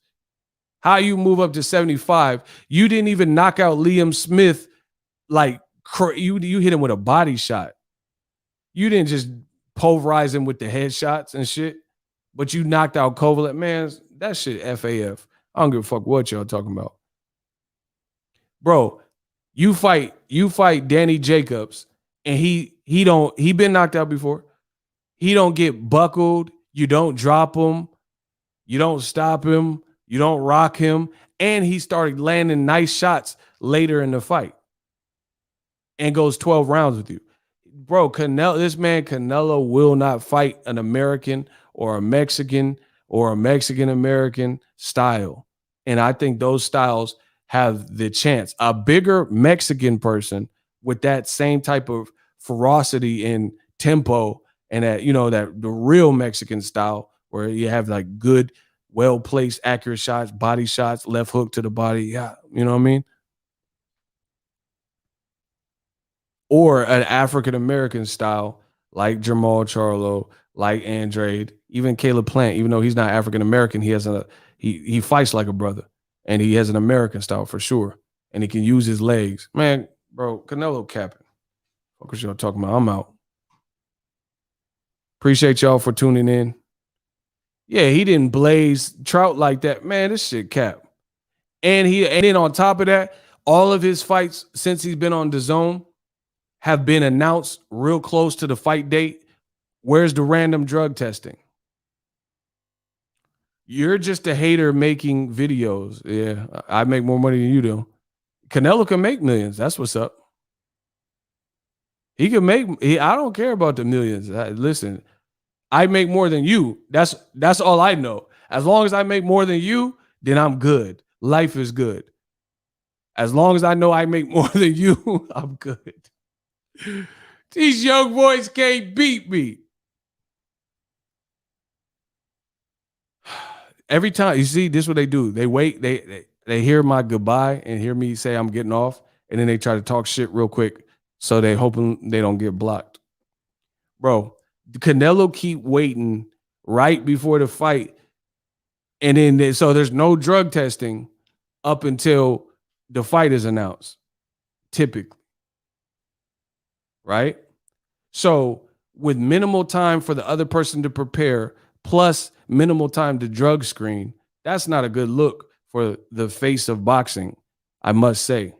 How you move up to 75? You didn't even knock out Liam Smith. Like you hit him with a body shot. You didn't just pulverize him with the headshots and shit, but you knocked out Kovalev. Man, that shit FAF. I don't give a fuck what y'all talking about. Bro, you fight Danny Jacobs, and he been knocked out before. He don't get buckled. You don't drop him. You don't stop him. You don't rock him. And he started landing nice shots later in the fight and goes 12 rounds with you. Bro, Canelo will not fight an American or a Mexican or a Mexican-American style. And I think those styles have the chance. A bigger Mexican person with that same type of ferocity and tempo and that, that the real Mexican style where you have like good, well placed, accurate shots, body shots, left hook to the body. Yeah. You know what I mean? Or an African American style like Jamal Charlo, like Andrade, even Caleb Plant, even though he's not African American, he fights like a brother and he has an American style for sure. And he can use his legs. Man, bro, Canelo capping. What was y'all talking about? I'm out. Appreciate y'all for tuning in. Yeah, he didn't blaze Trout like that. Man, this shit cap. And then on top of that, all of his fights since he's been on DAZN have been announced real close to the fight date. Where's the random drug testing? You're just a hater making videos. Yeah, I make more money than you do. Canelo can make millions. That's what's up. He can make. I don't care about the millions. Listen, I make more than you. That's all I know. As long as I make more than you, then I'm good. Life is good. As long as I know I make more than you, I'm good. These young boys can't beat me. Every time, you see, this is what they do. They wait, they hear my goodbye and hear me say I'm getting off, and then they try to talk shit real quick, so they hoping they don't get blocked. Bro, Canelo keep waiting right before the fight, and then so there's no drug testing up until the fight is announced, typically. Right? So with minimal time for the other person to prepare, plus minimal time to drug screen, that's not a good look for the face of boxing, I must say.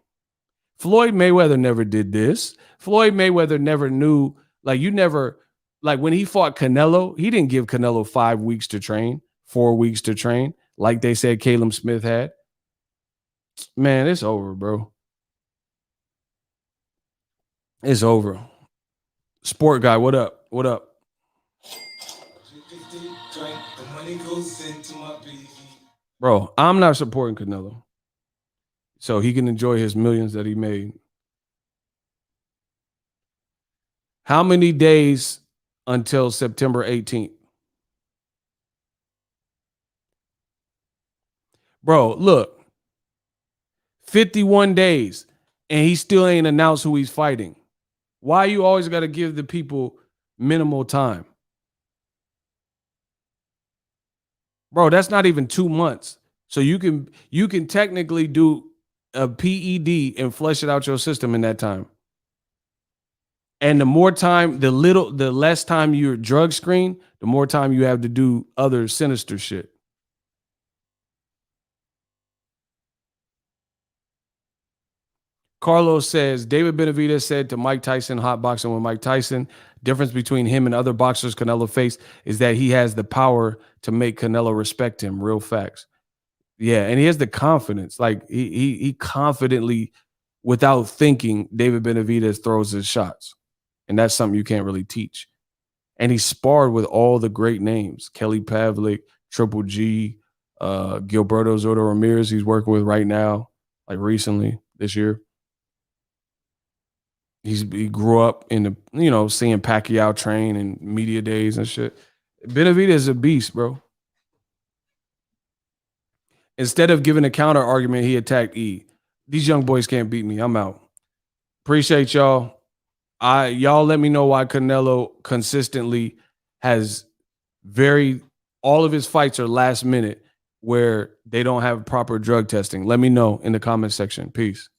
Floyd Mayweather never did this. Floyd Mayweather never knew, like when he fought Canelo, he didn't give Canelo 5 weeks to train, 4 weeks to train, like they said Caleb Smith had. Man, it's over, bro. It's over. Sport guy, what up? What up? Bro, I'm not supporting Canelo. So he can enjoy his millions that he made. How many days until September 18th? Bro, look. 51 days and he still ain't announced who he's fighting. Why you always got to give the people minimal time? Bro, that's not even 2 months. So you can technically do a PED and flush it out your system in that time. And the more time, the less time you're drug screen, the more time you have to do other sinister shit. Carlos says, David Benavidez said to Mike Tyson, hot boxing with Mike Tyson, difference between him and other boxers Canelo faced is that he has the power to make Canelo respect him. Real facts. Yeah, and he has the confidence. Like he confidently, without thinking, David Benavidez throws his shots. And that's something you can't really teach. And he sparred with all the great names. Kelly Pavlik, Triple G, Gilberto Soto Ramirez he's working with right now, like recently this year. He grew up in the, seeing Pacquiao train and media days and shit. Benavidez is a beast, bro. Instead of giving a counter argument, he attacked E. These young boys can't beat me. I'm out. Appreciate y'all. Y'all let me know why Canelo consistently has all of his fights are last minute where they don't have proper drug testing. Let me know in the comment section. Peace.